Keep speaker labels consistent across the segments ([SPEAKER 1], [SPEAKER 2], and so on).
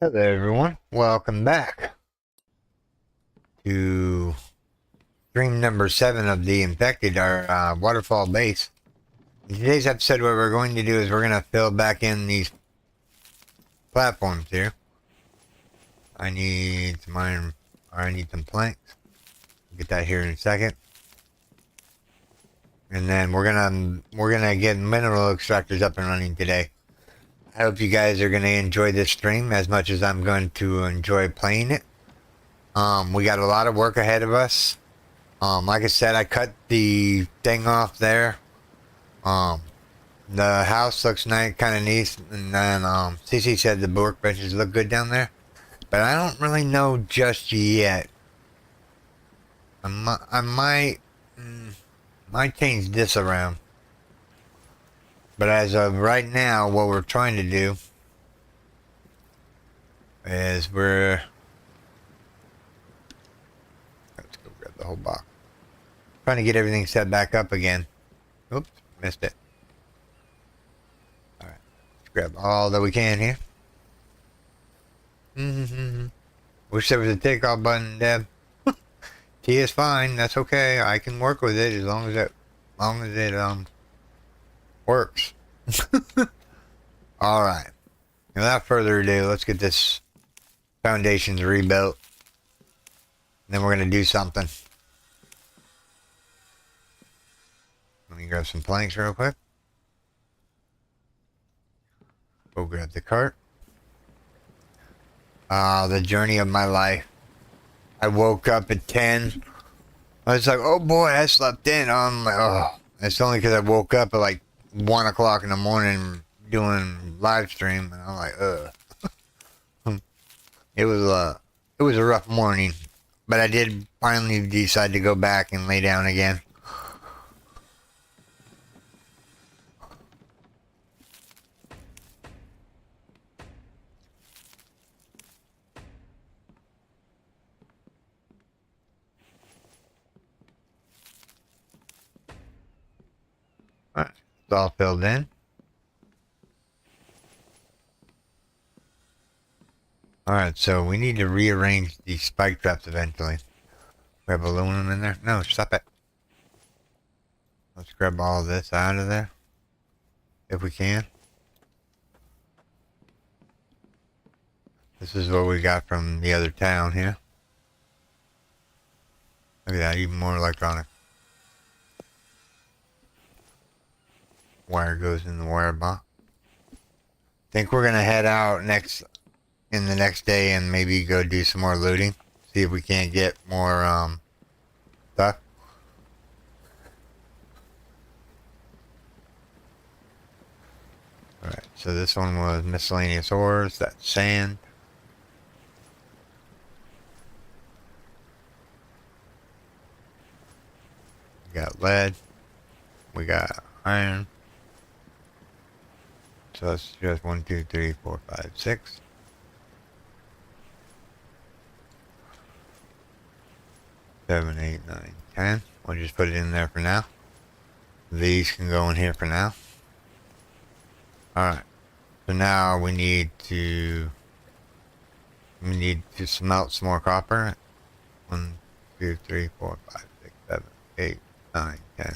[SPEAKER 1] Hello everyone, welcome back to stream number 7 of The Infected, our waterfall base. In today's episode, what we're going to do is we're going to fill back in these platforms here. I need some iron, or I need some planks. I'll get that here in a second. And then we're gonna get mineral extractors up and running today. I hope you guys are gonna enjoy this stream as much as I'm going to enjoy playing it. We got a lot of work ahead of us. Like I said, I cut the thing off there. The house looks nice, kind of neat, and then CC said the workbenches look good down there, but I don't really know just yet. I might change this around, but as of right now, what we're trying to do is let's go grab the whole box. Trying to get everything set back up again. Oops, missed it. Alright, let's grab all that we can here. Wish there was a takeoff button, Deb. T is fine, that's okay. I can work with it as long as it works. Alright. Without further ado, let's get this foundations rebuilt. And then we're gonna do something. Let me grab some planks real quick. Go grab the cart. The journey of my life. I woke up at 10. I was like, oh boy, I slept in. I'm like, oh. It's only because I woke up at like 1 o'clock in the morning doing live stream. And I'm like, ugh. It was a rough morning. But I did finally decide to go back and lay down again. Alright, it's all filled in. Alright, so we need to rearrange these spike traps eventually. We have aluminum in there? No, stop it. Let's grab all this out of there. If we can. This is what we got from the other town here. Look at that, even more electronic. Wire goes in the wire box. Think we're gonna head out in the next day and maybe go do some more looting. See if we can't get more stuff. Alright, so this one was miscellaneous ores, that's sand. We got lead. We got iron. So that's just 1, 2, 3, 4, 5, 6. 7, 8, 9, 10. We'll just put it in there for now. These can go in here for now. Alright. So now we need to smelt some more copper. 1, 2, 3, 4, 5, 6, 7, 8, 9, 10.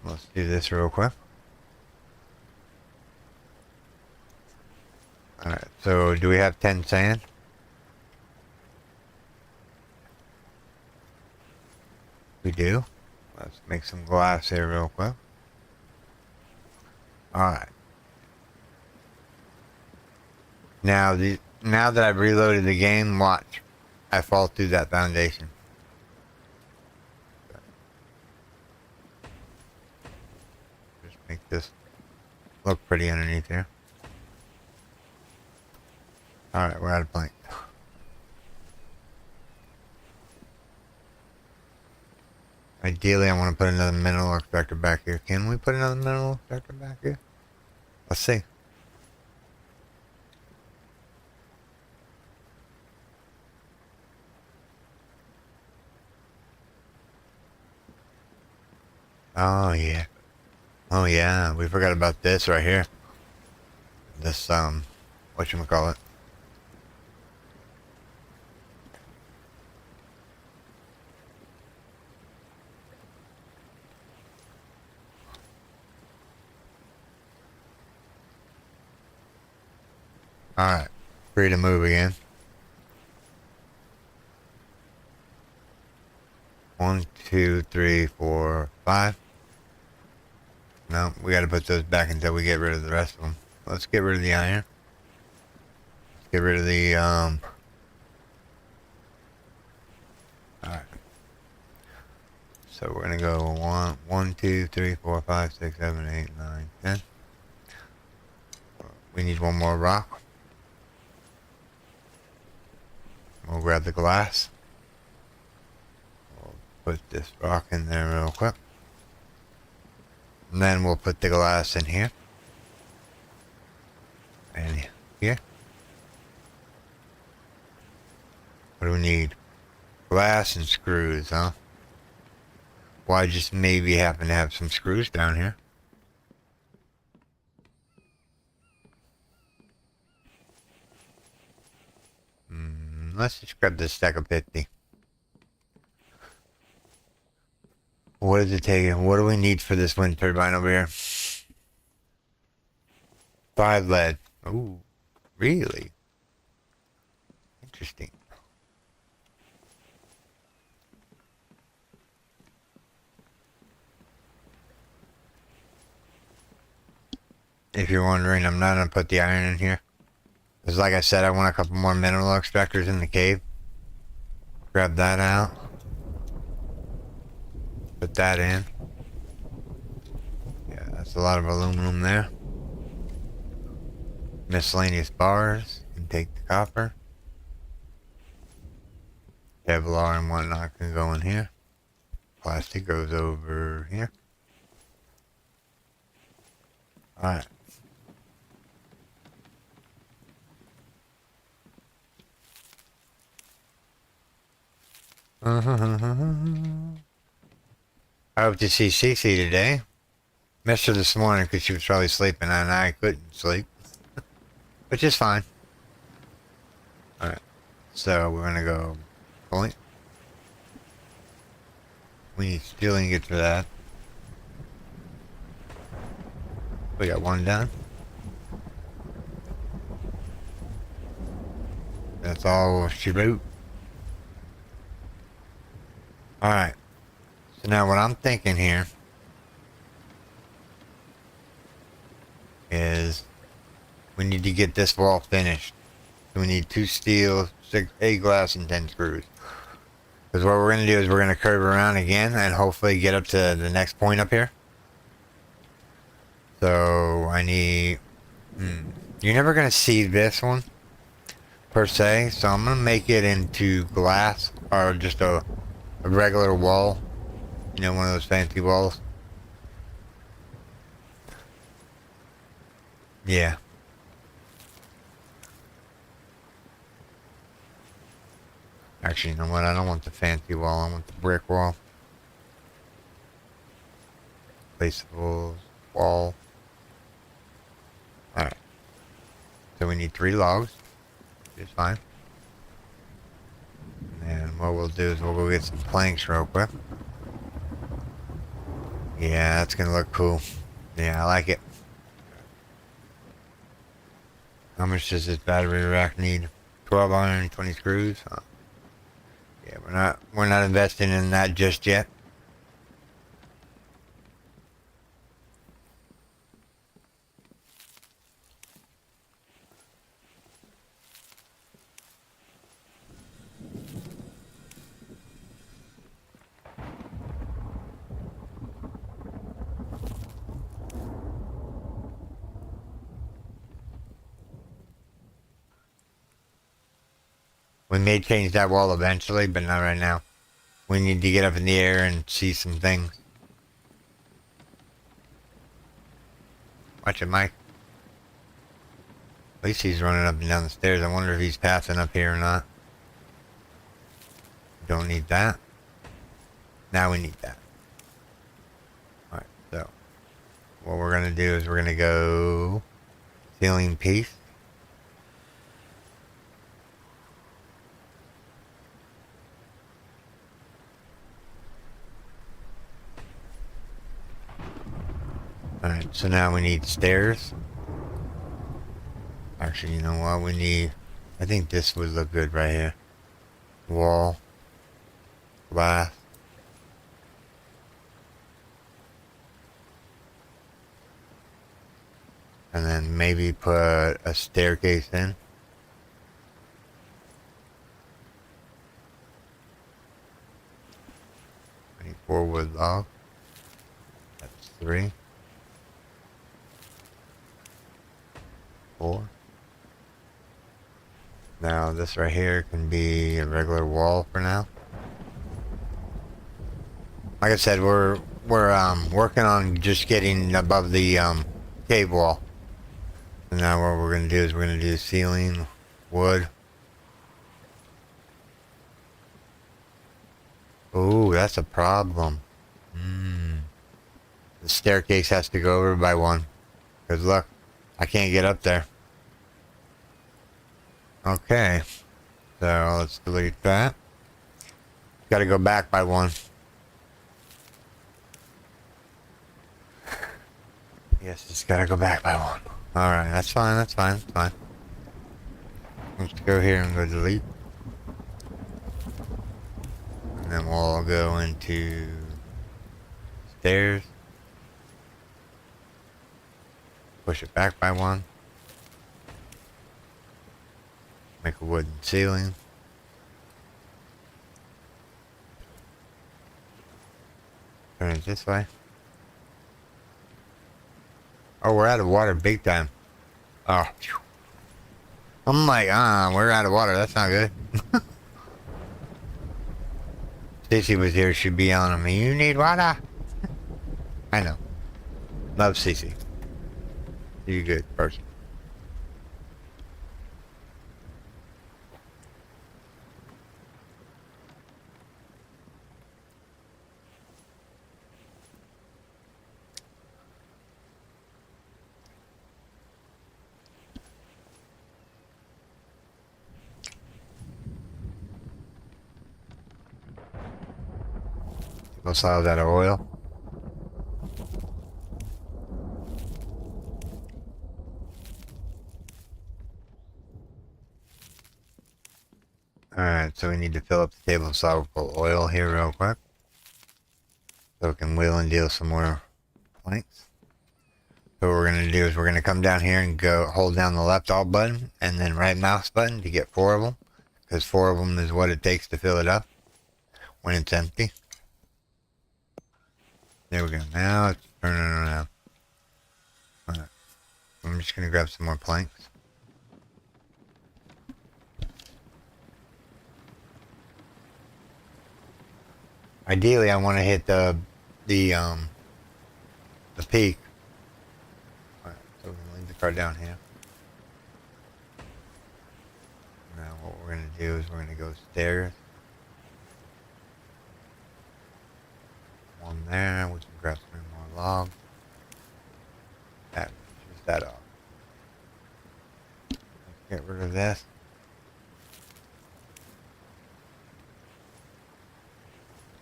[SPEAKER 1] Let's do this real quick. Alright, so do we have 10 sand? We do. Let's make some glass here real quick. Alright. Now that I've reloaded the game, watch. I fall through that foundation. Just make this look pretty underneath here. Alright, we're out of plank. Ideally, I want to put another mineral extractor back here. Can we put another mineral extractor back here? Let's see. Oh, yeah. Oh, yeah. We forgot about this right here. This, whatchamacallit. Alright. Free to move again. 1, 2, 3, 4, 5. No, we gotta put those back until we get rid of the rest of them. Let's get rid of the iron. Let's get rid of the, Alright. So we're gonna go 1, 2, 3, 4, 5, 6, 7, 8, 9, 10. We need one more rock. We'll grab the glass. We'll put this rock in there real quick. And then we'll put the glass in here. And here. What do we need? Glass and screws, huh? Well, I just maybe happen to have some screws down here. Let's just grab this stack of 50. What is it taking? What do we need for this wind turbine over here? 5 lead. Ooh, really? Interesting. If you're wondering, I'm not going to put the iron in here. Because like I said, I want a couple more mineral extractors in the cave. Grab that out. Put that in. Yeah, that's a lot of aluminum there. Miscellaneous bars. And take the copper. Kevlar and whatnot can go in here. Plastic goes over here. Alright. I hope to see Cece today. Missed her this morning because she was probably sleeping and I couldn't sleep. Which is fine. Alright. So we're gonna go point. We need steel ingots for that. We got one done. That's all she wrote. Alright. So now what I'm thinking here is we need to get this wall finished. So we need 2 steel, 8 glass, and 10 screws. Because what we're going to do is we're going to curve around again and hopefully get up to the next point up here. So I need... You're never going to see this one per se. So I'm going to make it into glass or just a regular wall. You know, one of those fancy walls. Yeah. Actually, you know what? I don't want the fancy wall. I want the brick wall. Placeable wall. Alright. So we need 3 logs. Which is fine. And what we'll do is we'll go get some planks real quick. Yeah, that's gonna look cool. Yeah, I like it. How much does this battery rack need? 12 iron, 20 screws? Huh. Yeah, we're not investing in that just yet. We may change that wall eventually, but not right now. We need to get up in the air and see some things. Watch it, Mike. At least he's running up and down the stairs. I wonder if he's passing up here or not. Don't need that. Now we need that. Alright, so what we're going to do is we're going to go ceiling piece. Alright, so now we need stairs. Actually, you know what? We need. I think this would look good right here. Wall, glass. And then maybe put a staircase in. 24 wood log. That's 3. 4. Now this right here can be a regular wall for now. Like I said, we're working on just getting above the cave wall. And now what we're gonna do is we're gonna do ceiling, wood. Oh, that's a problem. The staircase has to go over by 1. Cause look, I can't get up there. Okay, so let's delete that. Got to go back by 1. Yes, it's got to go back by 1. All right, that's fine. That's fine. That's fine. Let's go here and go delete. And then we'll go into stairs. Push it back by 1. Make a wooden ceiling. Turn it this way. Oh, we're out of water big time. Oh, phew. I'm like, we're out of water. That's not good. Cece was here. She'd be on me. You need water. I know. Love Cece. You good person. Most of that oil. Alright, so we need to fill up the table of soluble oil here real quick. So we can wheel and deal some more planks. So what we're going to do is we're going to come down here and go hold down the left alt button and then right mouse button to get 4 of them. Because 4 of them is what it takes to fill it up when it's empty. There we go. Now it's turning around. Alright. I'm just going to grab some more planks. Ideally, I want to hit the peak. Alright, so we're going to leave the car down here. Now what we're going to do is we're going to go stairs. 1 there, we can grab some more logs. That pushes that off. Let's get rid of this.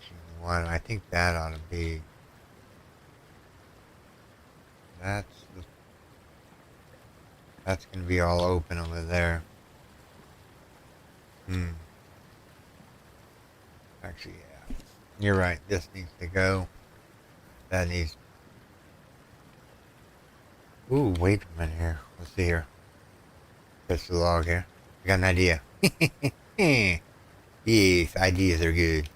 [SPEAKER 1] You know what? I think that ought to be. That's gonna be all open over there. Actually, yeah. You're right. This needs to go. That needs. Ooh, wait a minute here. Let's see here. Touch the log here. I got an idea. Yes, ideas are good.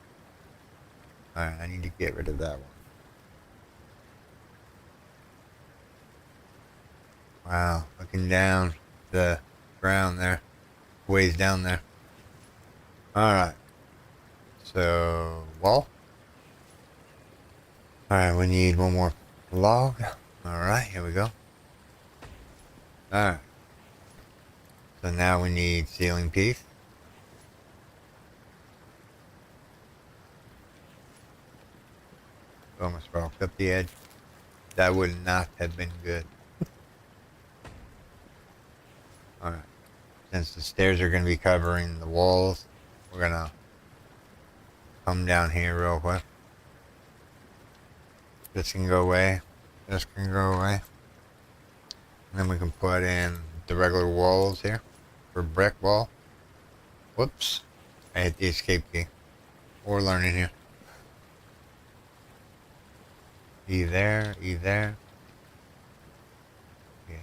[SPEAKER 1] Alright, I need to get rid of that one. Wow, looking down the ground there. Ways down there. Alright. So, wall. Alright, we need 1 more log. Alright, here we go. Alright. So now we need ceiling piece. Almost broke up the edge. That would not have been good. Alright. Since the stairs are going to be covering the walls, we're going to come down here real quick. This can go away. This can go away. And then we can put in the regular walls here for brick wall. Whoops. I hit the escape key. We're learning here. E there, E there. Yeah.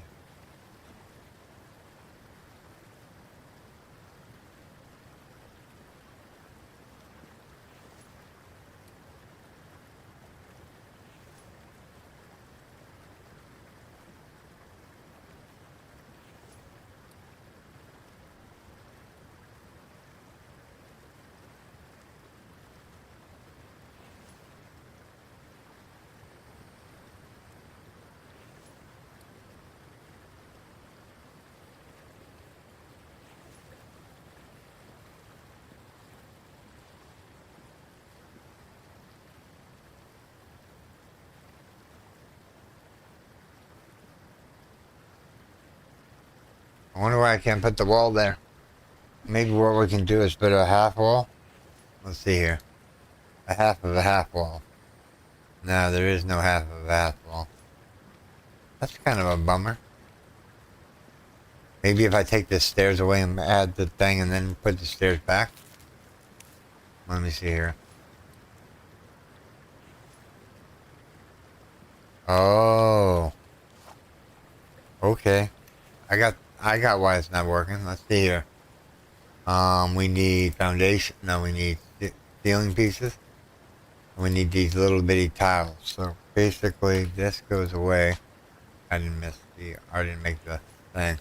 [SPEAKER 1] I wonder why I can't put the wall there. Maybe what we can do is put a half wall. Let's see here. A half of a half wall. No, there is no half of a half wall. That's kind of a bummer. Maybe if I take the stairs away and add the thing and then put the stairs back. Let me see here. Oh. Okay. I got why it's not working. Let's see here. We need foundation. No, we need ceiling pieces. We need these little bitty tiles. So basically, this goes away. I didn't make the thing.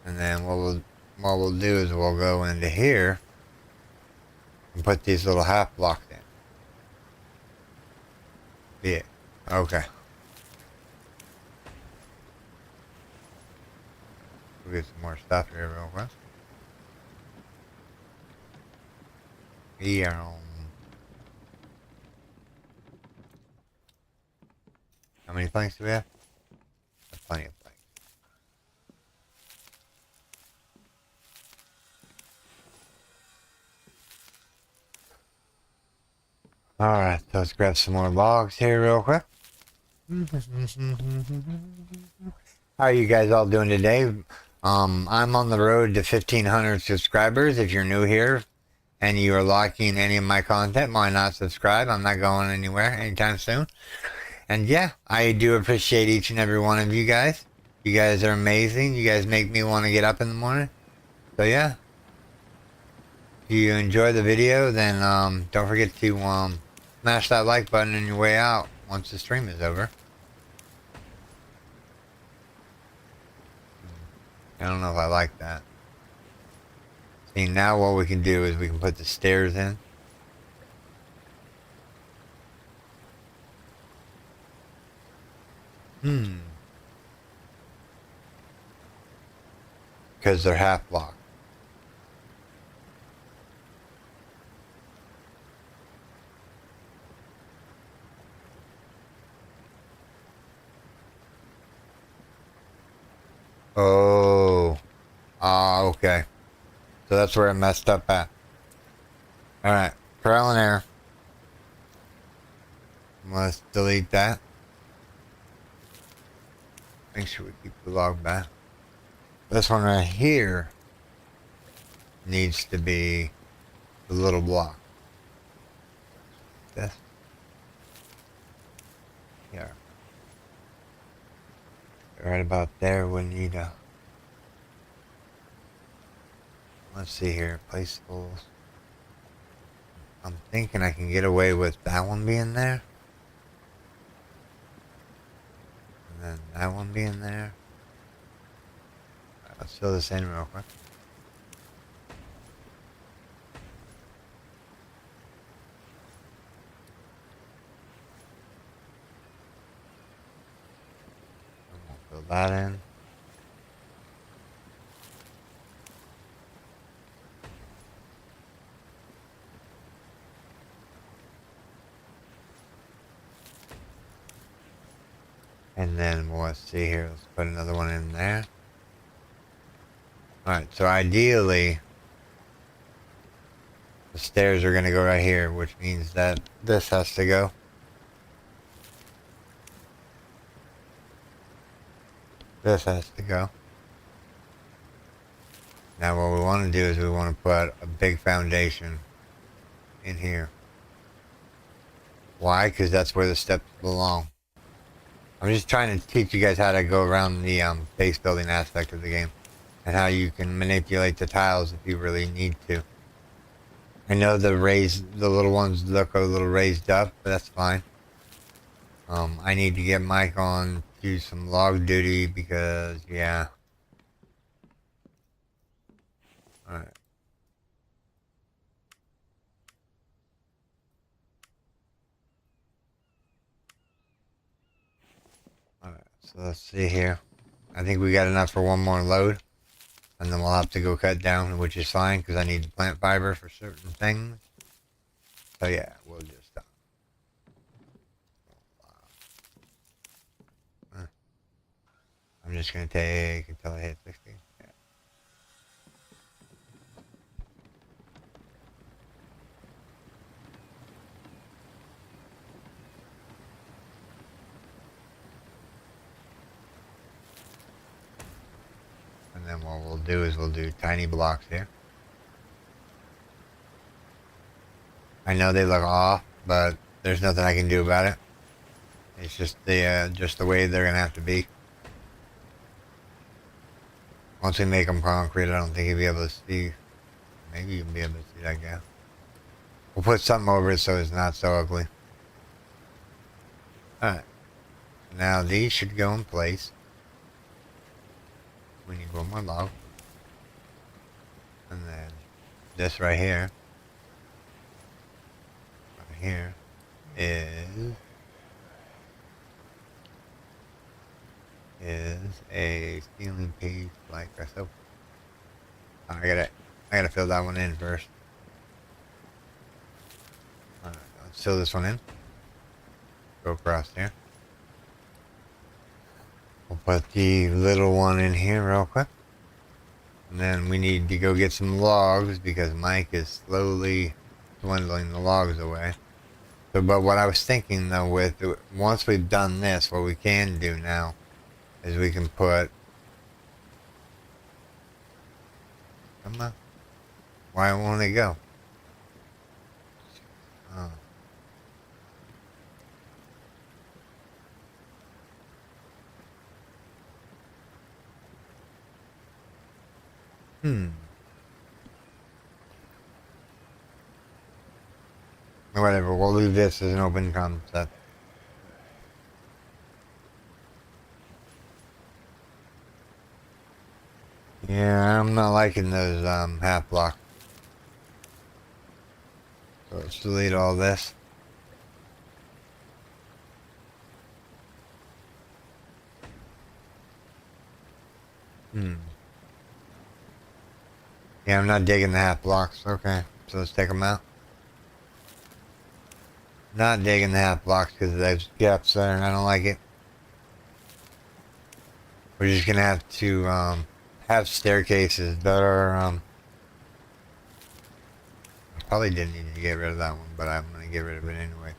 [SPEAKER 1] And then what we'll do is we'll go into here and put these little half blocks in. Yeah. Okay. We'll get some more stuff here real quick. Yeah. How many planks do we have? Plenty of planks. Alright, so let's grab some more logs here real quick. How are you guys all doing today? I'm on the road to 1,500 subscribers. If you're new here and you are liking any of my content, why not subscribe? I'm not going anywhere anytime soon. And yeah, I do appreciate each and every one of you guys. You guys are amazing. You guys make me want to get up in the morning. So yeah. If you enjoy the video, then don't forget to smash that like button on your way out once the stream is over. I don't know if I like that. See, now what we can do is we can put the stairs in. Because they're half block. Oh. Okay. So that's where I messed up at. Alright. Trial and error. Let's delete that. Make sure we keep the log back. This one right here needs to be the little block. This. Here. Right about there we need a... Let's see here. Placeables. I'm thinking I can get away with that one being there. And then that one being there. Let's fill this in real quick. We'll fill that in. And then we'll see here. Let's put another one in there. Alright, so ideally, the stairs are going to go right here, which means that this has to go. This has to go. Now what we want to do is we want to put a big foundation in here. Why? Because that's where the steps belong. I'm just trying to teach you guys how to go around the base building aspect of the game and how you can manipulate the tiles if you really need to. I know the little ones look a little raised up, but that's fine. I need to get Mike on to some log duty because, yeah. Alright. Alright, so let's see here. I think we got enough for one more load. And then we'll have to go cut down, which is fine because I need plant fiber for certain things. So yeah, we'll just I'm just gonna take until I hit 60. Yeah. And then what we'll do is we'll do tiny blocks here. I know they look off, but there's nothing I can do about it. It's just the way they're gonna have to be. Once we make them concrete, I don't think you'll be able to see. Maybe you'll be able to see that gap. We'll put something over it so it's not so ugly. Alright. Now these should go in place. We need one more log. And then this right here. Right here is a ceiling piece like so. I gotta fill that one in first. Alright, let's fill this one in. Go across here. We'll put the little one in here real quick. And then we need to go get some logs because Mike is slowly dwindling the logs away. So, but what I was thinking though once we've done this, what we can do now is we can put, come on, why won't it go? Oh. Whatever, we'll leave this as an open concept. Yeah, I'm not liking those half blocks. So let's delete all this. Yeah, I'm not digging the half blocks. Okay, so let's take them out. Not digging the half blocks because there's gaps there and I don't like it. We're just gonna have to have staircases that are I probably didn't need to get rid of that one, but I'm gonna get rid of it anyway.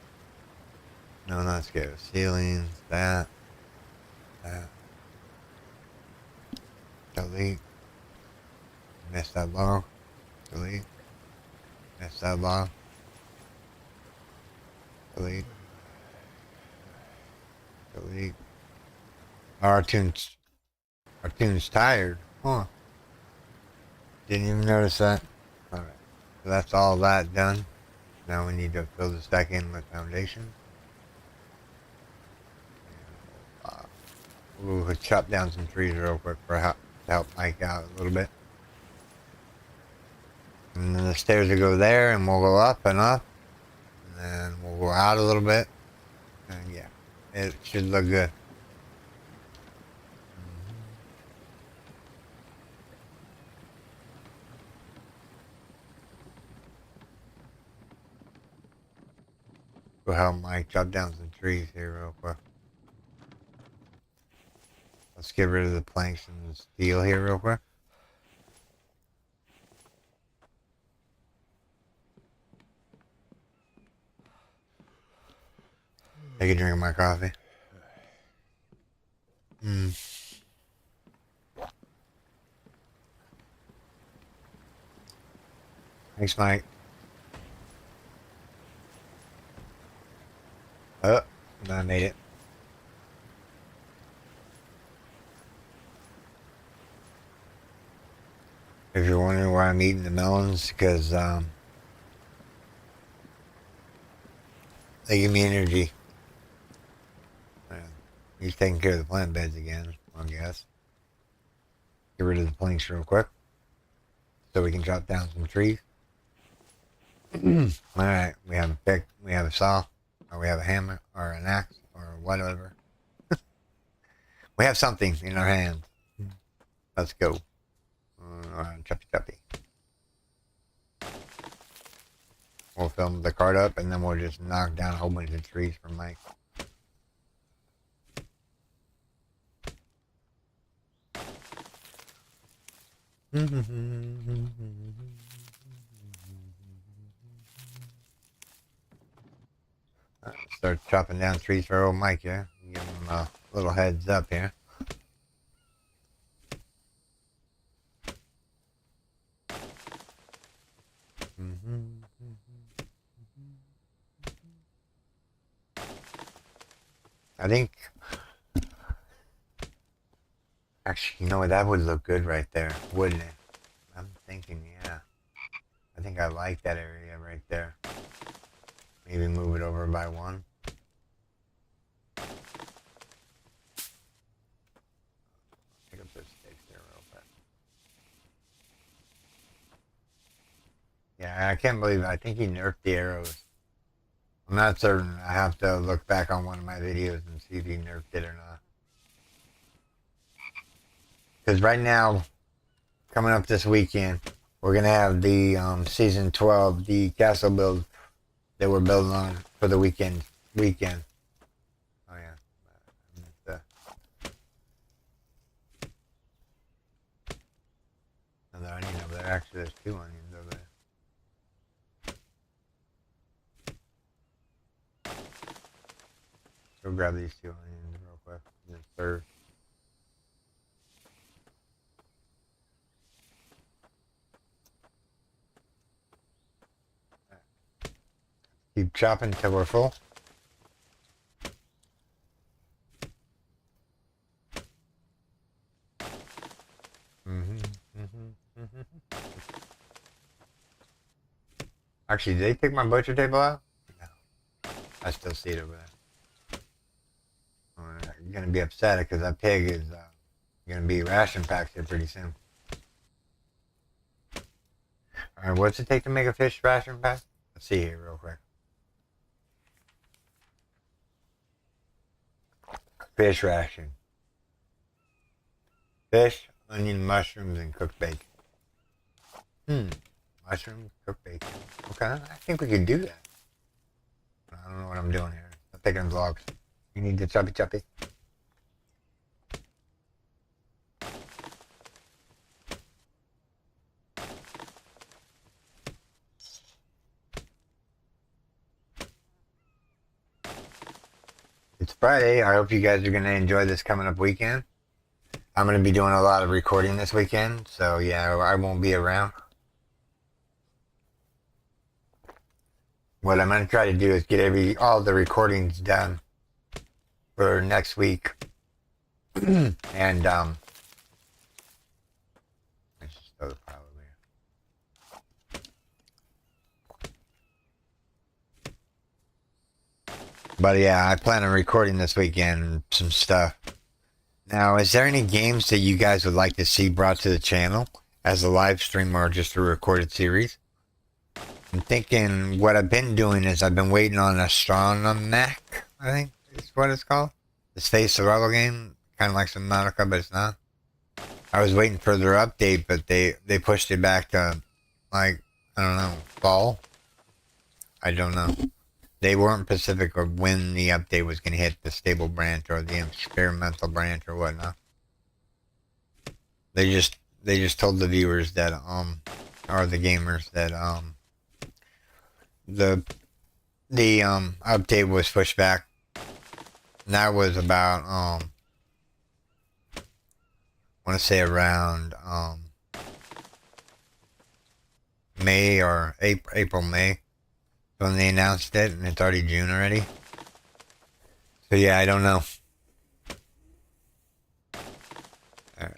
[SPEAKER 1] No, not scared. Ceilings, that. Delete. Missed that log. Delete. Missed that log. Delete. Delete. Our tune's tired. Huh. Didn't even notice that. Alright. So that's all that done. Now we need to fill this back in with foundation. We'll chop down some trees real quick to help Mike out a little bit. And then the stairs will go there and we'll go up and up. And then we'll go out a little bit. And yeah, it should look good. We'll help Mike chop down some trees here real quick. Let's get rid of the planks and the steel here real quick. Take a drink of my coffee. Thanks, Mike. Oh, I made it. If you're wondering why I'm eating the melons, because they give me energy. He's taking care of the plant beds again, I guess. Get rid of the planks real quick so we can chop down some trees. Alright, we have a pick, we have a saw, or we have a hammer, or an axe, or whatever. We have something in our hands. Let's go. Choppy choppy. We'll fill the cart up and then we'll just knock down a whole bunch of trees for Mike. Start chopping down trees for old Mike here. Give him a little heads up here. I think, actually, you know what, that would look good right there, wouldn't it? I'm thinking, yeah. I think I like that area right there. Maybe move it over by one. Pick up those sticks there real quick. Yeah, I can't believe it. I think he nerfed the arrows. I'm not certain. I have to look back on one of my videos and see if he nerfed it or not. Because right now, coming up this weekend, we're going to have the Season 12, the castle build that we're building on for the weekend. Oh, yeah. Another onion over there. Actually, there's two onions over there. Go grab these two onions real quick and then serve. Keep chopping until we're full. Actually, did they take my butcher table out? No. I still see it over there. I'm going to be upset because that pig is going to be ration packed here pretty soon. Alright, what's it take to make a fish ration pack? Let's see here real quick. Fish ration. Fish, onion, mushrooms, and cooked bacon. Mushrooms, cooked bacon. Okay, I think we could do that. I don't know what I'm doing here. I'm taking vlogs. You need the choppy choppy. It's Friday. I hope you guys are going to enjoy this coming up weekend. I'm going to be doing a lot of recording this weekend, so yeah, I won't be around. What I'm going to try to do is get all the recordings done for next week. And, let's just throw the pile over here. But yeah, I plan on recording this weekend some stuff. Now, is there any games that you guys would like to see brought to the channel as a live stream or just a recorded series? I'm thinking what I've been doing is I've been waiting on Astronomac, I think is what it's called. The space survival game, kind of like Subnautica, but it's not. I was waiting for their update, but they pushed it back to, like, I don't know, fall? I don't know. They weren't specific of when the update was going to hit the stable branch or the experimental branch or whatnot. They just told the viewers that, or the gamers that, the update was pushed back. And that was about I want to say around May or April, May when they announced it, and it's already June already. So yeah, I don't know. Alright.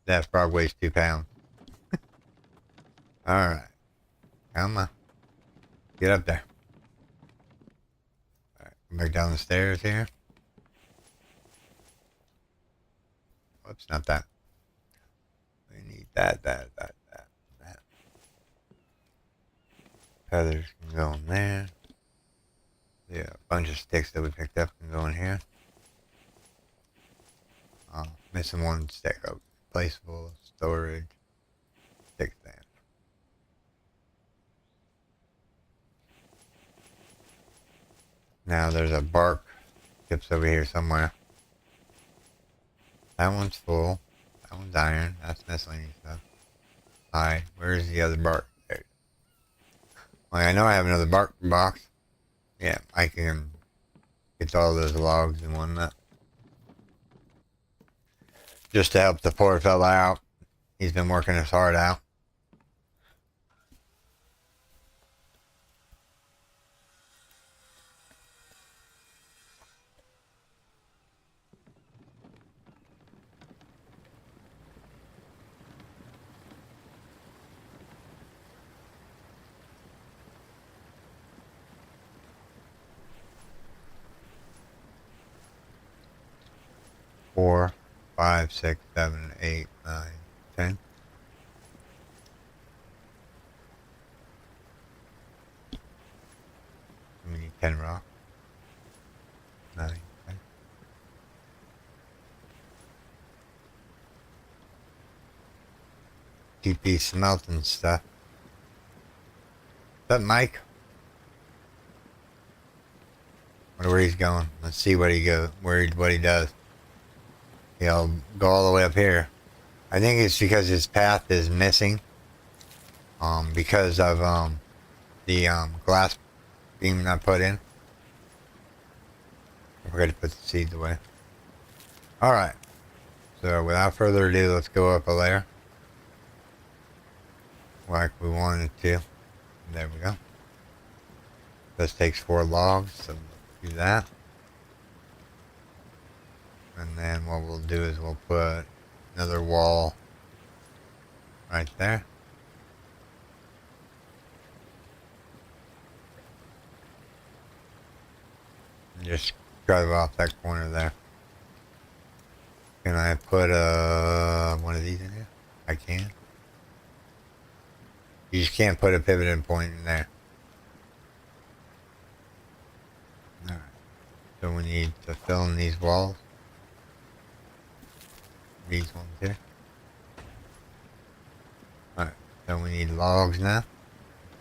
[SPEAKER 1] That frog weighs 2 pounds. Alright. Come on. Get up there. Alright, come back down the stairs here. Whoops, not that. We need that. Feathers can go in there. Yeah, a bunch of sticks that we picked up can go in here. Missing one stick. Oh, placeable storage. Stick stand. Now there's a bark tips over here somewhere. That one's full. That one's iron. That's miscellaneous stuff. Alright, where's the other bark? There. Well, I know I have another bark box. Yeah, I can get all those logs and whatnot. Just to help the poor fella out. He's been working his heart out. Four, 5, 6, 7, 8, 9, 10. We need 10 rock. 9, 10. Keep these smelting stuff. Is that Mike? Wonder where he's going. Let's see what he what he does. He'll go all the way up here. I think it's because his path is missing. Because of the glass beam I put in. I forgot to put the seeds away. Alright. So without further ado, let's go up a layer. Like we wanted to. There we go. This takes 4 logs, so we'll do that. And then what we'll do is we'll put another wall right there. And just drive off that corner there. Can I put one of these in here? I can. You just can't put a pivoting point in there. Alright. So we need to fill in these walls. These ones here. Alright, so we need logs now.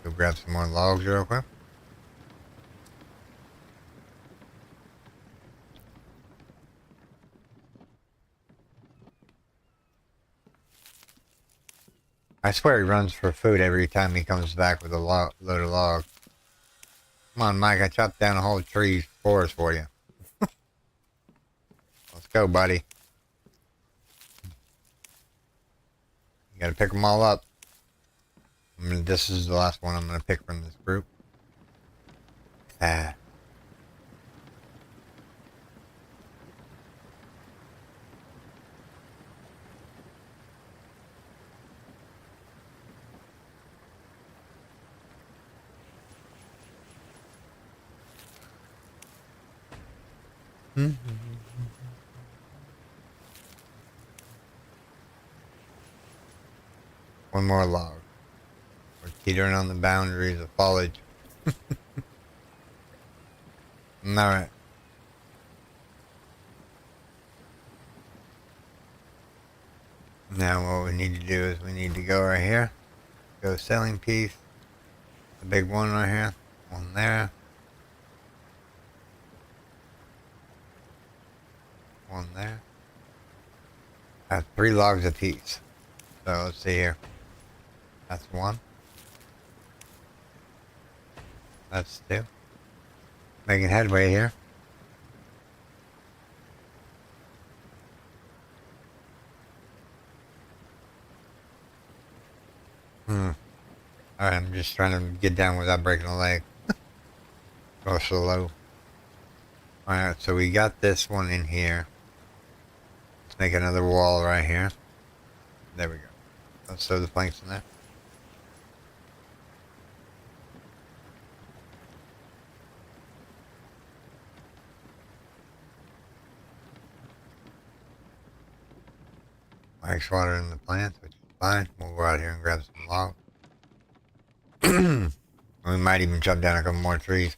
[SPEAKER 1] Go grab some more logs real quick. I swear he runs for food every time he comes back with a load of logs. Come on, Mike, I chopped down a whole tree forest for you. Let's go, buddy. You gotta pick them all up. This is the last one I'm gonna pick from this group. Ah. One more log. We're teetering on the boundaries of foliage. Alright. Now what we need to do is we need to go right here. Go selling piece. The big one right here. One there. One there. I have 3 logs apiece. So let's see here. That's 1. That's 2. Making headway here. Alright, I'm just trying to get down without breaking a leg. Go slow. Alright, so we got this one in here. Let's make another wall right here. There we go. Let's throw the planks in there. Mike's watering the plants, which is fine. We'll go out here and grab some logs. We might even chop down a couple more trees.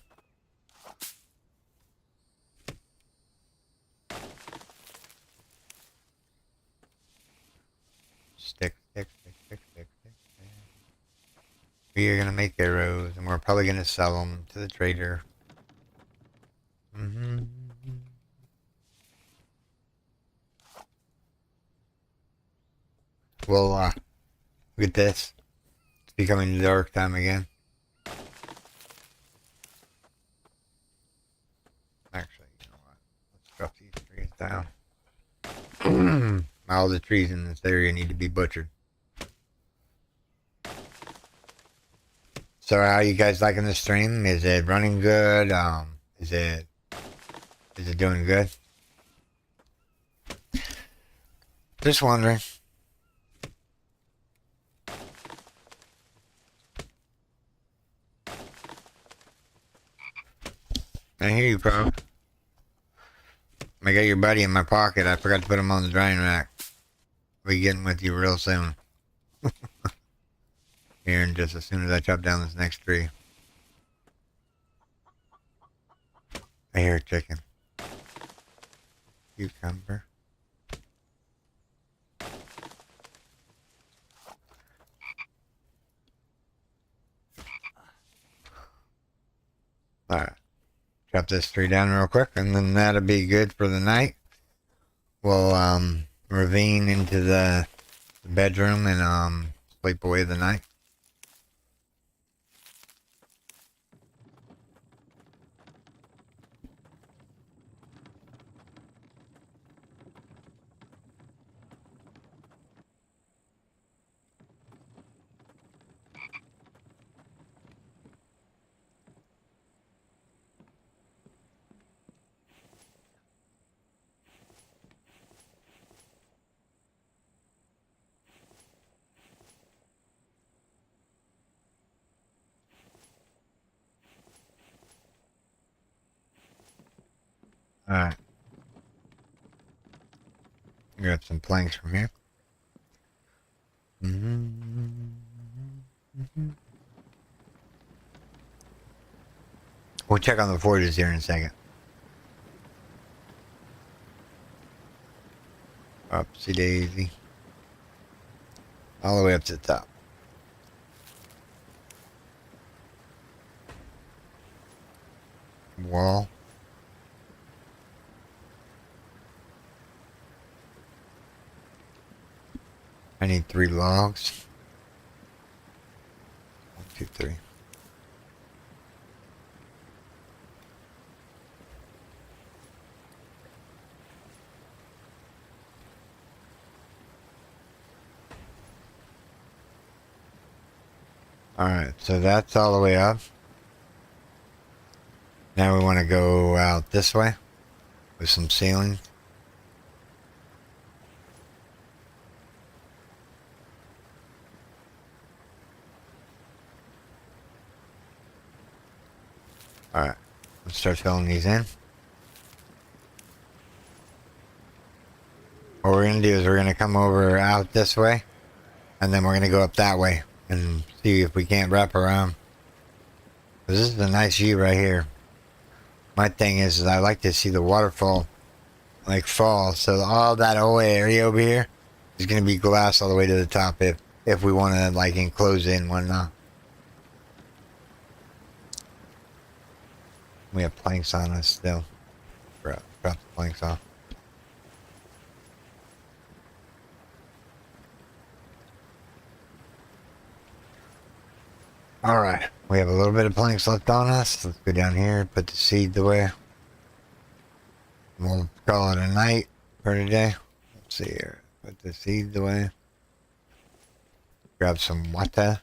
[SPEAKER 1] Stick. We are going to make arrows, and we're probably going to sell them to the trader. Well, look at this. It's becoming dark time again. Actually, you know what? Let's drop these trees down. All the trees in this area need to be butchered. So how you guys liking the stream? Is it running good? Is it doing good? Just wondering. I hear you, bro. I got your buddy in my pocket. I forgot to put him on the drying rack. I'll be getting with you real soon. Here, and just as soon as I chop down this next tree. I hear a chicken. Cucumber. Alright. Chop this tree down real quick, and then that'll be good for the night. We'll ravine into the bedroom and sleep away the night. Alright. Grab some planks from here. We'll check on the forges here in a second. Upsy daisy. All the way up to the top. Wall. I need 3 logs. 1, 2, 3. Alright, so that's all the way up. Now we want to go out this way with some ceiling. Alright, let's start filling these in. What we're going to do is we're going to come over out this way, and then we're going to go up that way and see if we can't wrap around. This is a nice view right here. My thing is I like to see the waterfall like fall, so all that whole area over here is going to be glass all the way to the top if we want to like enclose it and whatnot. We have planks on us still. Drop the planks off. Alright, we have a little bit of planks left on us. Let's go down here, put the seeds away. We'll call it a night for today. Let's see here. Put the seeds away. Grab some water.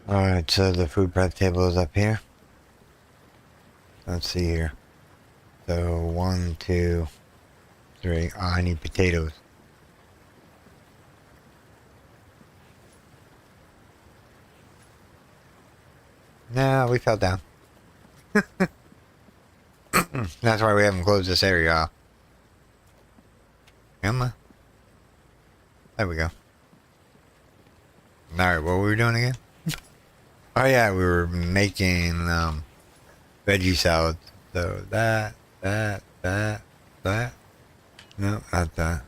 [SPEAKER 1] Alright, so the food prep table is up here. Let's see here. So 1, 2, 3. Oh, I need potatoes. No, we fell down. That's why we haven't closed this area off. Come on. There we go. Alright, what were we doing again? Oh yeah, we were making veggie salads. So that. No, not that.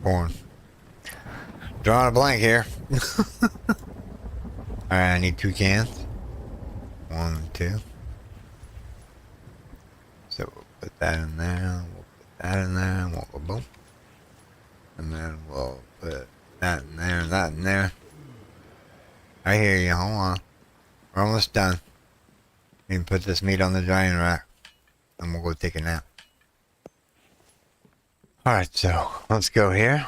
[SPEAKER 1] Corn. Drawing a blank here. Alright, I need 2 cans. 1, 2. So we'll put that in there. We'll put that in there. Boom. And then we'll put that in there and that in there. I hear you. Hold on. We're almost done. You can put this meat on the drying rack. And we'll go take a nap. Alright, so let's go here.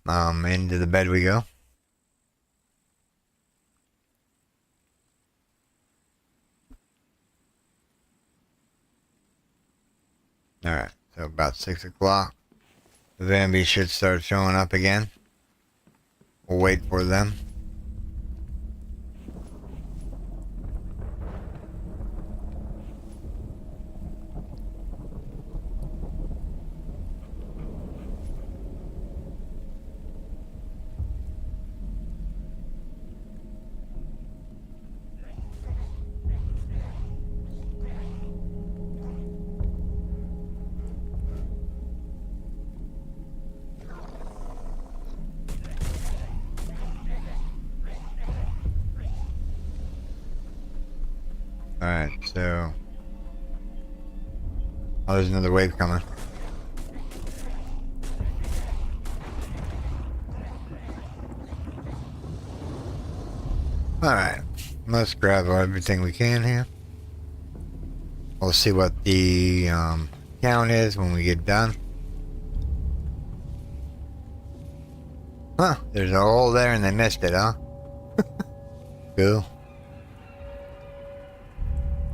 [SPEAKER 1] Into the bed we go. Alright, so about 6 o'clock. The zombies should start showing up again. We'll wait for them. Alright, so... Oh, there's another wave coming. Alright, let's grab everything we can here. We'll see what the count is when we get done. Huh, there's a hole there and they missed it, huh? Cool.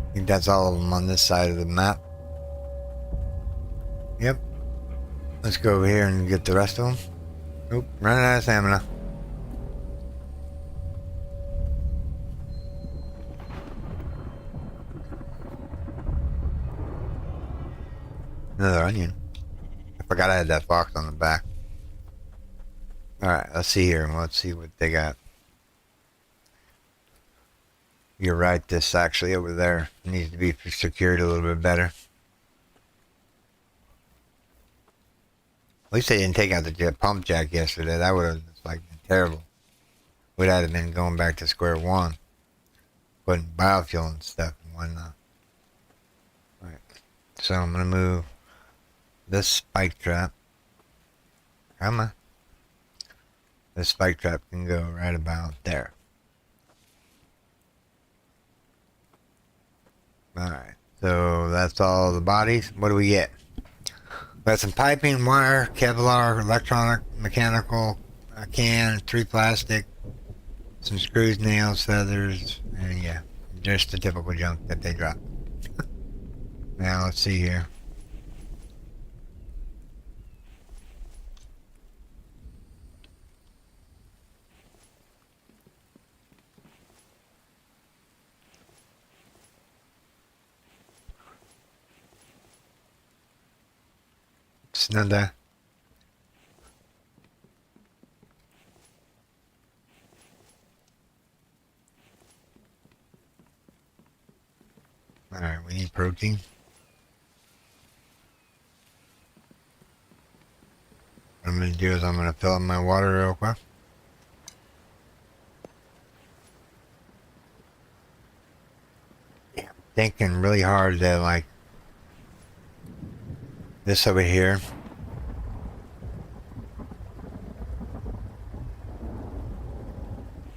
[SPEAKER 1] I think that's all of them on this side of the map. Yep. Let's go over here and get the rest of them. Oop, running out of stamina. Another onion. I forgot I had that box on the back. Alright, let's see here. Let's see what they got. You're right, this actually over there needs to be secured a little bit better. At least they didn't take out the pump jack yesterday. That would have been terrible. We'd have been going back to square one. Putting biofuel and stuff and whatnot. Alright. So I'm gonna move this spike trap. Come on. This spike trap can go right about there. Alright, so that's all the bodies. What do we get? We got some piping, wire, Kevlar, electronic, mechanical, a can, 3 plastic, some screws, nails, feathers, and yeah, just the typical junk that they drop. Now let's see here. It's another. Alright, we need protein. What I'm going to do is I'm going to fill up my water real quick. thinking really hard that like this over here.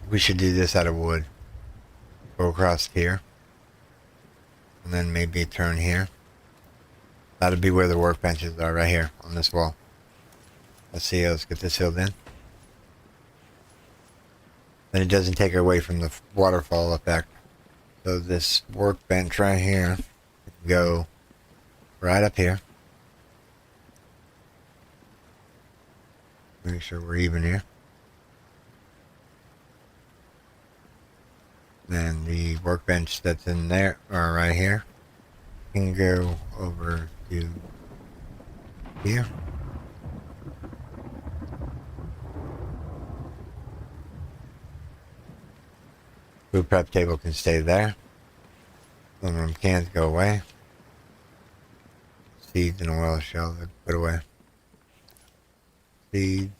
[SPEAKER 1] We should do this out of wood. Go across here. And then maybe turn here. That'll be where the workbenches are, right here on this wall. Let's see, let's get this filled in. Then it doesn't take away from the waterfall effect. So this workbench right here, go right up here. Make sure we're even here. Then the workbench that's in there, or right here, can go over to here. Food prep table can stay there. Aluminum cans go away. Seeds and oil shell put away. Seeds.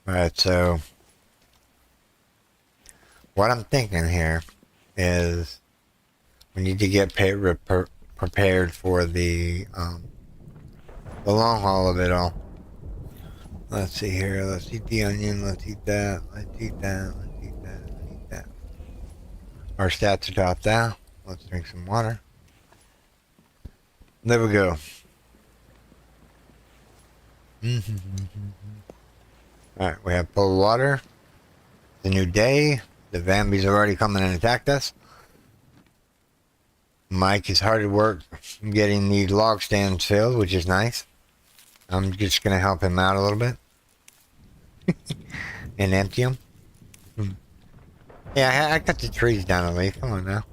[SPEAKER 1] Alright, so what I'm thinking here is we need to get prepared for the long haul of it all. Let's see here. Let's eat the onion. Let's eat that. Let's eat that. Let's eat that. Let's eat that. Our stats are topped out. Let's drink some water. There we go. Alright, we have full water. It's a new day. The Vambies have already come in and attacked us. Mike is hard at work getting these log stands filled, which is nice. I'm just going to help him out a little bit. And empty them. Yeah, I cut the trees down a leaf. Come on now.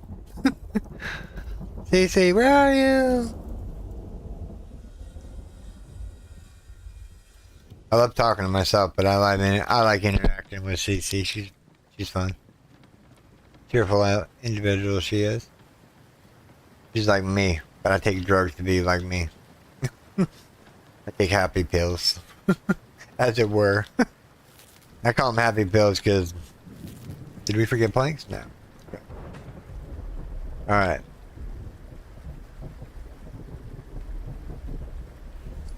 [SPEAKER 1] CC, where are you? I love talking to myself, but I like interacting with CC. She's fun. Cheerful individual she is. She's like me, but I take drugs to be like me. I take happy pills, as it were. I call them happy pills because... Did we forget planks? No. Okay. Alright.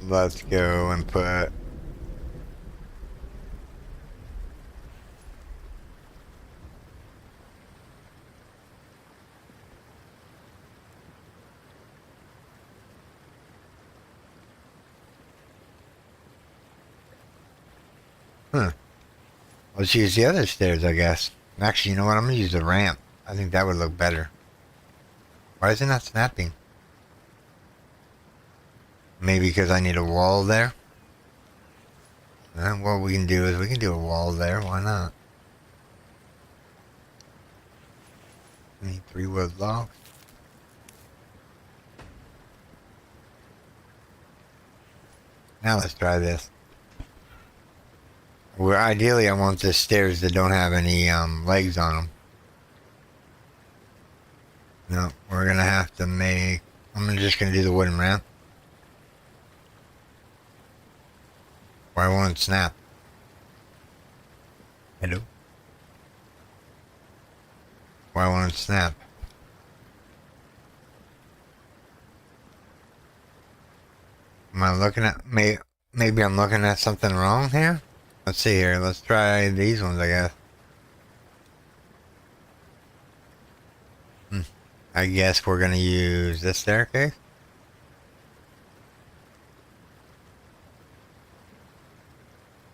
[SPEAKER 1] Let's go and put... Let's use the other stairs, I guess. Actually, you know what? I'm going to use the ramp. I think that would look better. Why is it not snapping? Maybe because I need a wall there? What we can do is we can do a wall there. Why not? I need 3 wood logs. Now let's try this. Well, ideally, I want the stairs that don't have any legs on them. No, we're gonna have to make... I'm just gonna do the wooden ramp. Why won't it snap? Hello? Why won't it snap? Am I looking at... Maybe I'm looking at something wrong here? Let's see here. Let's try these ones, I guess. I guess we're gonna use this staircase.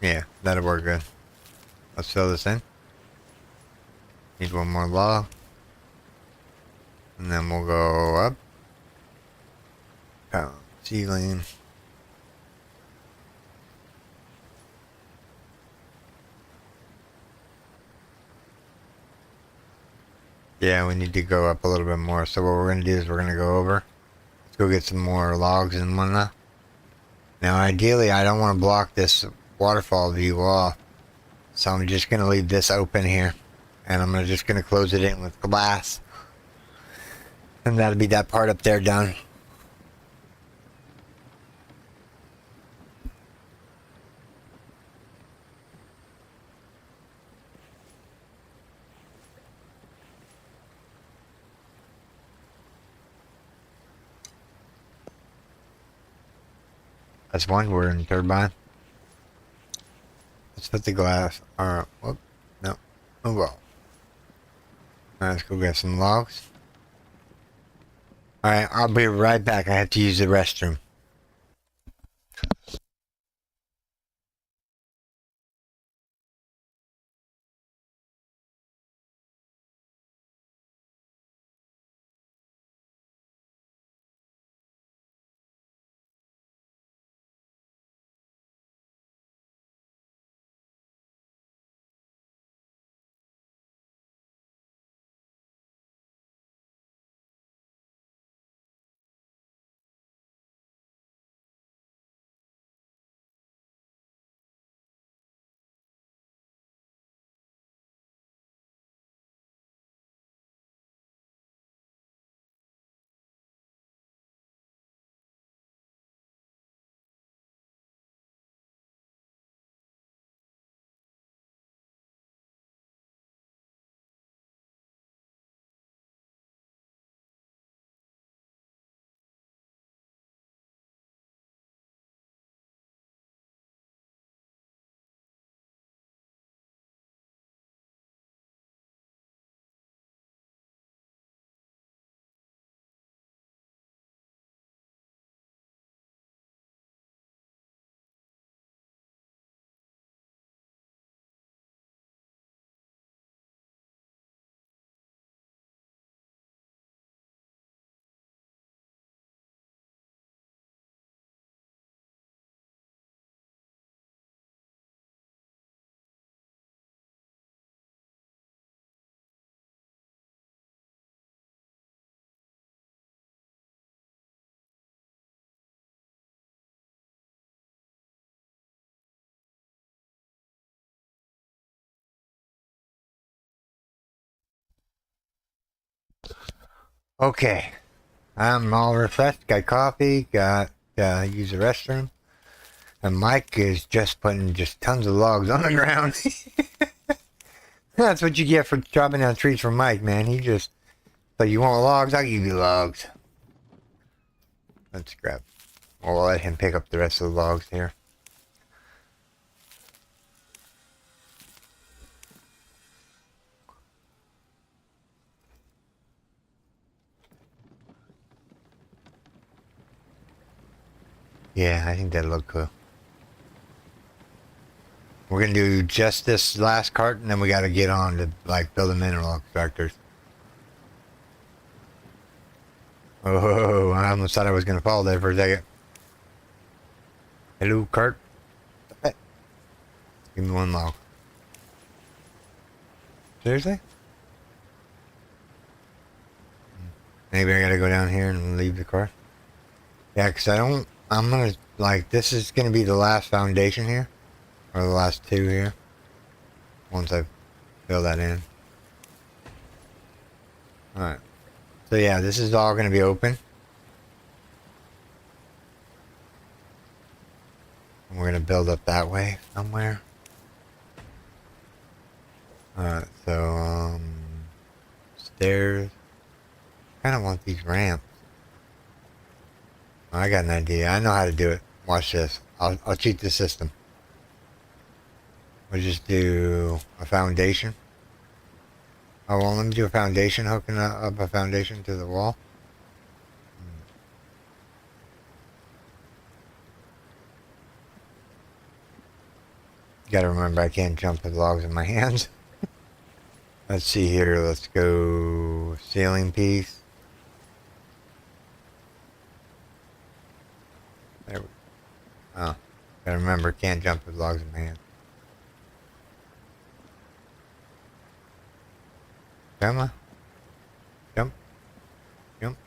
[SPEAKER 1] Yeah, that'll work good. Let's fill this in. Need one more log. And then we'll go up. Ceiling. Yeah, we need to go up a little bit more. So what we're going to do is we're going to go over. Let's go get some more logs and whatnot. Now, ideally, I don't want to block this waterfall view off. So I'm just going to leave this open here. And I'm just going to close it in with glass. And that'll be that part up there done. That's one word in turbine. Let's put the glass. Alright, whoop. No. Move on. Alright, let's go get some logs. Alright, I'll be right back. I have to use the restroom. Okay. I'm all refreshed. Got coffee. Got use the restroom. And Mike is just putting just tons of logs on the ground. That's what you get for chopping down trees from Mike, man. He just, so you want logs? I'll give you logs. Let's grab. We'll let him pick up the rest of the logs here. Yeah, I think that'll look cool. We're gonna do just this last cart, and then we gotta get on to like build the mineral extractors. Oh, I almost thought I was gonna fall there for a second. Hello, cart. Hey, give me one log. Seriously? Maybe I gotta go down here and leave the car. Yeah, because I'm gonna, like, this is gonna be the last foundation here. Or the last two here. Once I fill that in. Alright. So yeah, this is all gonna be open. And we're gonna build up that way somewhere. Alright, so, stairs. Kinda want these ramps. I got an idea. I know how to do it. Watch this. I'll cheat the system. We'll just do a foundation. Oh, well, let me do a foundation, hooking up a foundation to the wall. Gotta remember, I can't jump with logs in my hands. Let's see here. Let's go ceiling piece. There we go. Oh, gotta remember, can't jump with logs in my hands. Come on. Jump. Jump.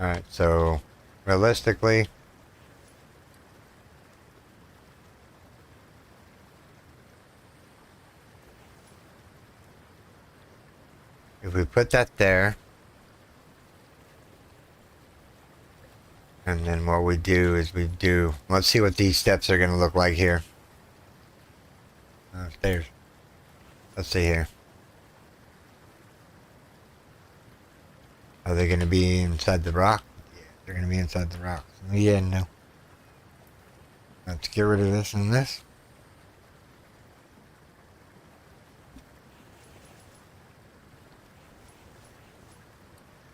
[SPEAKER 1] Alright, so realistically, if we put that there, and then what we do is let's see what these steps are going to look like here. Stairs. Let's see here. Are they going to be inside the rock? Yeah, they're going to be inside the rock. Yeah, no. Let's get rid of this and this.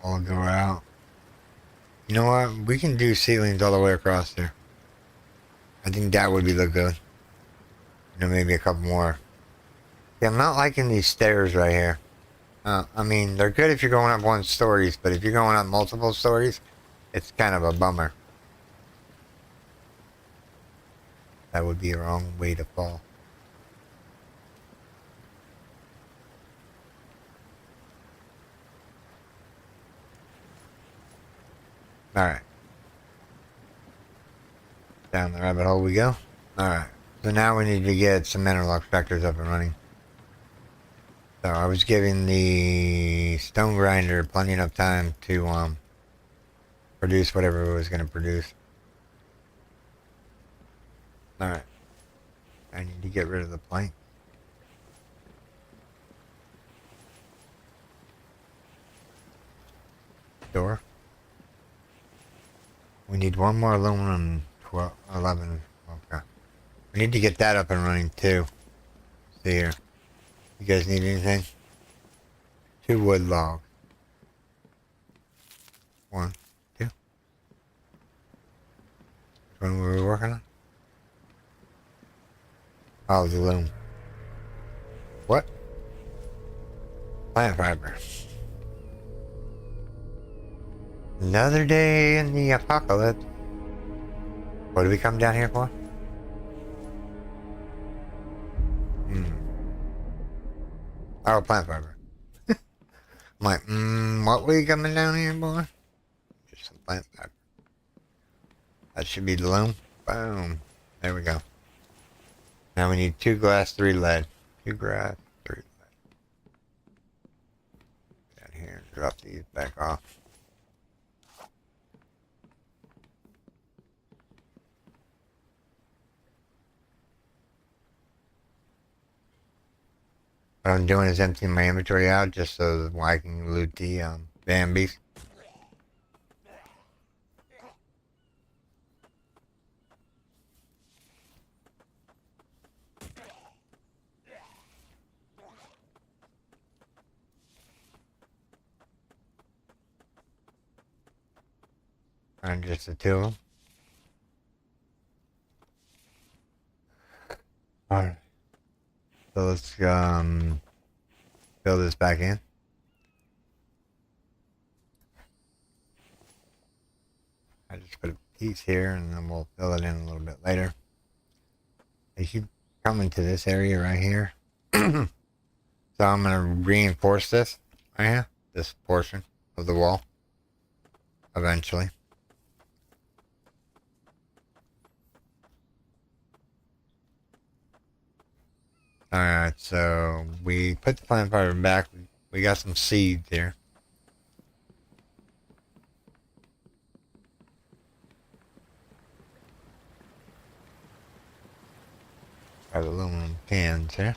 [SPEAKER 1] I'll go out. You know what? We can do ceilings all the way across there. I think that would be look good. You know, maybe a couple more. Yeah, I'm not liking these stairs right here. I mean, they're good if you're going up one stories, but if you're going up multiple stories, it's kind of a bummer. That would be a wrong way to fall. Alright. Down the rabbit hole we go. Alright. So now we need to get some interlock vectors up and running. So I was giving the stone grinder plenty enough time to produce whatever it was going to produce. Alright. I need to get rid of the plank. Door. We need one more aluminum 12, 11. Okay. We need to get that up and running too. See here. You guys need anything? 2 wood logs. 1, 2. Which one were we working on? Oh, the loom. What? Plant fiber. Another day in the apocalypse. What did we come down here for? Oh, plant fiber. I'm like, what were you coming down here, boy? Just some plant fiber. That should be the loom. Boom. There we go. Now we need 2 glass, 3 lead. 2 glass, 3 lead. Down here, drop these back off. What I'm doing is emptying my inventory out just so that I can loot the Bambies. And just the 2 of them. Alright. So let's fill this back in. I just put a piece here and then we'll fill it in a little bit later. They keep coming to this area right here. So I'm going to reinforce this right here, this portion of the wall, eventually. Alright, so we put the plant fiber back. We got some seeds here. Got aluminum cans here.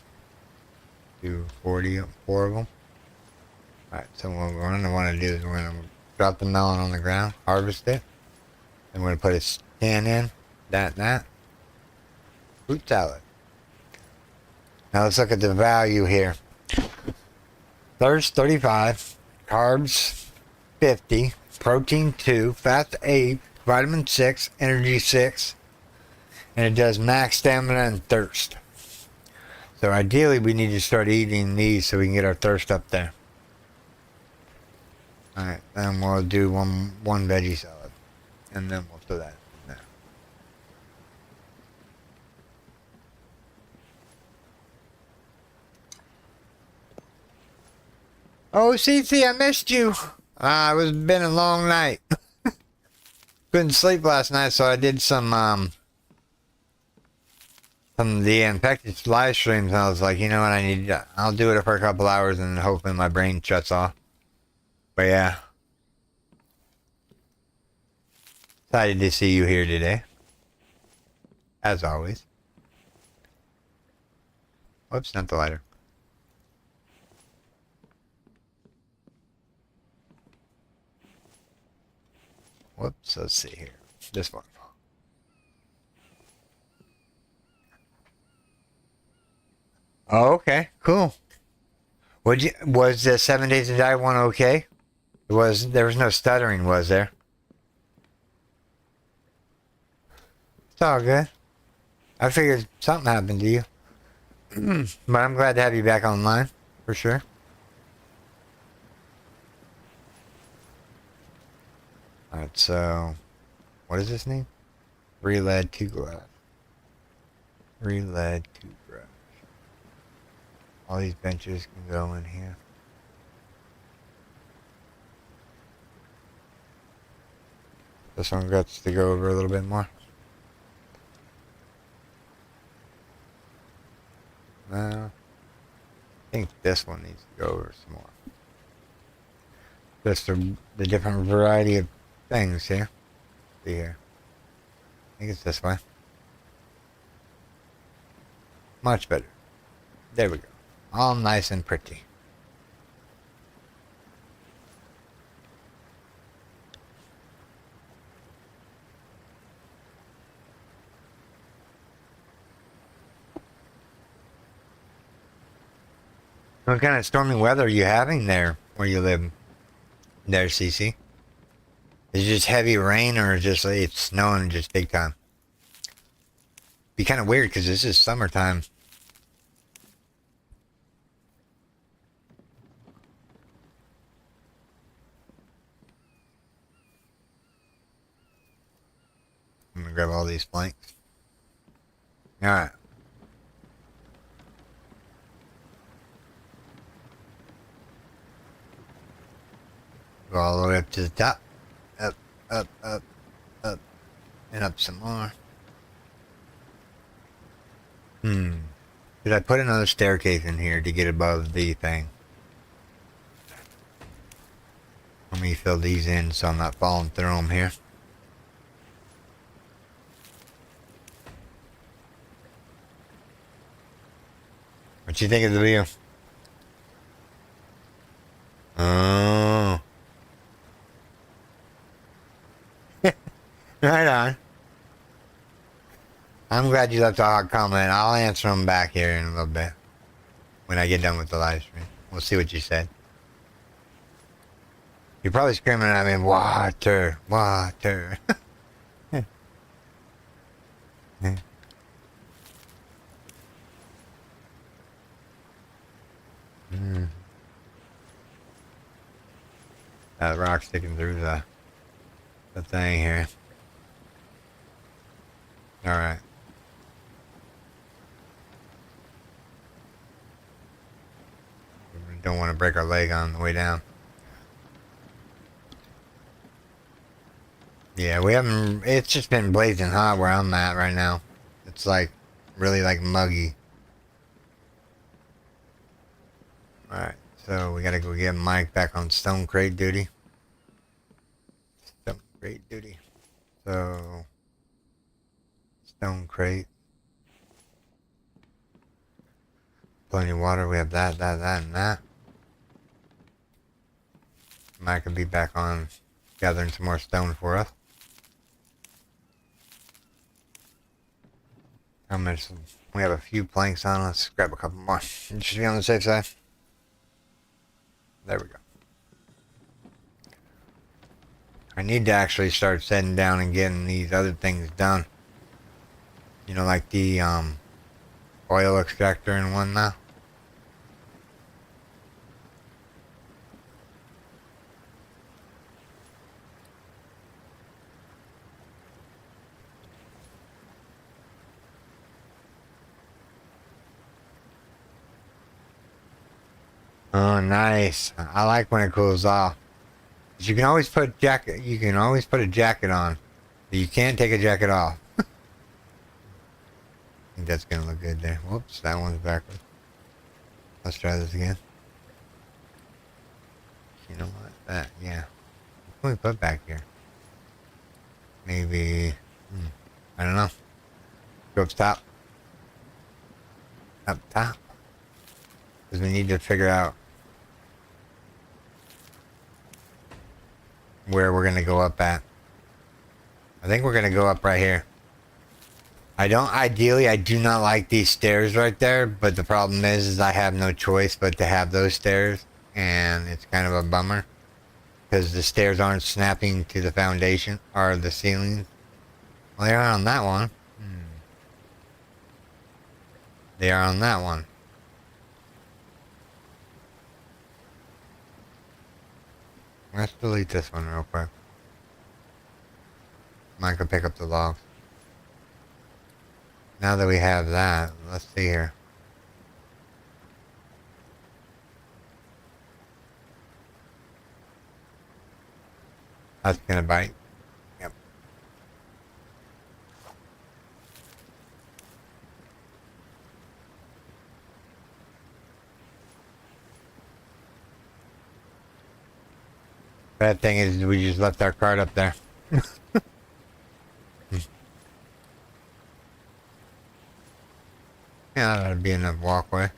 [SPEAKER 1] 240, 4 of them. Alright, so what we're going to want to do is we're going to drop the melon on the ground, harvest it. And we're going to put a can in, that. Fruit salad. Now let's look at the value here. Thirst 35, carbs 50, protein 2, fat 8, vitamin 6, energy 6, and it does max stamina and thirst. So ideally we need to start eating these so we can get our thirst up there. Alright, then we'll do one veggie salad. And then we'll do that in there. Oh, Cece, I missed you. It's been a long night. Couldn't sleep last night, so I did some of the infected live streams, and I was like, you know what, I'll do it for a couple hours, and hopefully my brain shuts off. But yeah. Excited to see you here today. As always. Whoops, not the lighter. So let's see here. This one. Oh, okay, cool. Was the 7 Days to Die one okay? There was no stuttering, was there? It's all good. I figured something happened to you. But I'm glad to have you back online, for sure. Alright, so what is this name? 3 lead, 2 glass. 3 lead, 2 glass. All these benches can go in here. This one gets to go over a little bit more. No. I think this one needs to go over some more. Just the different variety of things here. See here. I think it's this way. Much better. There we go. All nice and pretty. What kind of stormy weather are you having there where you live? There, CC? Is it just heavy rain or just like it's snowing just big time? Be kind of weird because this is summertime. I'm gonna grab all these planks. Alright. Go all the way up to the top. Up, up, up, up, and up some more. Did I put another staircase in here to get above the thing? Let me fill these in so I'm not falling through them here. What you think of the view? Oh. Right on. I'm glad you left a hard comment. I'll answer them back here in a little bit. When I get done with the live stream. We'll see what you said. You're probably screaming at me, water, water. That rock sticking through the thing here. Alright. We don't want to break our leg on the way down. Yeah, we haven't... It's just been blazing hot where I'm at right now. It's like, really like muggy. Alright, so we gotta go get Mike back on stone crate duty. Stone crate duty. So... Stone crate. Plenty of water. We have that, and that. Mike could be back on gathering some more stone for us. How much? We have a few planks on. Let's grab a couple more. Just be on the safe side. There we go. I need to actually start setting down and getting these other things done. You know, like the oil extractor and whatnot. Oh, nice. I like when it cools off. You can always put a jacket on. But you can't take a jacket off. I think that's gonna look good there. Whoops, that one's backwards. Let's try this again. You know what? Yeah. What can we put back here? Maybe, I don't know. Go up top. Up top. Because we need to figure out where we're going to go up at. I think we're gonna go up right here. Ideally, I do not like these stairs right there, but the problem is I have no choice but to have those stairs, and it's kind of a bummer, because the stairs aren't snapping to the foundation, or the ceiling. Well, they are on that one. They are on that one. Let's delete this one real quick. Mine could pick up the logs. Now that we have that, let's see here. That's gonna bite. Yep. Bad thing is we just left our cart up there. Yeah, that'd be enough walkway.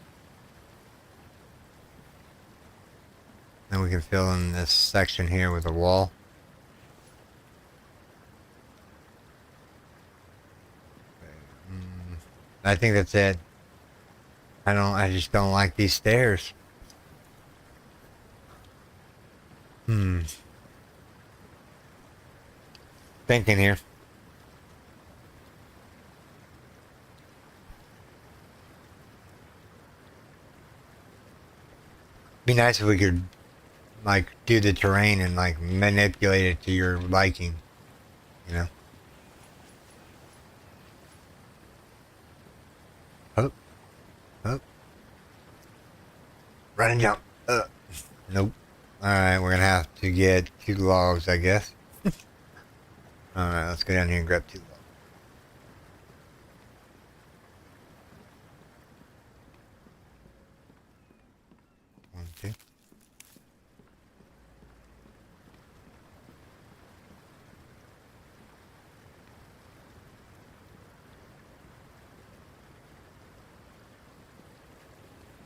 [SPEAKER 1] Then we can fill in this section here with a wall. I think that's it. I just don't like these stairs. Thinking here. Be nice if we could, like, do the terrain and, like, manipulate it to your liking. You know? Oh. Oh. Run and jump. Nope. Alright, we're gonna have to get 2 logs, I guess. Alright, let's go down here and grab 2 logs. One, two.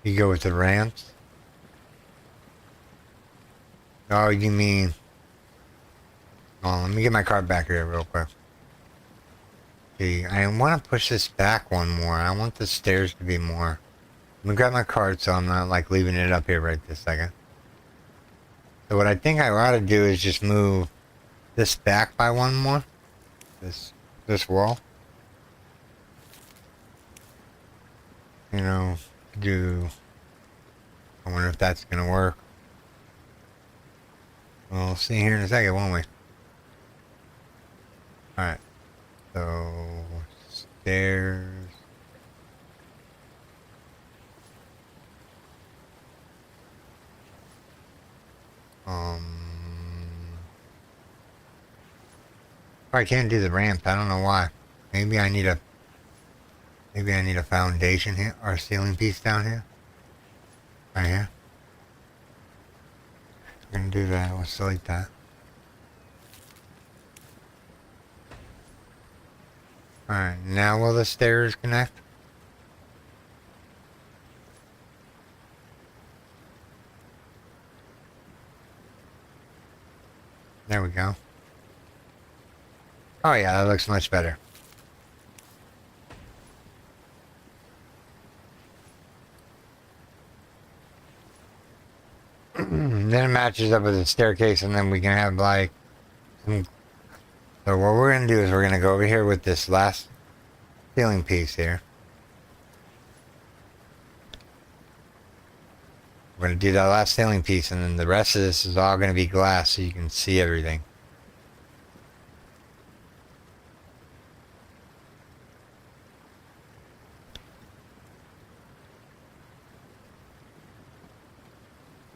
[SPEAKER 1] You go with the ramps? Oh, you mean... Oh, let me get my cart back here real quick. See, I want to push this back one more. I want the stairs to be more. Let me grab my cart so I'm not, like, leaving it up here right this second. So what I think I ought to do is just move this back by one more. This wall. You know, I wonder if that's gonna work. We'll see here in a second, won't we? Alright. So, stairs. I can't do the ramp. I don't know why. Maybe I need a foundation here, or a ceiling piece down here. Right here. I'm gonna do that. Let's delete that. Alright, now will the stairs connect? There we go. Oh yeah, that looks much better. Then it matches up with the staircase, and then we can have like some... So what we're gonna do is we're gonna go over here with this last ceiling piece here. We're gonna do that last ceiling piece, and then the rest of this is all gonna be glass, so you can see everything.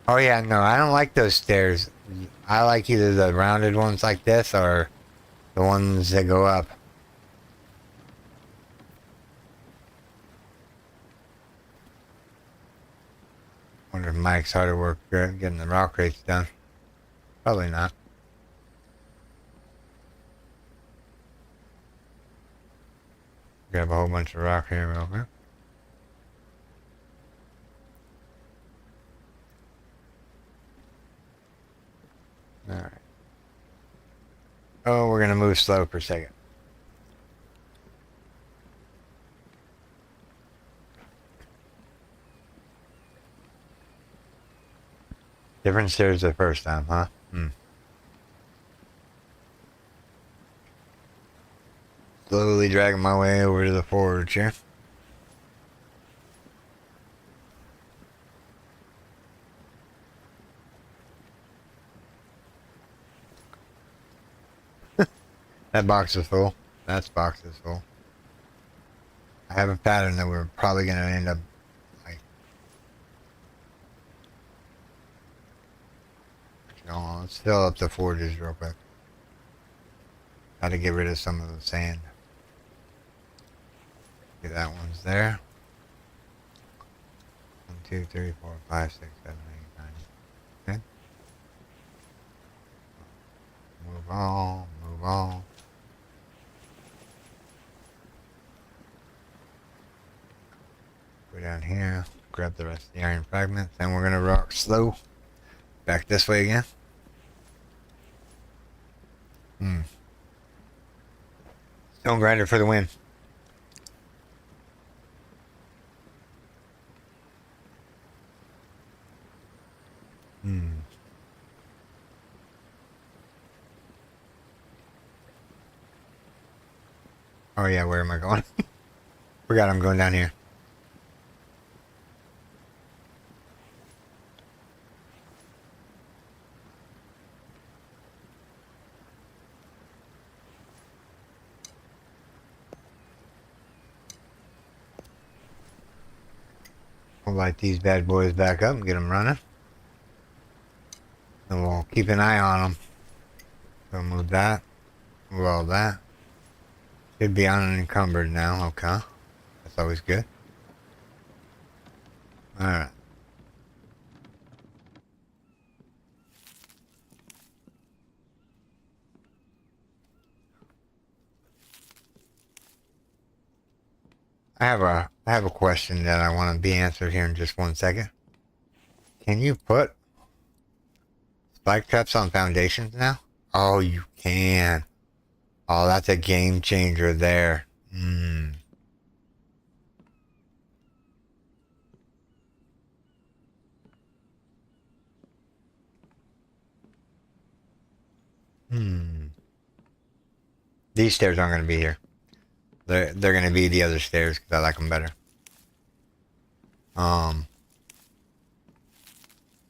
[SPEAKER 1] Oh yeah, no, I don't like those stairs. I like either the rounded ones like this or the ones that go up. Wonder if Mike's hard at work getting the rock crates done. Probably not. Grab a whole bunch of rock here real quick. Alright. Oh, we're gonna move slow for a second. Different stairs the first time, huh? Hmm. Slowly dragging my way over to the forge here. That box is full. That box is full. I have a pattern that we're probably gonna end up like. No, let's fill up the forges real quick. Got to get rid of some of the sand. Okay, that one's there. 1, 2, 3, 4, 5, 6, 7, 8, 9. Okay. Move on, move on. Go down here, grab the rest of the iron fragments, and we're gonna rock slow. Back this way again. Stone grinder for the win. Oh yeah, where am I going? Forgot I'm going down here. We'll light these bad boys back up and get them running. And we'll keep an eye on them. So move that. Move all that. Should be unencumbered now. Okay. That's always good. Alright. I have a question that I want to be answered here in just 1 second. Can you put spike traps on foundations now? Oh, you can. Oh, that's a game changer there. Hmm. These stairs aren't going to be here. They're going to be the other stairs because I like them better.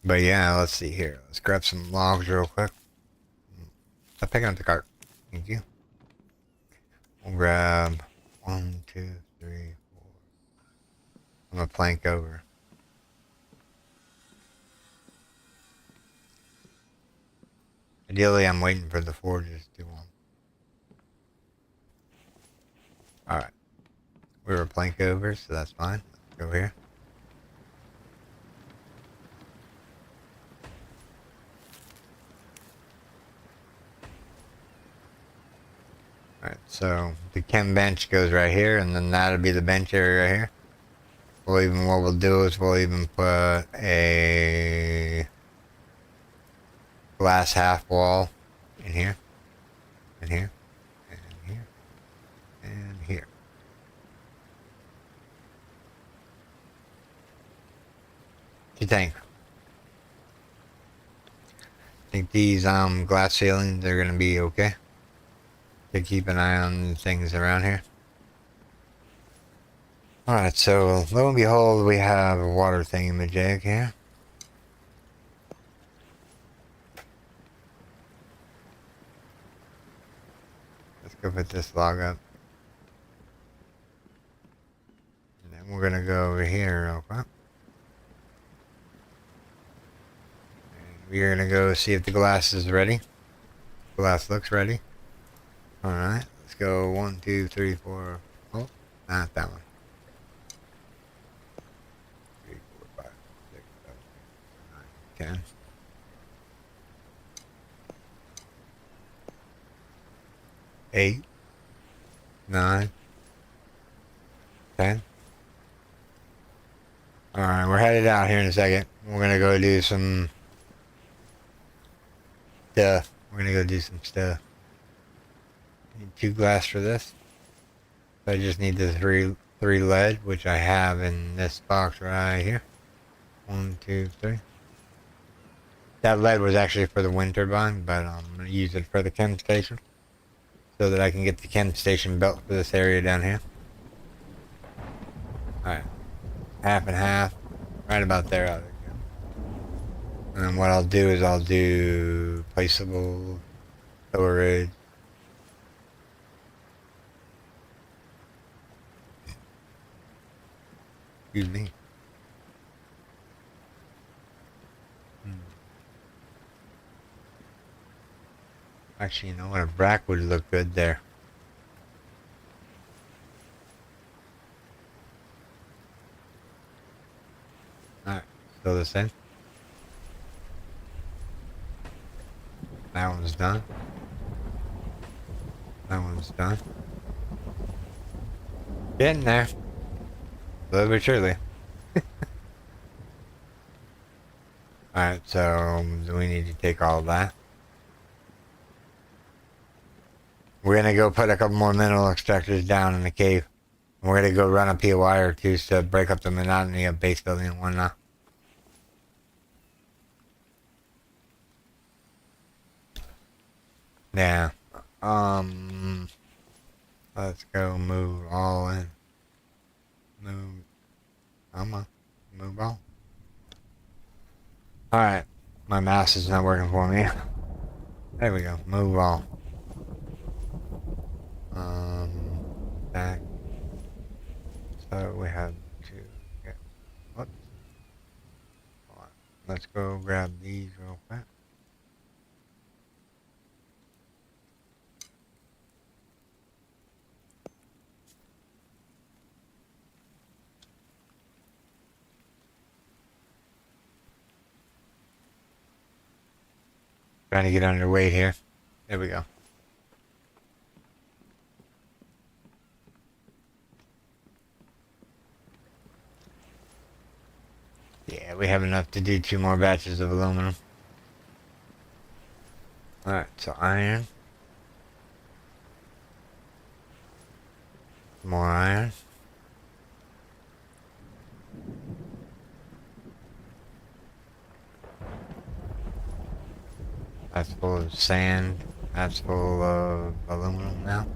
[SPEAKER 1] But yeah, let's see here. Let's grab some logs real quick. Stop picking up the cart. Thank you. We'll grab 1, 2, 3, 4. I'm gonna plank over. Ideally, I'm waiting for the forges to Alright. We were plank over, so that's fine. Let's go here. Alright, so the chem bench goes right here, and then that'll be the bench area right here. What we'll do is we'll even put a glass half wall in here, and here, and here, and here. What do you think? Think these glass ceilings are gonna be okay? To keep an eye on things around here. Alright, so lo and behold, we have a water thingamajig here. Let's go put this log up. And then we're gonna go over here real quick. And we're gonna go see if the glass is ready. Glass looks ready. Alright, let's go 1, 2, 3, 4. Oh, not that one. 3, 4, 5, 6, 7, 8, 9, 10. Eight, 9, 10. Alright, we're headed out here in a second. We're gonna go do some stuff. We're gonna go do some stuff. Need 2 glass for this. So I just need the three lead, which I have in this box right here. 1, 2, 3. That lead was actually for the wind turbine, but I'm going to use it for the chem station so that I can get the chem station built for this area down here. Alright. Half and half. Right about there. There we go. And then what I'll do is I'll do placeable storage. Excuse me. Actually, you know what? A brack would look good there. Alright, fill this in. That one's done. That one's done. Getting there. Slowly but surely. Alright, so we need to take all of that. We're gonna go put a couple more mineral extractors down in the cave. We're gonna go run a POI or two to break up the monotony of base building and whatnot. Yeah. Let's go move all in. Move. Come on. Move all. Alright. My mouse is not working for me. There we go. Move all. Back. So we have to get. Whoops. Hold on. Let's go grab these real quick. Trying to get underweight here. There we go. Yeah, we have enough to do 2 more batches of aluminum. Alright, so iron. More iron. That's full of sand. That's full of aluminum now.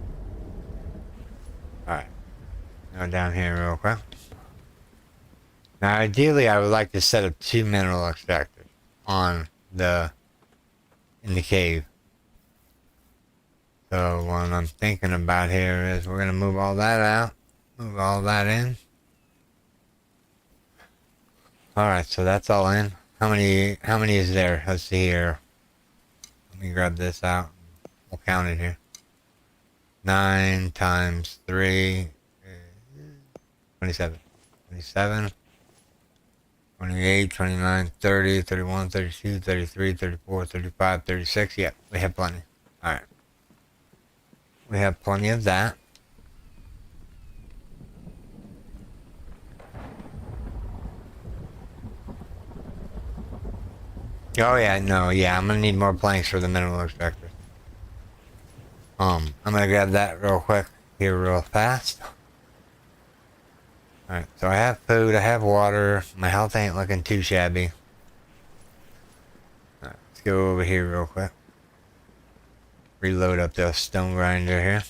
[SPEAKER 1] Alright. Go down here real quick. Now ideally I would like to set up 2 mineral extractors in the cave. So what I'm thinking about here is we're gonna move all that out. Move all that in. Alright, so that's all in. How many is there? Let's see here. Let me grab this out. We'll count it here. 9 times 3 is 27. 27. 28, 29, 30, 31, 32, 33, 34, 35, 36. Yep, we have plenty. Alright. We have plenty of that. Oh yeah, no, yeah, I'm gonna need more planks for the mineral extractor. I'm gonna grab that real quick here real fast. Alright, so I have food, I have water, my health ain't looking too shabby. Alright, let's go over here real quick. Reload up the stone grinder here.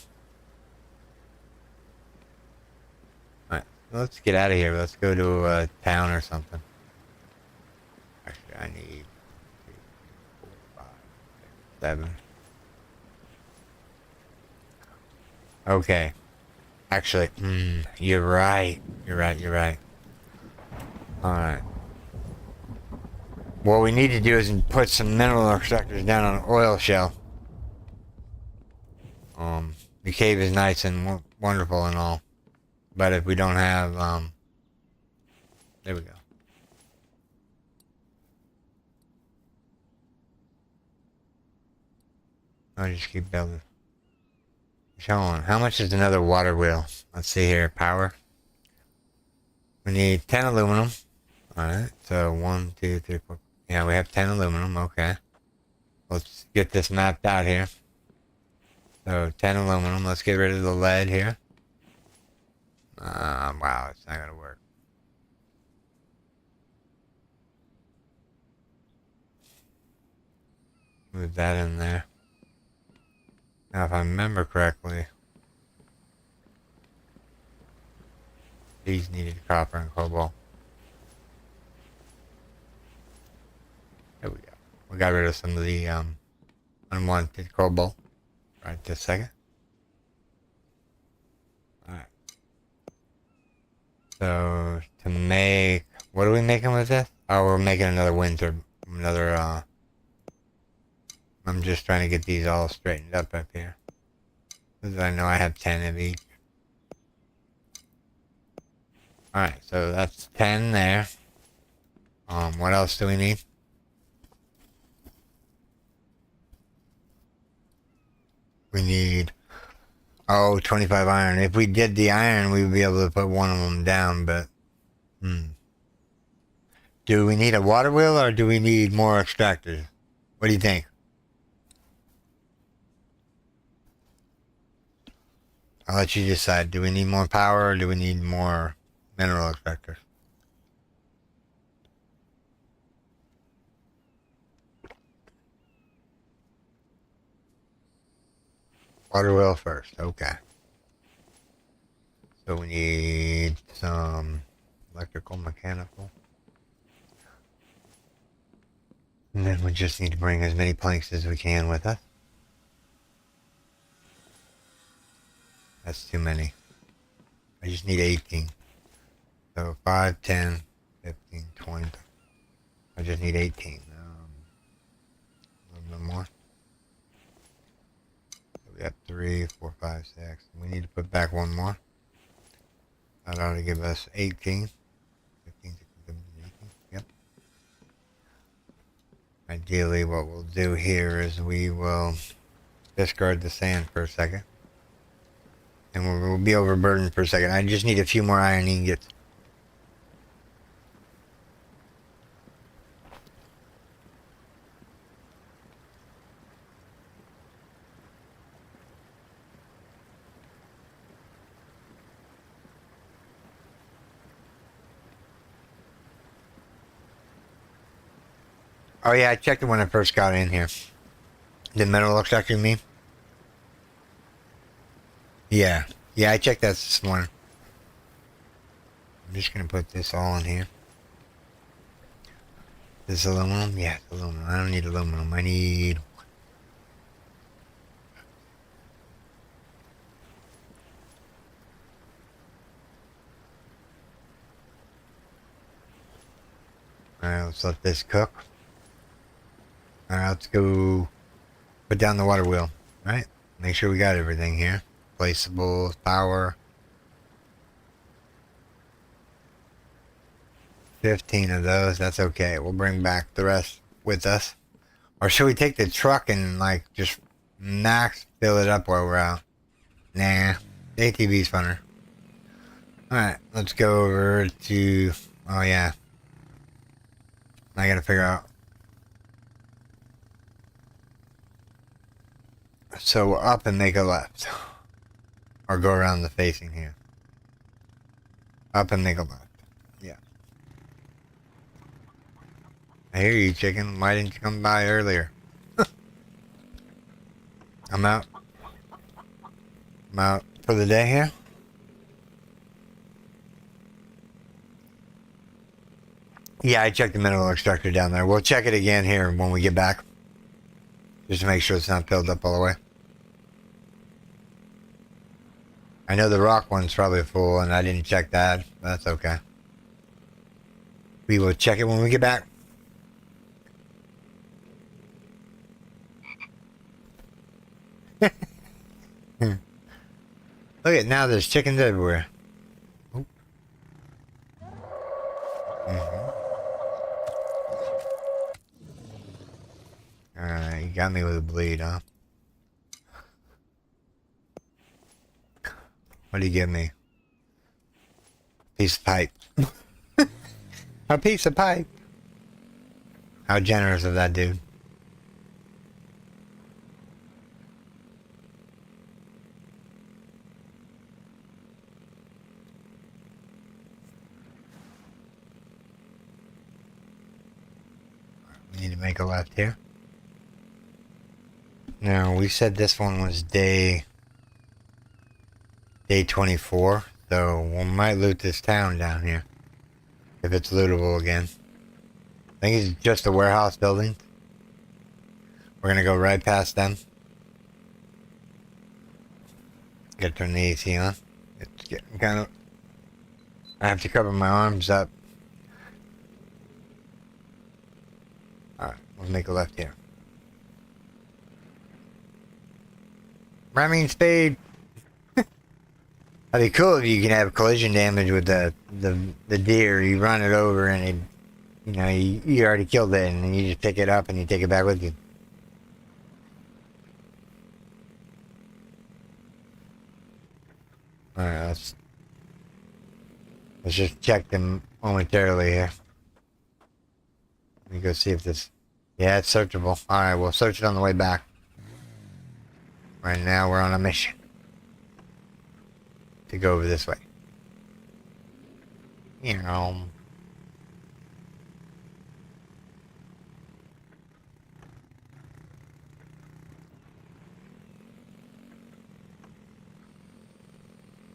[SPEAKER 1] Alright, let's get out of here. Let's go to a town or something. Actually, I need 2, 4, 5, 6, 7. Okay. Actually, you're right. You're right. Alright. What we need to do is put some mineral extractors down on an oil shell. The cave is nice and wonderful and all. But if we don't have, there we go. I'll just keep building. Sean, how much is another water wheel? Let's see here. Power. We need 10 aluminum. Alright, so 1, 2, 3, 4. Yeah, we have 10 aluminum. Okay. Let's get this mapped out here. So 10 aluminum. Let's get rid of the lead here. Wow, it's not gonna work. Move that in there. Now, if I remember correctly, these needed copper and cobalt. There we go. We got rid of some of the unwanted cobalt right this second. Alright. So, to make... What are we making with this? Oh, we're making another wind turbine. Another, I'm just trying to get these all straightened up here. Because I know I have 10 of each. Alright, so that's 10 there. What else do we need? We need, 25 iron. If we did the iron, we would be able to put one of them down, but, Do we need a water wheel or do we need more extractors? What do you think? I'll let you decide. Do we need more power or do we need more mineral extractors? Water wheel first. Okay. So we need some electrical, mechanical. And then we just need to bring as many planks as we can with us. That's too many. I just need 18. So 5, 10, 15, 20. I just need 18. A little bit more. So we got 3, 4, 5, 6. We need to put back one more. That ought to give us 18. 15, 16, 17, 18. Yep. Ideally, what we'll do here is we will discard the sand for a second. And we'll be overburdened for a second. I just need a few more iron ingots. Oh yeah, I checked it when I first got in here. The metal extractor, you mean? Yeah. Yeah, I checked that this morning. I'm just gonna put this all in here. This aluminum? Yeah, it's aluminum. I don't need aluminum. I need... Alright, let's let this cook. Alright, let's go put down the water wheel. Alright, make sure we got everything here. Placeable, power. 15 of those, that's okay. We'll bring back the rest with us. Or should we take the truck and like just max fill it up while we're out? Nah, the ATV's funner. Alright, let's go over to... Oh yeah. I gotta figure out... So up and make a left. Or go around the facing here. Up and make a left. Yeah. I hear you, chicken. Why didn't you come by earlier? I'm out. I'm out for the day here. Yeah, I checked the mineral extractor down there. We'll check it again here when we get back. Just to make sure it's not filled up all the way. I know the rock one's probably full and I didn't check that. But that's okay. We will check it when we get back. Look at now, there's chickens everywhere. Oop. Alright, you got me with a bleed, huh? What do you give me? Piece of pipe. A piece of pipe. How generous of that dude. Need to make a left here. Now, we said this one was day 24, so we might loot this town down here. If it's lootable again. I think it's just a warehouse building. We're gonna go right past them. Gotta turn the AC on. It's getting kind of... I have to cover my arms up. Alright, let's make a left here. Ramming speed! That'd be cool if you can have collision damage with the deer. You run it over and it, you know, you already killed it and then you just pick it up and you take it back with you. Alright, let's just check them momentarily here. Let me go see if this... Yeah, it's searchable. Alright, we'll search it on the way back. Right now we're on a mission to go over this way. You know.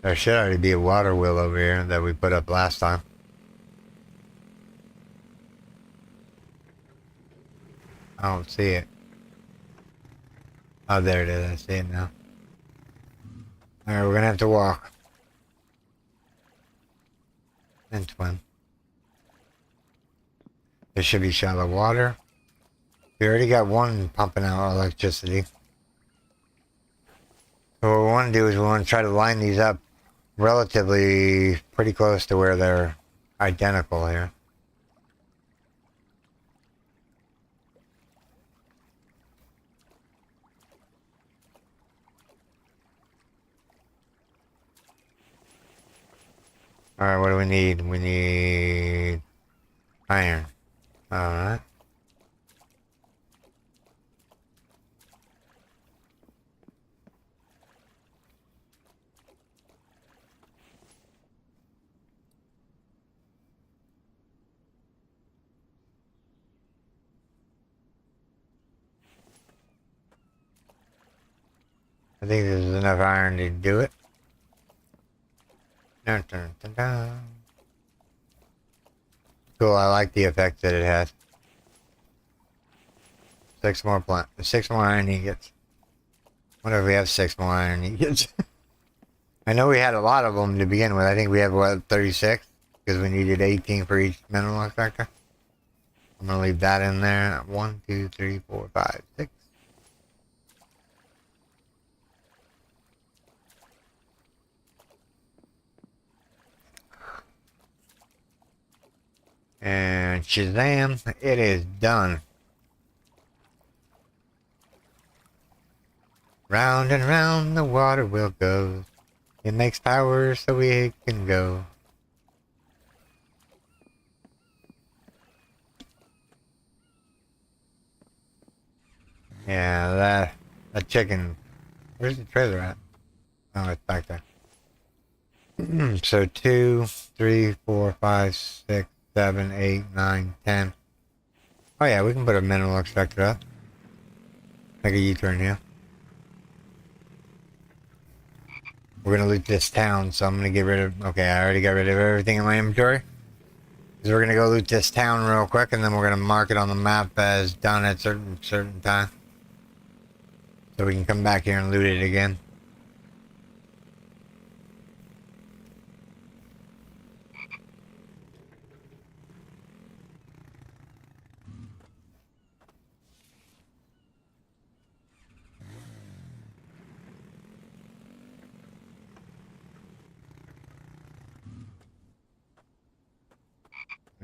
[SPEAKER 1] There should already be a water wheel over here that we put up last time. I don't see it. Oh, there it is. I see it now. Alright, we're gonna have to walk. And swim. There should be shallow water. We already got one pumping out electricity. So what we want to do is we want to try to line these up relatively pretty close to where they're identical here. Alright, what do we need? We need iron. Alright. I think there's enough iron to do it. Dun, dun, dun, dun. Cool, I like the effect that it has. 6 more iron ingots. What if we have 6 more iron ingots? I know we had a lot of them to begin with. I think we have, what, 36? Because we needed 18 for each mineral extractor. I'm going to leave that in there. 1, 2, 3, 4, 5, 6. And Shazam, it is done. Round and round the water wheel goes. It makes power so we can go. Yeah, that chicken. Where's the trailer at? Oh, it's back there. So 2, 3, 4, 5, 6, 7, 8, 9, 10. Oh yeah, we can put a mineral extractor up. Make a U-turn here. We're gonna loot this town, so I'm gonna get rid of... Okay, I already got rid of everything in my inventory. So we're gonna go loot this town real quick, and then we're gonna mark it on the map as done at certain time. So we can come back here and loot it again.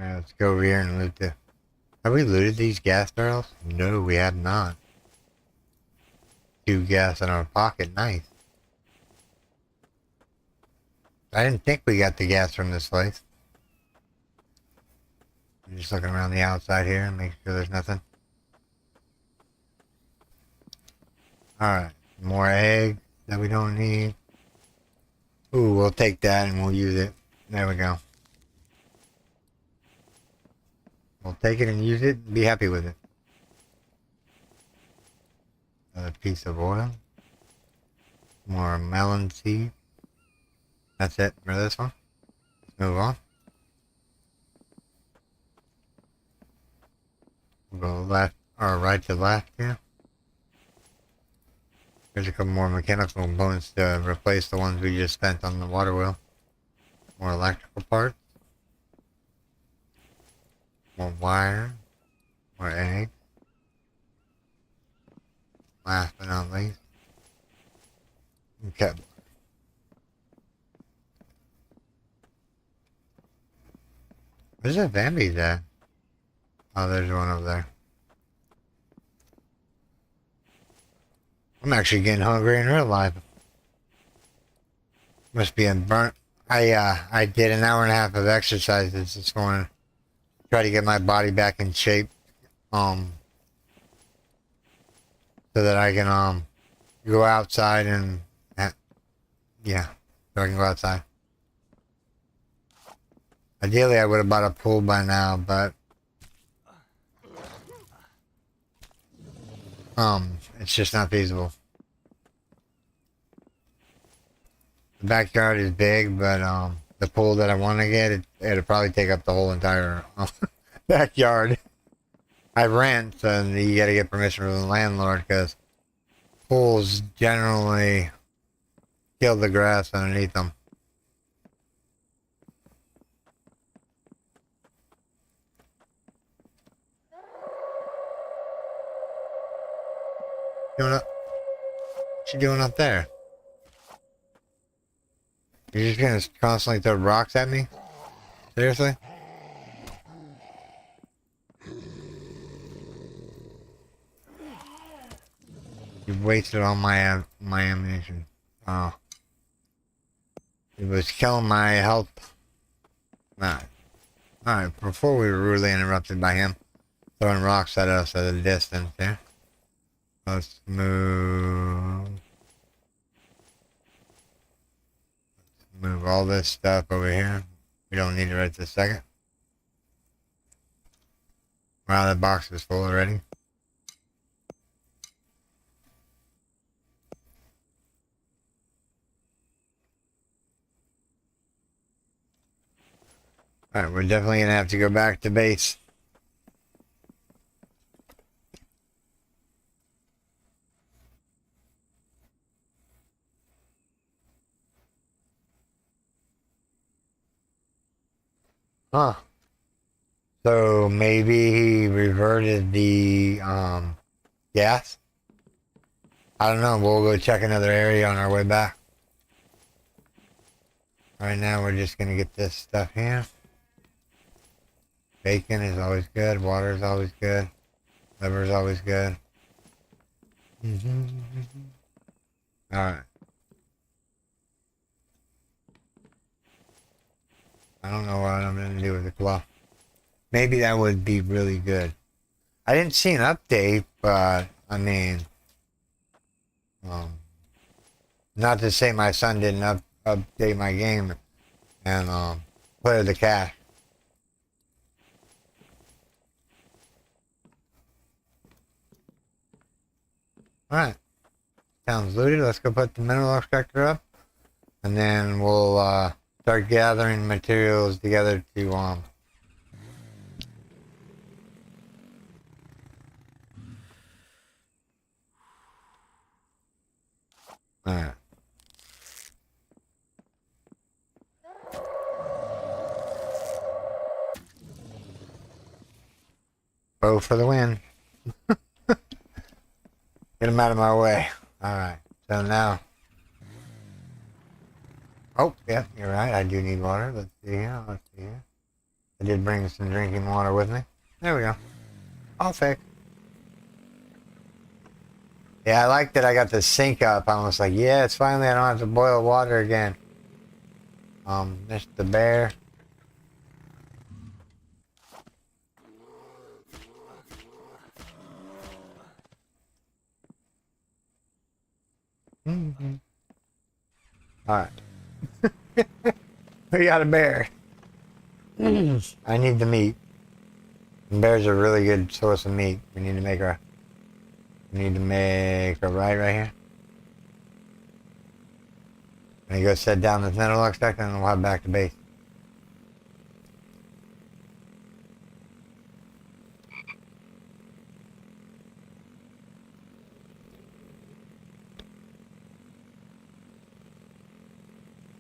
[SPEAKER 1] Let's go over here and loot the... Have we looted these gas barrels? No, we have not. 2 gas in our pocket, nice. I didn't think we got the gas from this place. I'm just looking around the outside here and make sure there's nothing. Alright, more egg that we don't need. Ooh, we'll take that and we'll use it. There we go. We'll take it and use it and be happy with it. piece of oil. More melon seed. That's it for this one. Let's move on. We'll go left or right to left here. There's a couple more mechanical components to replace the ones we just spent on the water wheel. More electrical parts. More wire. More eggs. Last but not least. Okay. Where's that Bambi at? Oh, there's one over there. I'm actually getting hungry in real life. Must be a burnt. I did an hour and a half of exercises this morning. Try to get my body back in shape. So that I can go outside and yeah, so I can go outside. Ideally, I would have bought a pool by now, but it's just not feasible. The backyard is big, but the pool that I want to get, it'll probably take up the whole entire backyard. I rent, and you got to get permission from the landlord because pools generally kill the grass underneath them. What you doing up there? You're just gonna constantly throw rocks at me? Seriously? You wasted all my ammunition. Oh. It was killing my health. Alright, before we were rudely interrupted by him throwing rocks at us at a distance there. Let's move all this stuff over here. We don't need it right this second. Wow, that box is full already. Alright, we're definitely gonna have to go back to base. Huh. So maybe he reverted the gas? I don't know, we'll go check another area on our way back. Right now we're just gonna get this stuff here. Bacon is always good, water is always good, liver is always good. Alright. I don't know what I'm going to do with the claw. Maybe that would be really good. I didn't see an update, but, I mean, not to say my son didn't update my game and clear the cache. Alright. Sounds looted. Let's go put the mineral extractor up. And then we'll start gathering materials together to alright. Bow for the win. Get him out of my way. Alright, so now. Oh, yeah, you're right. I do need water. Let's see here. Let's see here. I did bring some drinking water with me. There we go. All fixed. Yeah, I like that I got the sink up. I was like, yeah, it's finally, I don't have to boil water again. Mr. the bear. Alright. We got a bear. I need the meat. And bears are a really good source of meat. We need to make our We need to make a right here. And you go set down this metal extractor and we'll head back to base.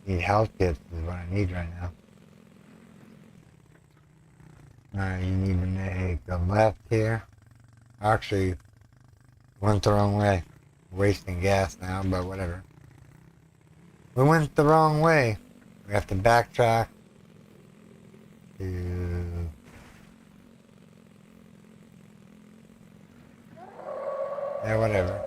[SPEAKER 1] Need health kits is what I need right now. Alright, you need to make a left here. Actually, went the wrong way. Wasting gas now, but whatever. We went the wrong way. We have to backtrack to... Yeah, whatever.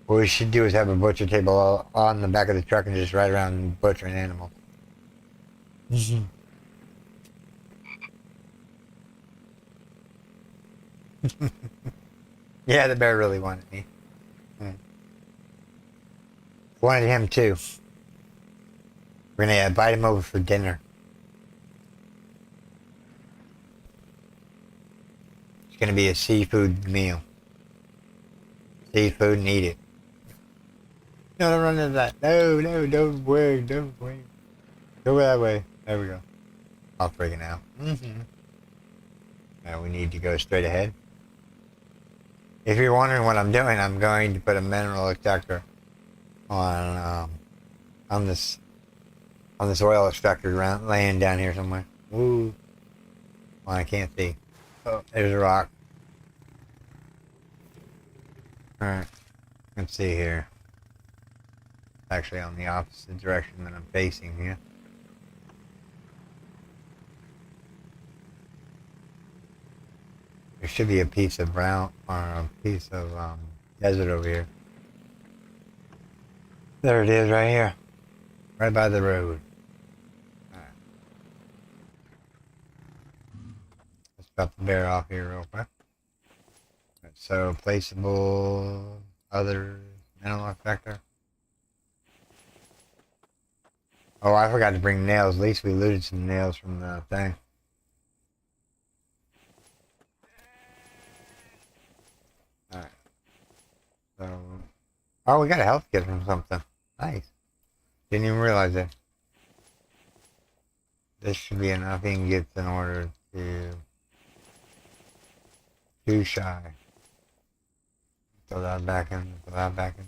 [SPEAKER 1] What we should do is have a butcher table on the back of the truck and just ride around butchering animals. Yeah, the bear really wanted me. Wanted him too. We're gonna invite him over for dinner. It's gonna be a seafood meal. Seafood and eat it. No, don't run into that. No, don't worry, don't worry. Go that way. There we go. I'll freaking out. Now we need to go straight ahead. If you're wondering what I'm doing, I'm going to put a mineral extractor on this oil extractor laying down here somewhere. Ooh. Well, I can't see. Oh, there's a rock. Alright. Let's see here. Actually on the opposite direction that I'm facing here. There should be a piece of brown or a piece of desert over here. There it is right here. Right by the road. Alright. Let's drop the bear off here real quick. So placeable other mineral effector. Oh, I forgot to bring nails. At least we looted some nails from the thing. Alright. So... Oh, we got a health kit from something. Nice. Didn't even realize it. This should be enough ingots in order to... Too shy. Throw that back in. Throw that back in.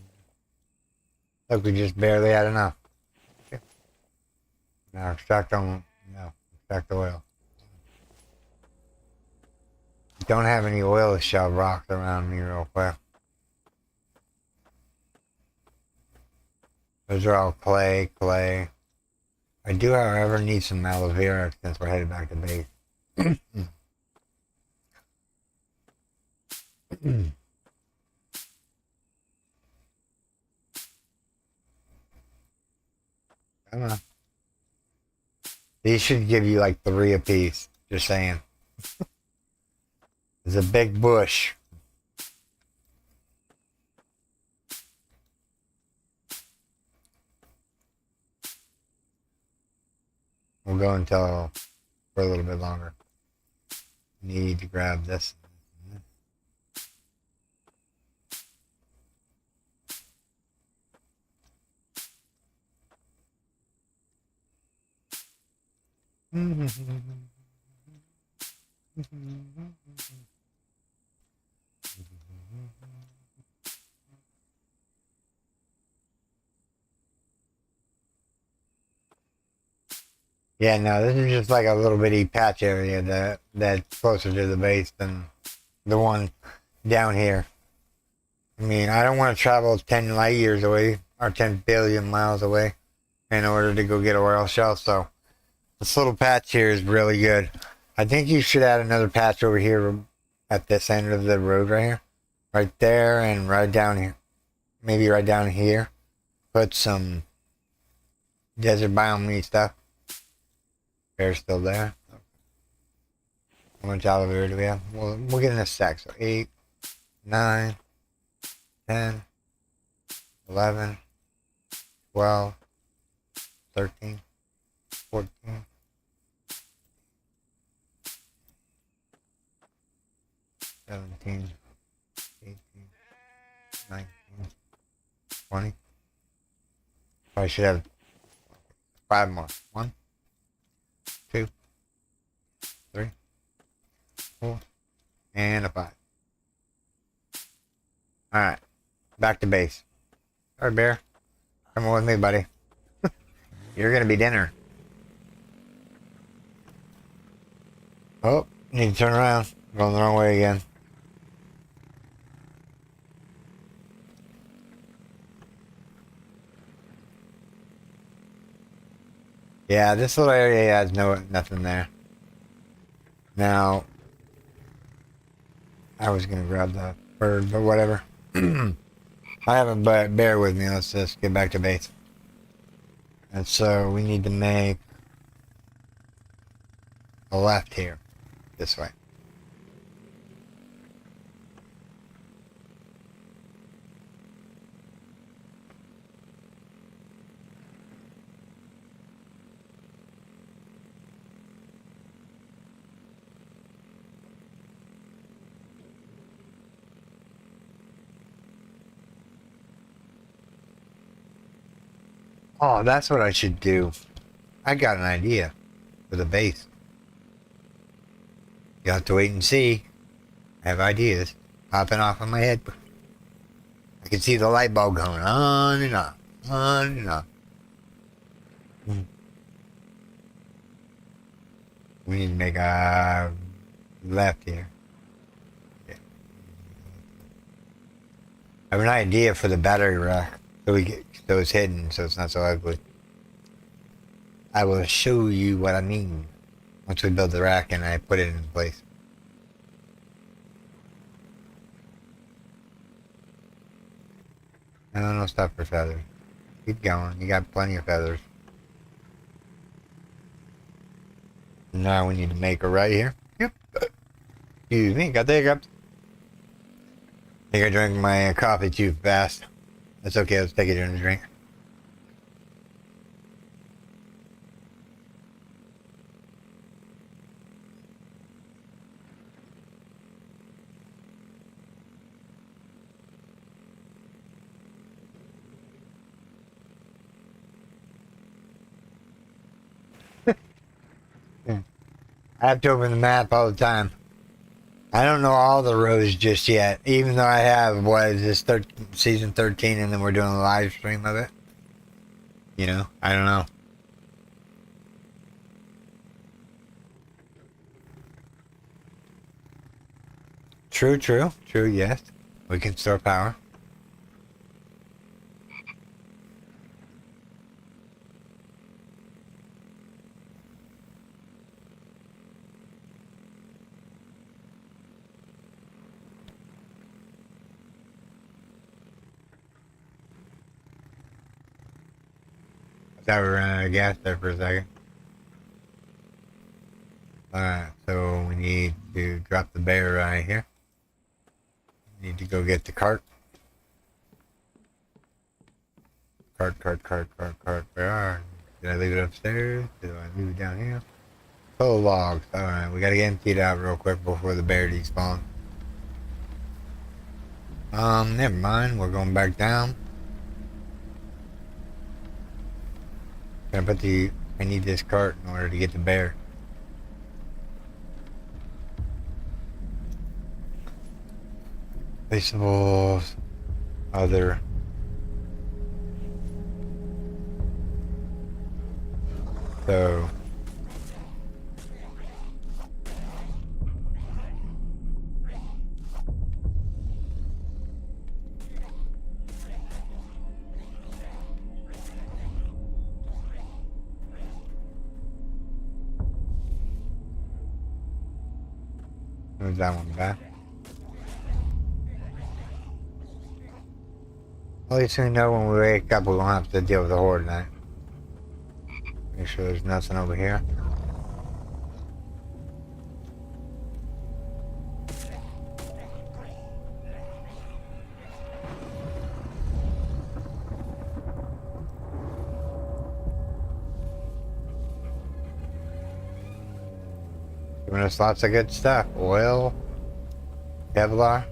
[SPEAKER 1] Look, we just barely had enough. Now extract on, no, extract oil. Don't have any oil to shove rocks around me real quick. Those are all clay. I do, however, need some aloe vera since we're headed back to base. Come on. These should give you like 3 apiece. Just saying. There's a big bush. We'll go until for a little bit longer. Need to grab this. Yeah, no, this is just like a little bitty patch area that's closer to the base than the one down here. I mean, I don't want to travel 10 light years away or 10 billion miles away in order to go get oil shell, so this little patch here is really good. I think you should add another patch over here at this end of the road right here. Right there and right down here. Maybe right down here. Put some desert biome stuff. Bear's still there. How much aloe vera do we have? We'll get in a sec. So 8, 9, 10, 11, 12, 13, 14, 17, 18, 19, 20. I should have 5 more. 1, 2, 3, 4, and a 5. Alright, back to base. Alright, Bear. Come on with me, buddy. You're gonna be dinner. Oh, need to turn around. Going the wrong way again. Yeah, this little area has nothing there. Now, I was gonna grab the bird, but whatever. I have a bear with me. Let's just get back to base. And so we need to make a left here, this way. Oh, that's what I should do. I got an idea for the base. You'll have to wait and see. I have ideas popping off in my head. I can see the light bulb going on and on and on. We need to make a left here. Yeah. I have an idea for the battery rack. So it's hidden, so it's not so ugly. I will show you what I mean once we build the rack and I put it in place. No stuff for feathers. Keep going. You got plenty of feathers. Now we need to make a right here. Yep. Excuse me. Got the hiccups. I think I drank my coffee too fast. That's okay. Let's take it in a drink. I have to open the map all the time. I don't know all the roads just yet, even though I have, what is this, season 13, and then we're doing a live stream of it. You know, I don't know. True, yes. We can store power. I thought we were running out of gas there for a second. Alright, so we need to drop the bear right here. Need to go get the cart. Cart. Where are? Did I leave it upstairs? Did I leave it down here? Full of logs. Alright, we gotta get emptied out real quick before the bear despawns. Never mind. We're going back down. I need this cart in order to get the bear. Vegetables, other. So. Move that one back. At least we know when we wake up we won't have to deal with the horde tonight. Make sure there's nothing over here. Giving us lots of good stuff. Oil, Kevlar.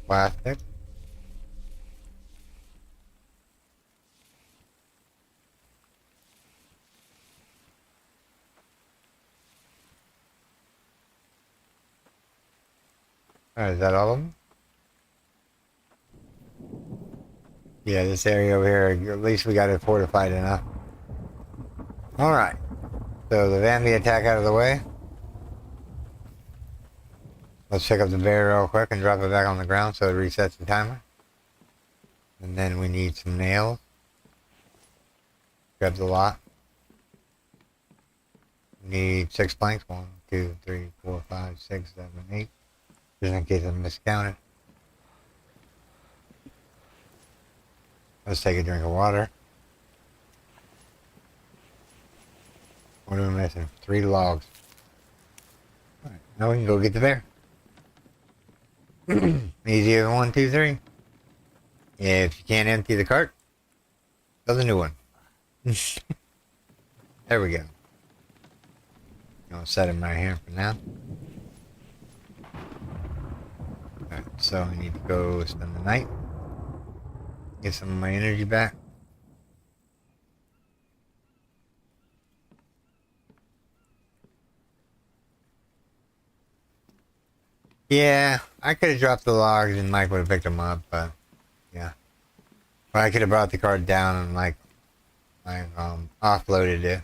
[SPEAKER 1] Plastic. Alright, is that all of them? Yeah, this area over here, at least we got it fortified enough. Alright. So the Vanby attack out of the way. Let's pick up the bear real quick and drop it back on the ground so it resets the timer. And then we need some nails. Grab the lot. We need 6 planks. 1, 2, 3, 4, 5, 6, 7, 8. Just in case I miscounted. Let's take a drink of water. What are we missing? 3 logs. Alright, now we can go get the bear. Easier than 1, 2, 3. If you can't empty the cart, build a new one. There we go. I'll set him right here for now. Alright, so I need to go spend the night. Get some of my energy back. Yeah, I could have dropped the logs and Mike would have picked them up, but yeah. Or I could have brought the cart down and like offloaded it.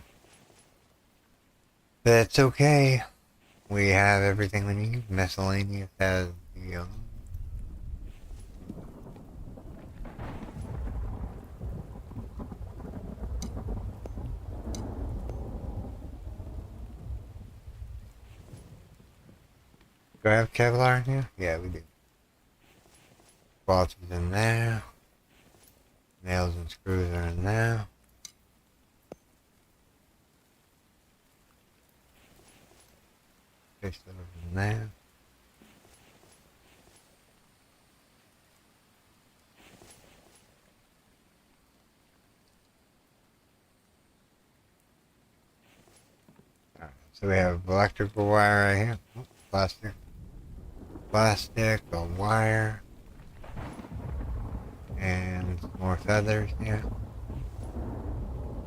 [SPEAKER 1] That's okay. We have everything we need. Miscellaneous has the do I have Kevlar in here? Yeah, we do. Bolts is in there. Nails and screws are in there. Fish that are in there. Alright, so we have electrical wire right here. Oh, plastic. Plastic, a wire. And more feathers here.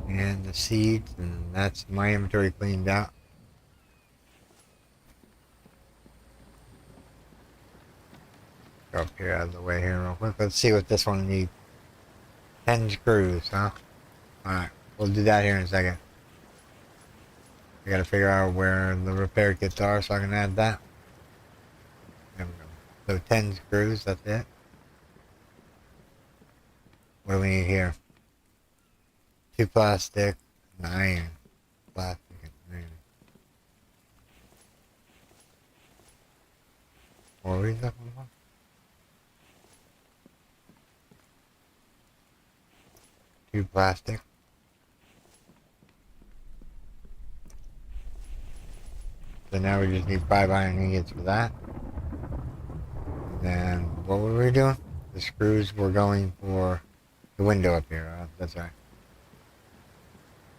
[SPEAKER 1] And the seeds, and that's my inventory cleaned out. Go up here out of the way here real quick. Let's see what this one needs. 10 screws, huh? Alright, we'll do that here in a second. I gotta figure out where the repair kits are so I can add that. There we go. So 10 screws, that's it. What do we need here? 2 plastic, and iron. Plastic and iron. What were we looking for? Two plastic. So now we just need 5 iron ingots for that. And then what were we doing? The screws were going for the window up here. That's right.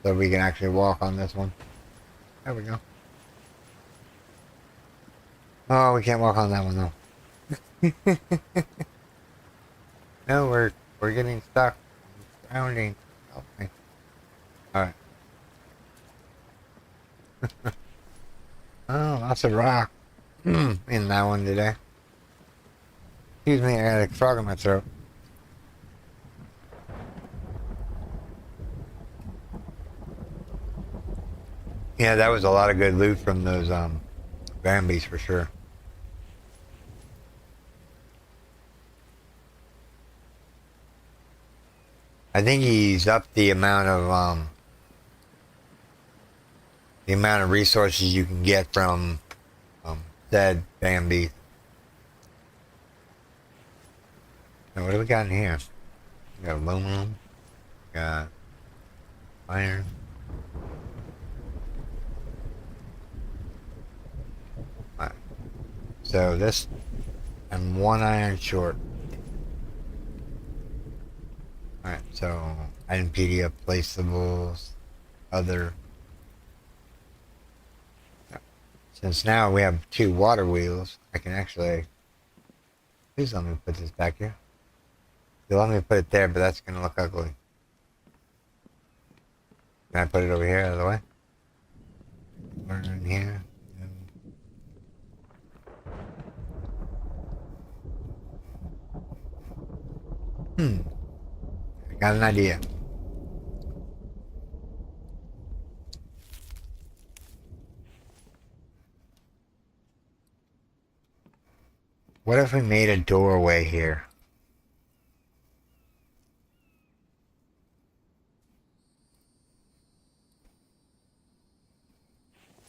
[SPEAKER 1] So we can actually walk on this one. There we go. Oh, we can't walk on that one though. No, we're getting stuck. Drowning. Help me. Alright. Oh, lots of rock in that one today. Excuse me, I got a frog in my throat. Yeah, that was a lot of good loot from those Bambies for sure. I think he's upped the amount of resources you can get from said Bambi. Now, what do we got in here? We got aluminum. We got iron. Alright. So this, I'm 1 iron short. So item PDF placeables, other. Since now we have 2 water wheels, I can actually. Please let me put this back here. You let me put it there, but that's gonna look ugly. Can I put it over here out of the way? We're in here. I got an idea. What if we made a doorway here?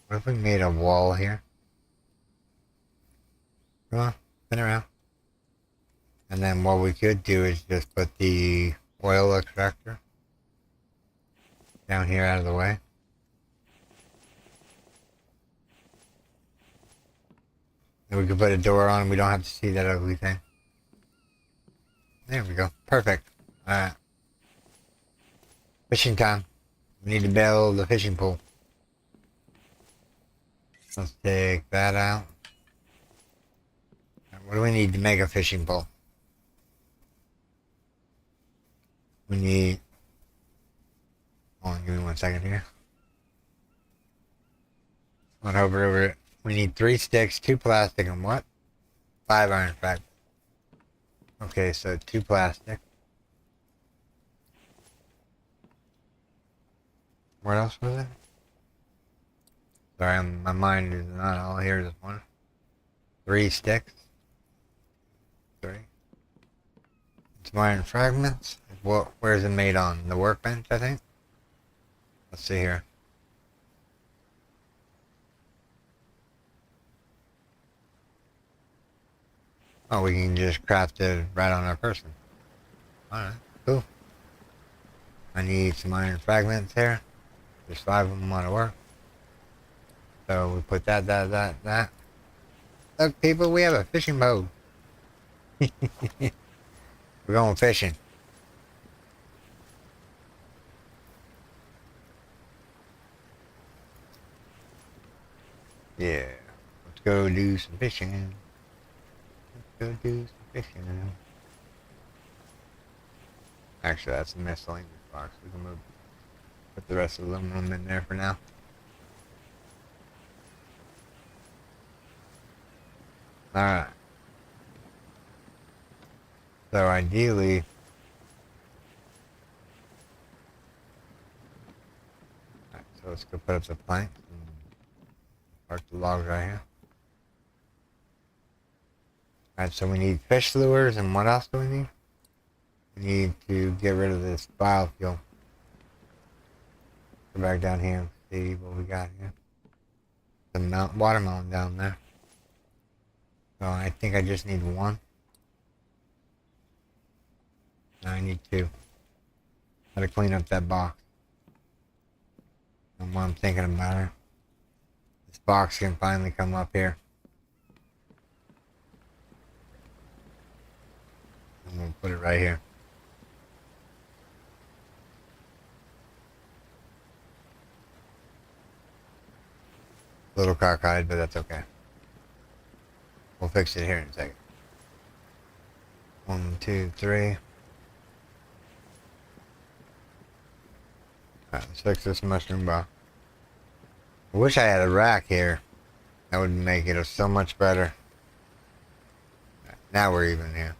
[SPEAKER 1] What if we made a wall here? Come on, spin around. And then what we could do is just put the oil extractor down here out of the way. And we could put a door on and we don't have to see that ugly thing. There we go. Perfect. Alright. Fishing time. We need to build a fishing pool. Let's take that out. What do we need to make a fishing pole? We need... Hold on, give me 1 second here. Went over it. We need 3 sticks, 2 plastic, and what? 5 iron fragments. Okay, so 2 plastic. What else was it? Sorry, my mind is not all here this morning. 3 sticks. 3. Some iron fragments. Where's it made on? The workbench, I think? Let's see here. Oh, we can just craft it right on our person. Alright, cool. I need some iron fragments here. There's 5 of them on to work. So we put that. Look, people, we have a fishing boat. We're going fishing. Yeah. Let's go do some fishing. Let's go do some fishing. Actually, that's a miscellaneous box. We can put the rest of the aluminum in there for now. Alright. So ideally, alright, so let's go put up the planks and park the logs right here. Alright, so we need fish lures, and what else do we need? We need to get rid of this biofuel. Go back down here and see what we got here. The watermelon down there. So I think I just need 1. Now I need 2. Gotta clean up that box. And what I'm thinking about it, this box can finally come up here. I'm gonna put it right here. A little cockeyed, but that's okay. We'll fix it here in a second. 1, 2, 3. Alright, let's fix this mushroom box. I wish I had a rack here. That would make it so much better. Now we're even here.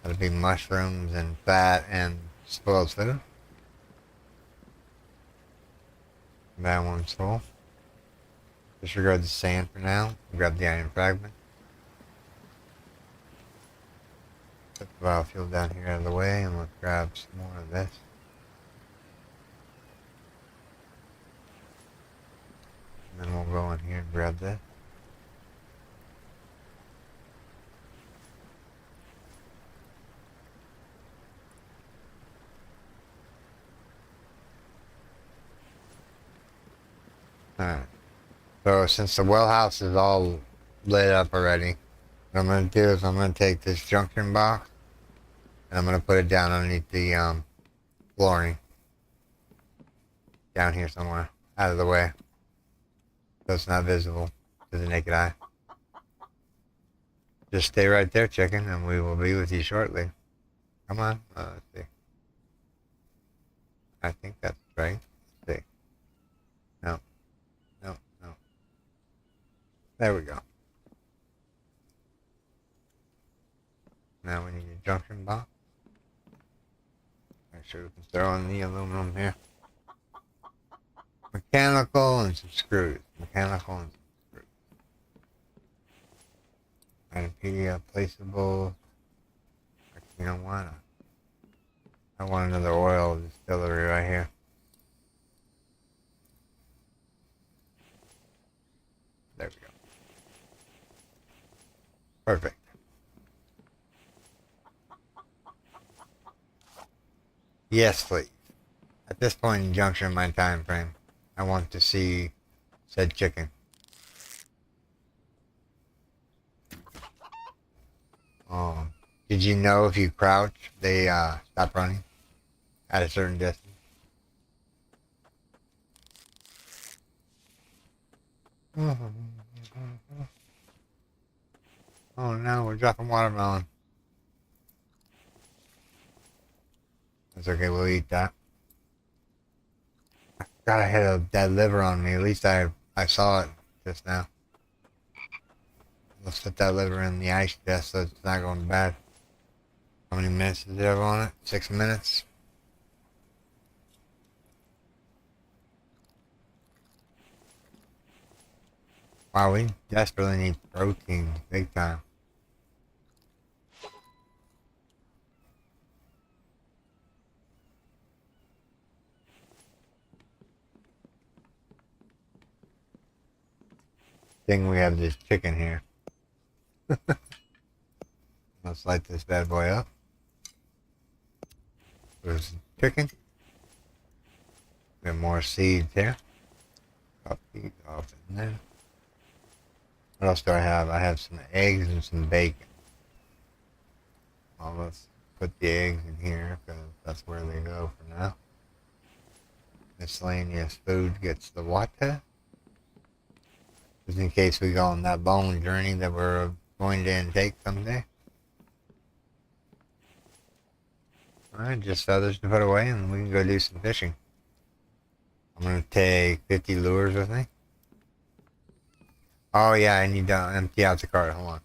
[SPEAKER 1] That'll be mushrooms and fat and spoiled food. That one's full. Disregard the sand for now. Grab the iron fragment. Put the biofuel down here out of the way, and let's grab some more of this. And then we'll go in here and grab this. Alright. So since the well house is all lit up already, what I'm going to do is I'm going to take this junction box And I'm gonna put it down underneath the flooring. Down here somewhere. Out of the way. So it's not visible to the naked eye. Just stay right there, chicken, and we will be with you shortly. Come on. Let's see. I think that's right. Let's see. No. No. No. There we go. Now we need a junction box. Make sure we can throw in the aluminum here. Mechanical and some screws. Mechanical and some screws. And a PDF placeable. You don't want to. I want another oil distillery right here. There we go. Perfect. Yes, please. At this point in junction in my time frame, I want to see said chicken. Did you know if you crouch, they stop running at a certain distance? Oh no, we're dropping watermelon. That's okay, we'll eat that. God, I had a dead liver on me. At least I saw it just now. Let's put that liver in the ice chest so it's not going bad. How many minutes did it have on it? 6 minutes? Wow, we desperately need protein, big time. Thing we have this chicken here. Let's light this bad boy up. There's chicken. Got more seeds here. Pop these off in there. What else do I have? I have some eggs and some bacon. Well, let's put the eggs in here because that's where they go for now. Miscellaneous food gets the water. Just in case we go on that bone journey that we're going to intake someday. Alright, just feathers to put away and we can go do some fishing. I'm going to take 50 lures with me. Oh yeah, I need to empty out the cart. Hold on.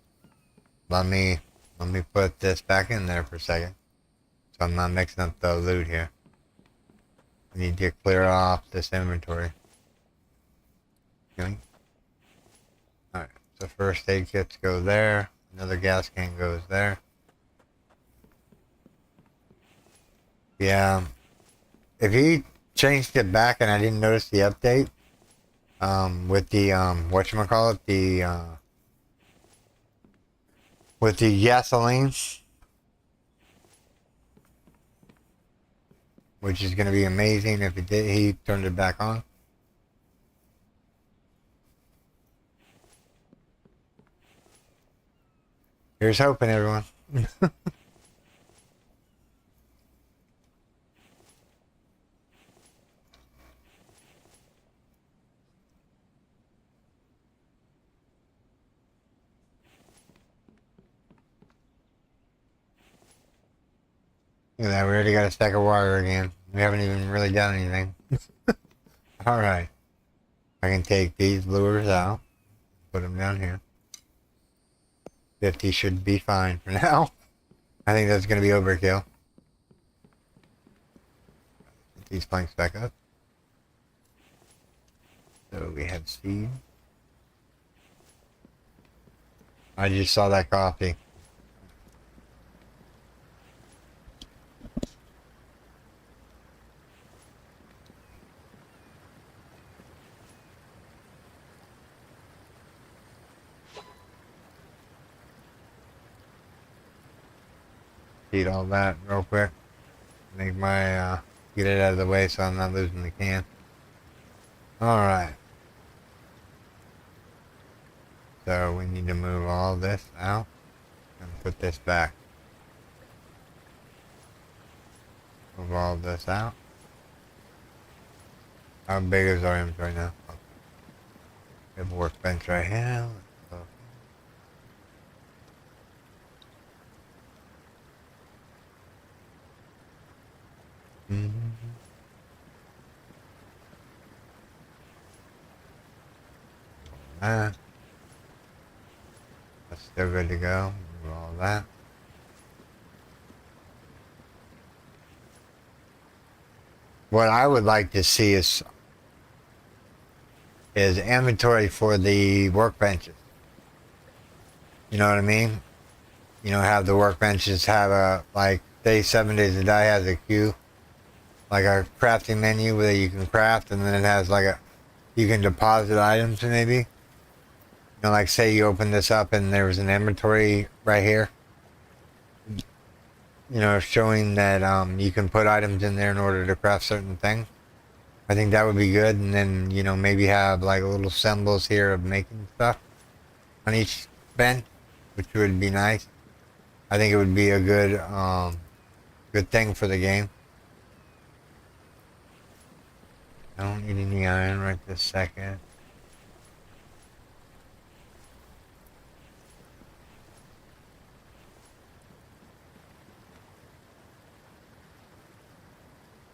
[SPEAKER 1] Let me put this back in there for a second. So I'm not mixing up the loot here. I need to clear off this inventory. Okay. Alright, so first aid kits go there. Another gas can goes there. Yeah. If he changed it back and I didn't notice the update, with the whatchamacallit, with the gasoline, which is gonna be amazing if he turned it back on. Here's hoping, everyone. Look at that, we already got a stack of water again. We haven't even really done anything. Alright. I can take these lures out. Put them down here. 50 should be fine for now. I think that's going to be overkill. Put these planks back up. So we have seed. I just saw that coffee. Eat all that real quick. Make my, get it out of the way so I'm not losing the can. Alright. So we need to move all this out and put this back. Move all this out. How big is our inventory now? Okay. We have a workbench right here. Let's go. Mhm. Ah, that's still good to go. Move all that. What I would like to see is inventory for the workbenches. You know what I mean? You know, have the workbenches have a, like, say 7 days a die has a queue, like a crafting menu where you can craft, and then it has like you can deposit items maybe. You know, like say you open this up and there was an inventory right here, you know, showing that you can put items in there in order to craft certain things. I think that would be good, and then, you know, maybe have like little symbols here of making stuff on each bench, which would be nice. I think it would be a good thing for the game. I don't need any iron right this second.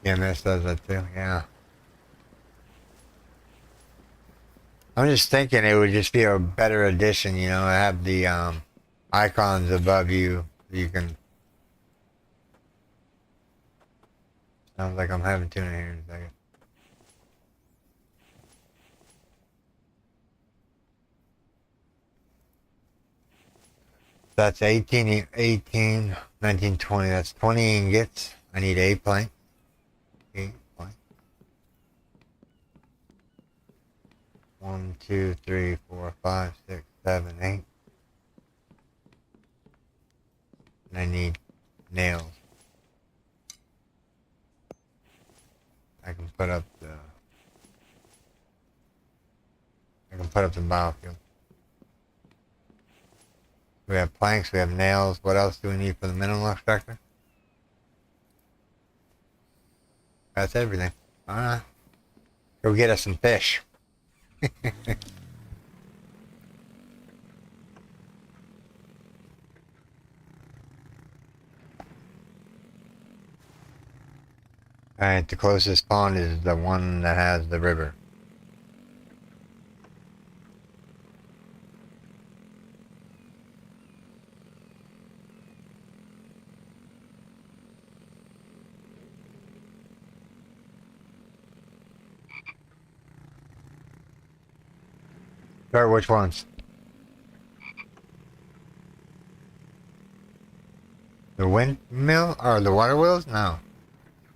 [SPEAKER 1] Yeah, this does that too, yeah. I'm just thinking it would just be a better addition, you know, have the icons above you. You can. Sounds like I'm having tuna here in a second. That's 18, 19, 20. That's 20 ingots. I need 8 planks. 8 planks. 1, 2, 3, 4, 5, 6, 7, 8. And I need nails. I can put up the. I can put up the biofuel. We have planks. We have nails. What else do we need for the mineral extractor? That's everything. Alright. Go get us some fish. Alright, the closest pond is the one that has the river. Sorry, which ones? The windmill or the water wheels? No.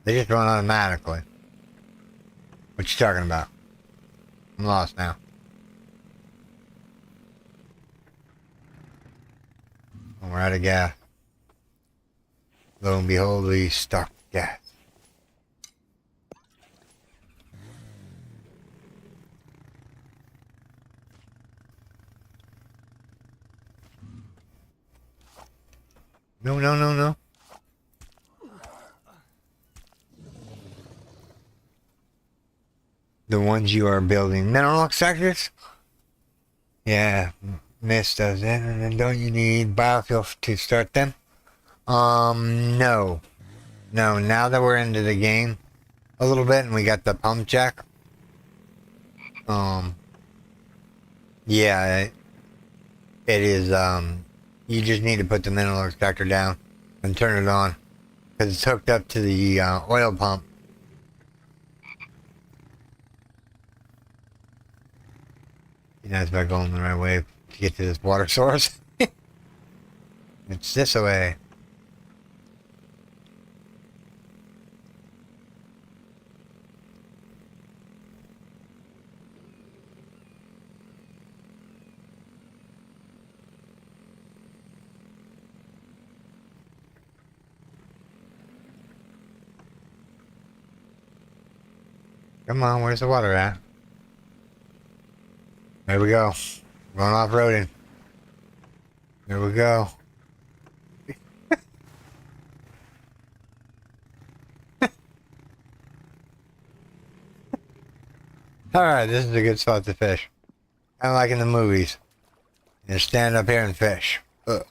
[SPEAKER 1] They just run automatically. What you talking about? I'm lost now. We're out of gas. Lo and behold, we stopped gas. No, no, no, no. The ones you are building. Mineral extractors? Yeah, Mist does it. And then don't you need biofuel to start them? No. No, now that we're into the game a little bit and we got the pump jack. Yeah, it is, you just need to put the mineral extractor down and turn it on. Because it's hooked up to the oil pump. You know, it's about going the right way to get to this water source. It's this way. Come on, where's the water at? There we go. Going off-roading. There we go. Alright, this is a good spot to fish. Kind of like in the movies. Just stand up here and fish. Ugh.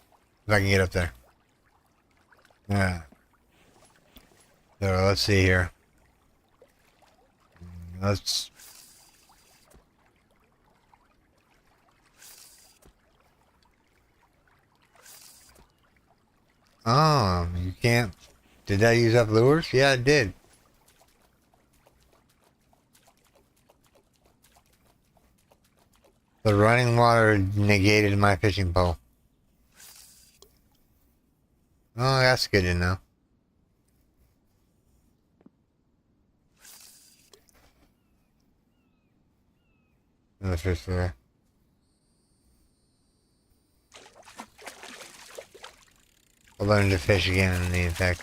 [SPEAKER 1] If I can get up there. Yeah. So let's see here. Let's... Oh, you can't... Did that use up lures? Yeah, it did. The running water negated my fishing pole. Oh, that's good to know. Another fish there. I'll learn to fish again in the effect.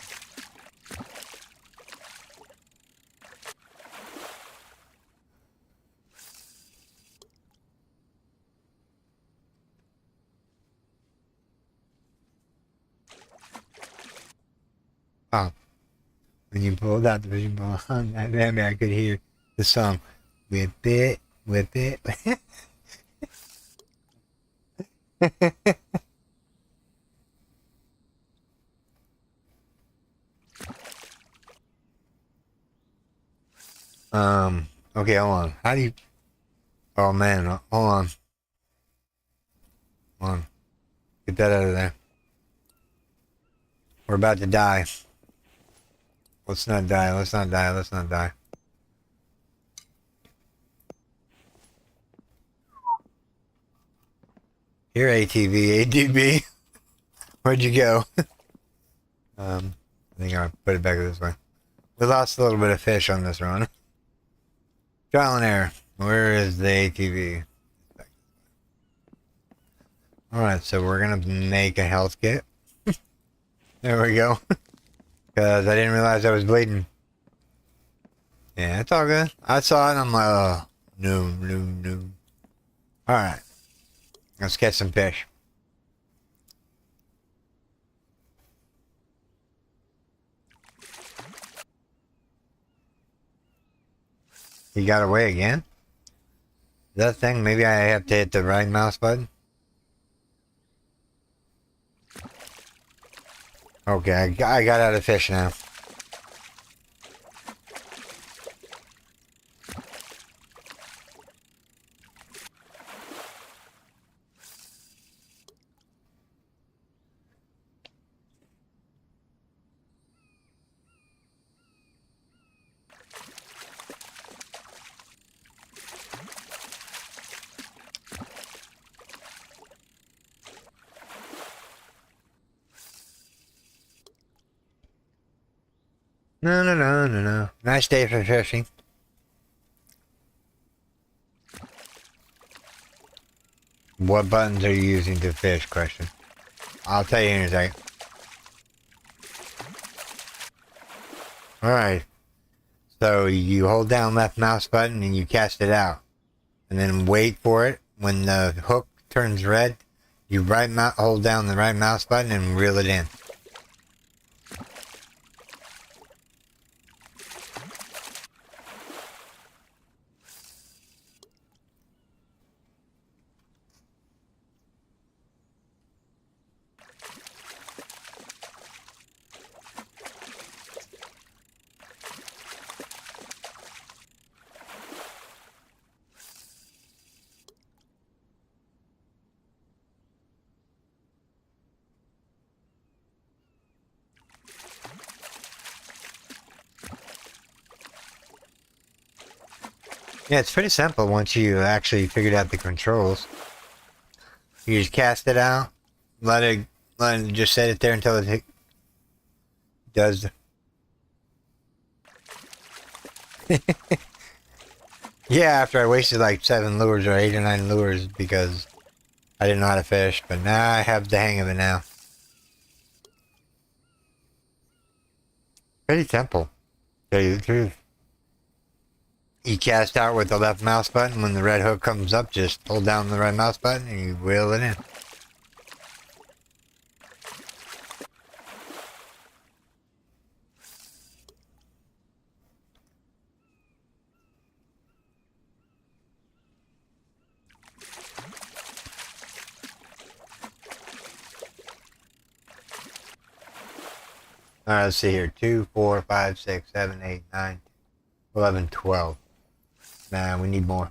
[SPEAKER 1] Oh. When you pulled out the fishing pole, I could hear the song. Whip it, whip it. Okay, hold on. How do you... Oh, man, hold on. Hold on. Get that out of there. We're about to die. Let's not die, let's not die, let's not die. Here, ATV, ATV. Where'd you go? I think I'll put it back this way. We lost a little bit of fish on this run. Trial and error. Where is the ATV? Alright, so we're gonna make a health kit. There we go. Because I didn't realize I was bleeding. Yeah, it's all good. I saw it and I'm like, oh, no, no, no. Alright. Let's catch some fish. He got away again? That thing, maybe I have to hit the right mouse button? Okay, I got out of fish now. No, no, no, no, no. Nice day for fishing. What buttons are you using to fish? Question. I'll tell you in a second. Alright. So you hold down left mouse button and you cast it out. And then wait for it. When the hook turns red, you hold down the right mouse button and reel it in. Yeah, it's pretty simple once you actually figured out the controls. You just cast it out, let it just set it there until it does. Yeah, after I wasted like 7 lures or 8 or 9 lures because I didn't know how to fish, but now I have the hang of it now. Pretty simple, to tell you the truth. You cast out with the left mouse button. When the red hook comes up, just hold down the right mouse button and you reel it in. Alright, let's see here. 2, 4, 5, 6, 7, 8, 9, 11, 12. Nah, we need more.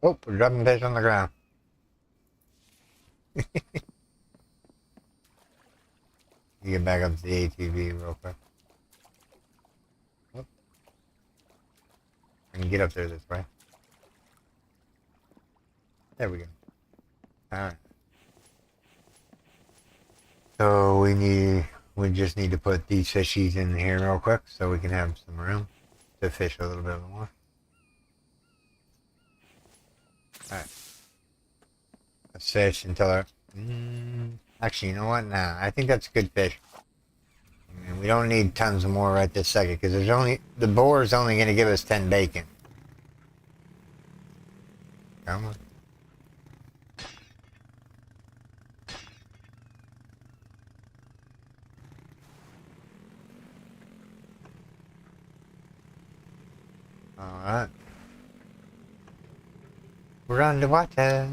[SPEAKER 1] Oh, we're dropping fish on the ground. You get back up to the ATV real quick. Oh, I can get up there this way. There we go. Alright. So we just need to put these fishies in here real quick so we can have some room to fish a little bit more. Alright. Let's fish until our... actually, you know what? Nah, I think that's good fish. I mean, we don't need tons more right this second because there's only... The boar is only going to give us 10 bacon. Come on. Alright. We're on the water.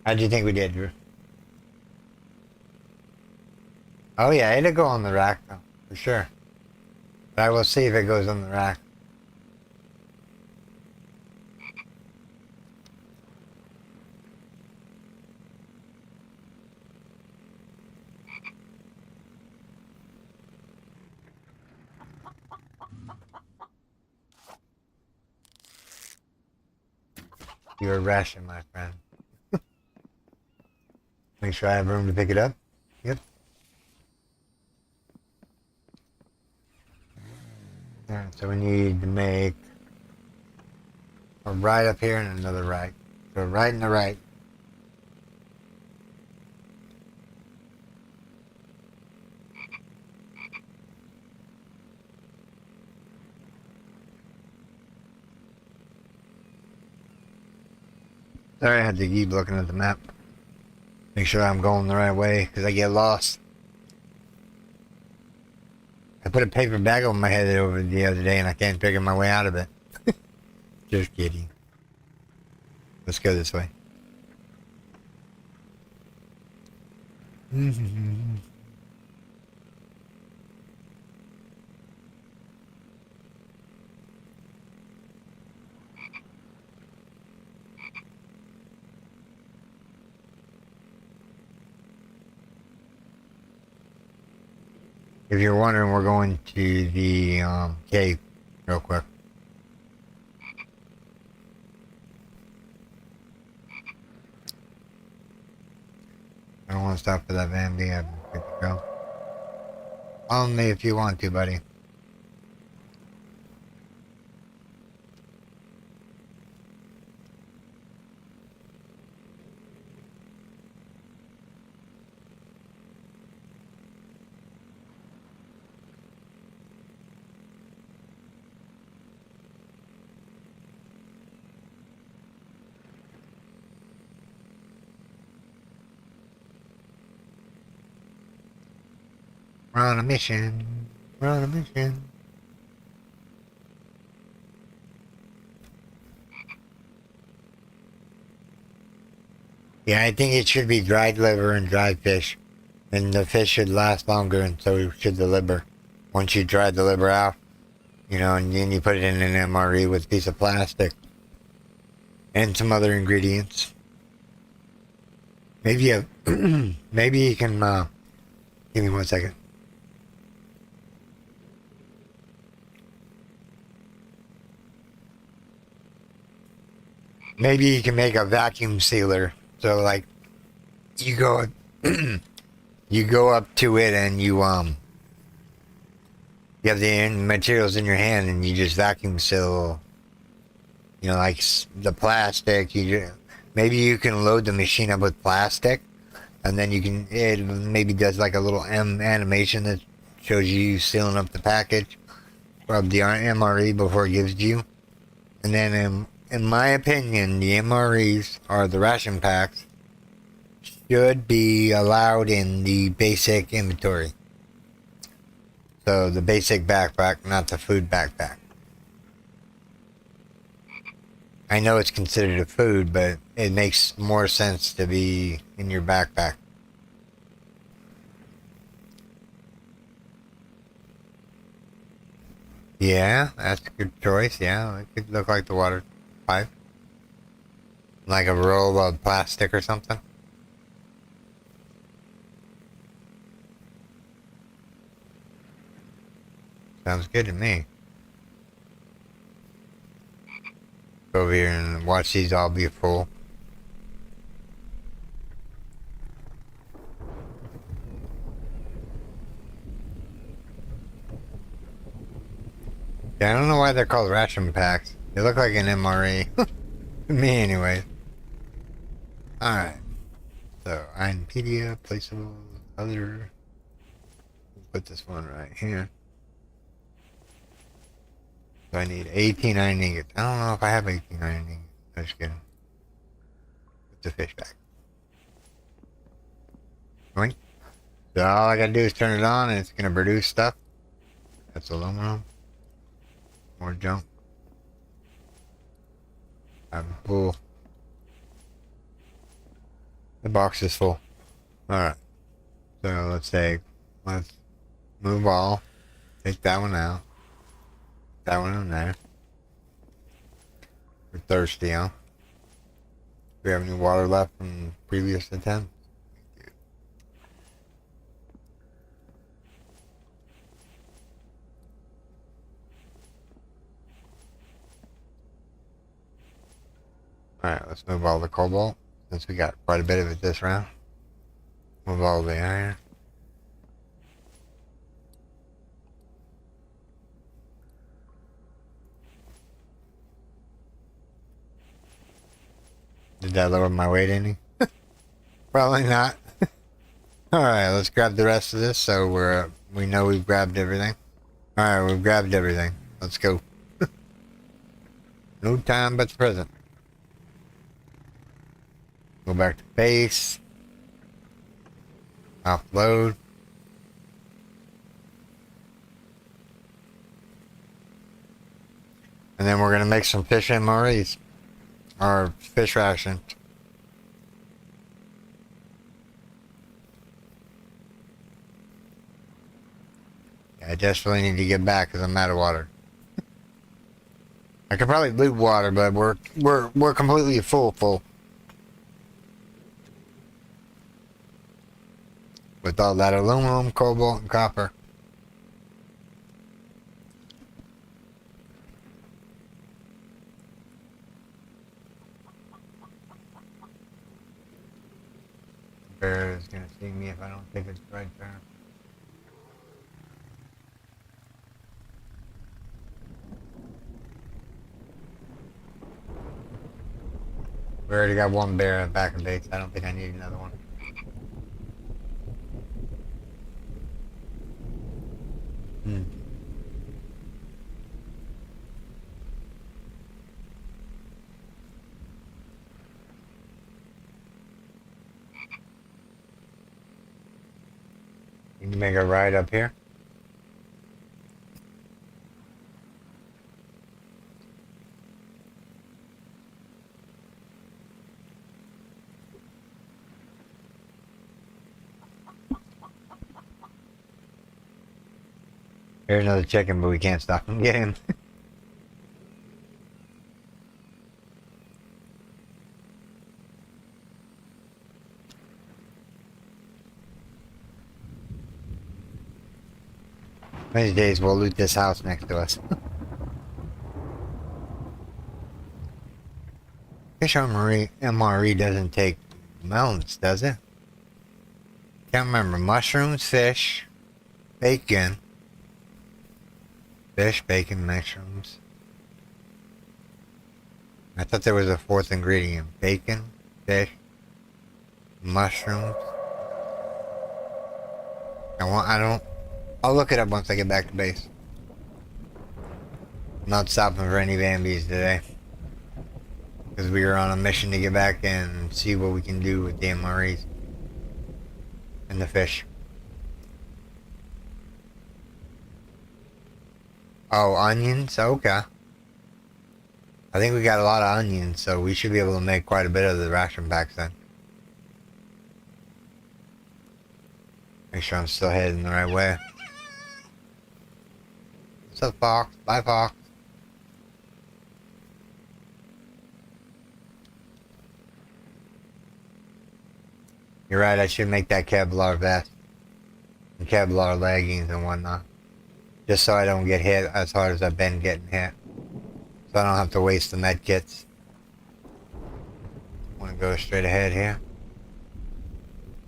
[SPEAKER 1] How do you think we did, Drew? Oh yeah, it'll go on the rack though, for sure. But I will see if it goes on the rack. You're ration, my friend. Make sure I have room to pick it up. Yep. Alright, so we need to make a right up here and another right. So a right and a right. Sorry, I had to keep looking at the map. Make sure I'm going the right way, because I get lost. I put a paper bag over my head over the other day, and I can't figure my way out of it. Just kidding. Let's go this way. If you're wondering, we're going to the cave real quick. I don't want to stop for that van. I'm good to go. Follow me if you want to, buddy. We're on a mission. We're on a mission. Yeah, I think it should be dried liver and dried fish. And the fish should last longer, and so should the liver. Once you dry the liver out, you know, and then you put it in an MRE with a piece of plastic. And some other ingredients. Maybe maybe you can, give me 1 second. Maybe you can make a vacuum sealer. So like, you go, you go up to it and you You have the materials in your hand and you just vacuum seal, you know, like the plastic. Maybe you can load the machine up with plastic, and then it maybe does like a little animation that shows you sealing up the package of the MRE before it gives to you. And then in my opinion, the MREs, or the ration packs, should be allowed in the basic inventory. So the basic backpack, not the food backpack. I know it's considered a food, but it makes more sense to be in your backpack. Yeah, that's a good choice. Yeah, it could look like the water pipe. Like a roll of plastic or something. Sounds good to me. Go over here and watch these all be full. Yeah, I don't know why they're called ration packs. They look like an MRE. To me, anyway. Alright. So, Ironpedia, placeable, other. Put this one right here. So I need 18 iron ingots. I don't know if I have 18 iron ingots. I'm just kidding. Put the fish back. Boink. So all I gotta do is turn it on and it's gonna produce stuff. That's aluminum. More junk. I'm full. The box is full. Alright. So let's move all. Take that one out. That one in there. We're thirsty, huh? Do we have any water left from previous attempts? Alright, let's move all the cobalt, since we got quite a bit of it this round. Move all the iron. Did that lower my weight any? Probably not. Alright, let's grab the rest of this so we know we've grabbed everything. Alright, we've grabbed everything. Let's go. No time but the present. Go back to base. Offload. And then we're going to make some fish MREs. Or fish rations. Yeah, I desperately need to get back because I'm out of water. I could probably loot water, but we're completely full. With all that aluminum, cobalt, and copper. Bear is gonna see me if I don't take a right turn. We already got one bear back in base. I don't think I need another one. You can make a ride up here. Here's another chicken, but we can't stop him getting him. One of these days we'll loot this house next to us. Fish MRE doesn't take melons, does it? Can't remember. Mushrooms, fish, bacon. Fish, bacon, mushrooms. I thought there was a fourth ingredient. Bacon, fish, mushrooms. I don't. I'll look it up once I get back to base. I'm not stopping for any Bambis today. Because we are on a mission to get back and see what we can do with the MREs. And the fish. Oh, onions? Okay. I think we got a lot of onions, so we should be able to make quite a bit of the ration packs then. Make sure I'm still heading the right way. What's up, Fox? Bye, Fox. You're right, I should make that Kevlar vest. And Kevlar leggings and whatnot. Just so I don't get hit as hard as I've been getting hit. So I don't have to waste the med kits. Want to go straight ahead here?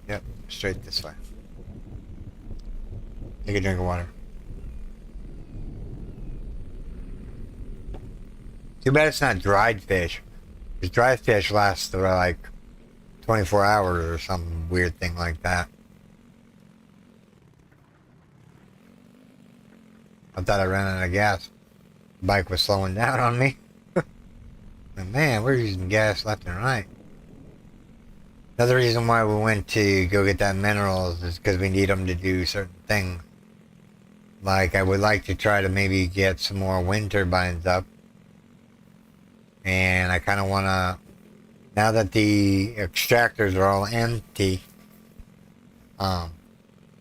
[SPEAKER 1] Yep, straight this way. Take a drink of water. Too bad it's not dried fish. Because dried fish lasts for like 24 hours or some weird thing like that. I thought I ran out of gas. The bike was slowing down on me. And man, we're using gas left and right. Another reason why we went to go get that minerals is because we need them to do certain things. Like, I would like to try to maybe get some more wind turbines up. And I kind of want to, now that the extractors are all empty,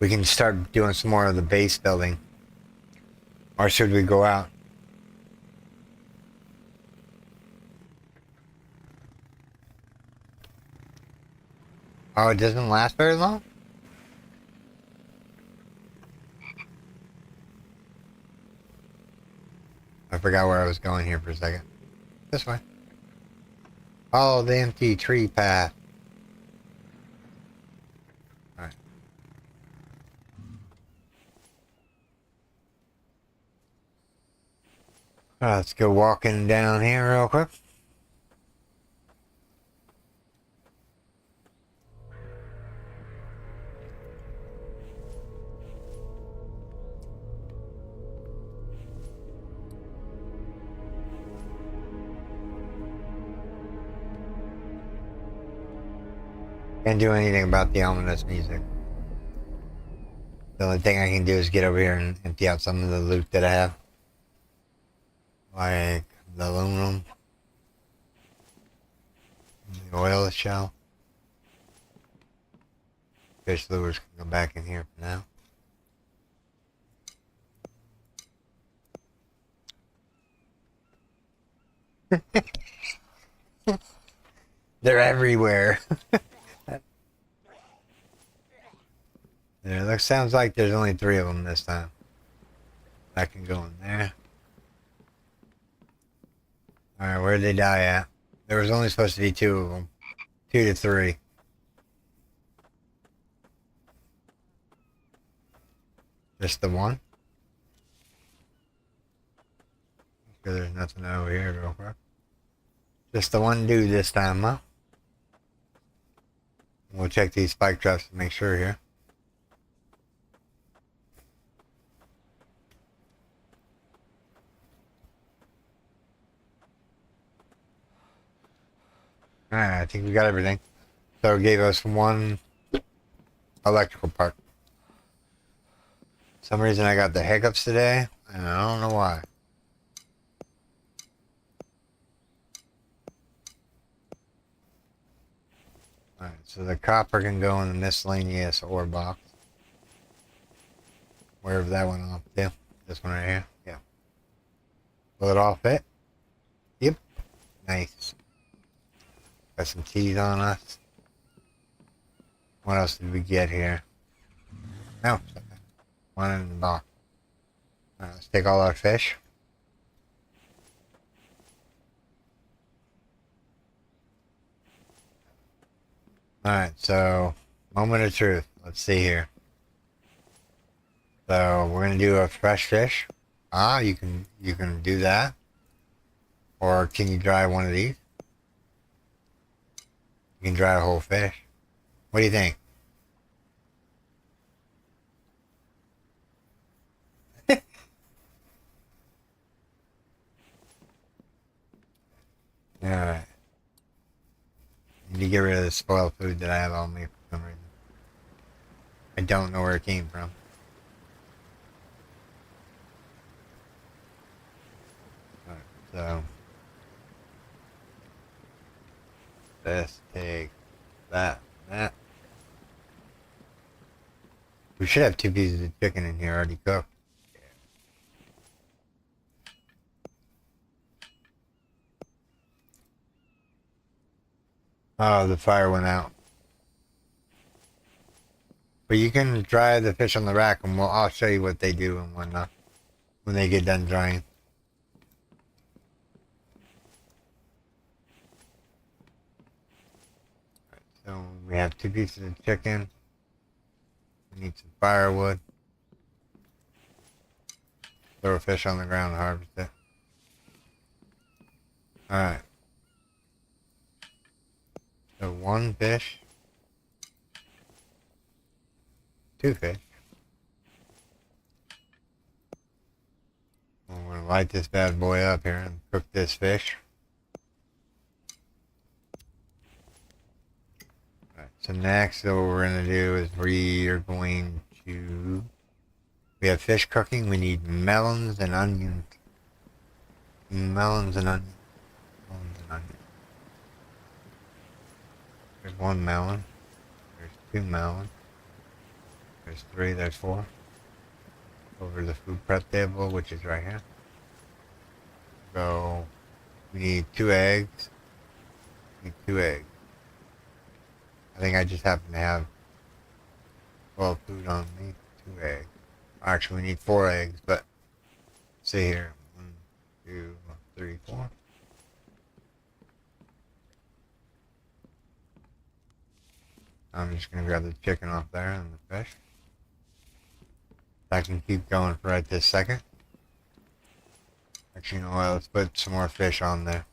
[SPEAKER 1] we can start doing some more of the base building. Or should we go out? Oh, it doesn't last very long? I forgot where I was going here for a second. This way. Follow the empty tree path. Alright. Let's go walking down here real quick. Can't do anything about the ominous music. The only thing I can do is get over here and empty out some of the loot that I have. Like the aluminum. The oil shell. Fish lures can go back in here for now. They're everywhere. There, sounds like there's only 3 of them this time. I can go in there. Alright, where'd they die at? There was only supposed to be 2 of them. 2 to 3. Just the one? Because there's nothing over here real quick. Just the one dude this time, huh? We'll check these spike traps to make sure here. Alright, I think we got everything. So it gave us 1 electrical part. For some reason I got the hiccups today, and I don't know why. Alright, so the copper can go in the miscellaneous ore box. Wherever that went off to. This one right here? Yeah. Will it all fit? Yep. Nice. Got some keys on us. What else did we get here? No. One in the box. Alright, let's take all our fish. Alright, so moment of truth. Let's see here. So we're gonna do a fresh fish. Ah, you can do that. Or can you dry one of these? You can dry a whole fish. What do you think? Alright. Need to get rid of the spoiled food that I have on me for some reason. I don't know where it came from. Alright, so this take that, that. We should have 2 pieces of chicken in here already cooked. Oh, the fire went out. But you can dry the fish on the rack, and I'll show you what they do and whatnot when they get done drying. So we have 2 pieces of chicken. We need some firewood. Throw a fish on the ground and harvest it. Alright. So 1 fish. 2 fish. I'm going to light this bad boy up here and cook this fish. Alright, so next what we're going to do is we have fish cooking. We need melons and onions. Melons and onions. Melons and onions. There's 1 melon. There's 2 melons. There's 3, there's 4. Over the food prep table, which is right here. So we need 2 eggs. We need 2 eggs. I think I just happen to have 12 food on me. 2 eggs. Actually, we need 4 eggs, but see here. 1, 2, 3, 4. I'm just gonna grab the chicken off there and the fish. I can keep going for right this second. Actually, you know what? Let's put some more fish on there.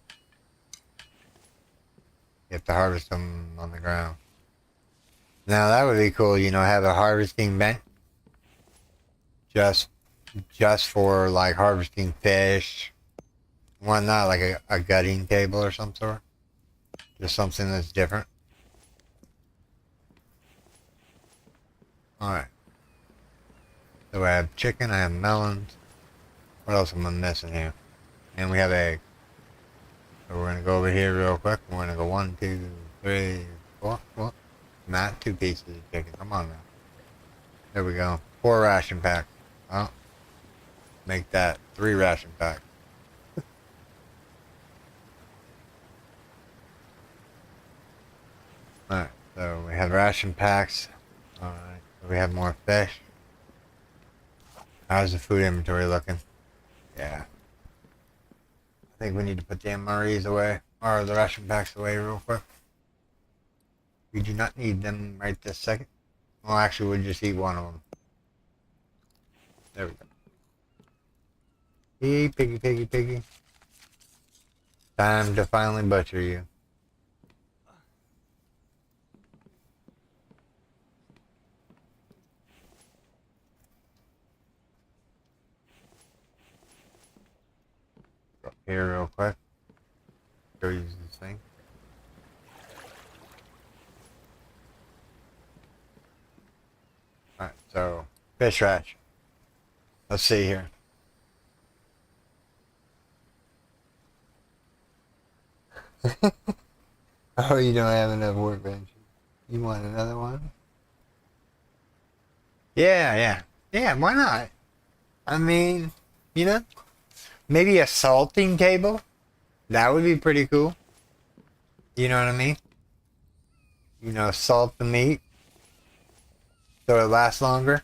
[SPEAKER 1] You have to harvest them on the ground. Now that would be cool, you know, have a harvesting bench just for like harvesting fish. Why not like a gutting table or some sort? Just something that's different. Alright. So I have chicken, I have melons. What else am I missing here? And we have eggs. So we're gonna go over here real quick. We're gonna go 1, 2, 3, 4. Well, not 2 pieces of chicken. Come on now. There we go. 4 ration packs. Oh, make that 3 ration packs. Alright, so we have ration packs. Alright, so we have more fish. How's the food inventory looking? Yeah. I think we need to put the MREs away, or the ration packs away real quick. We do not need them right this second. Well, actually, we'll just eat 1 of them. There we go. Hey, piggy, piggy, piggy. Time to finally butcher you. Go up here real quick. Go use this thing. Alright, so fish ration. Let's see here. Oh, you don't have enough workbench. You want another one? Yeah, yeah. Yeah, why not? I mean, you know, maybe a salting table? That would be pretty cool. You know what I mean? You know, salt the meat so it lasts longer.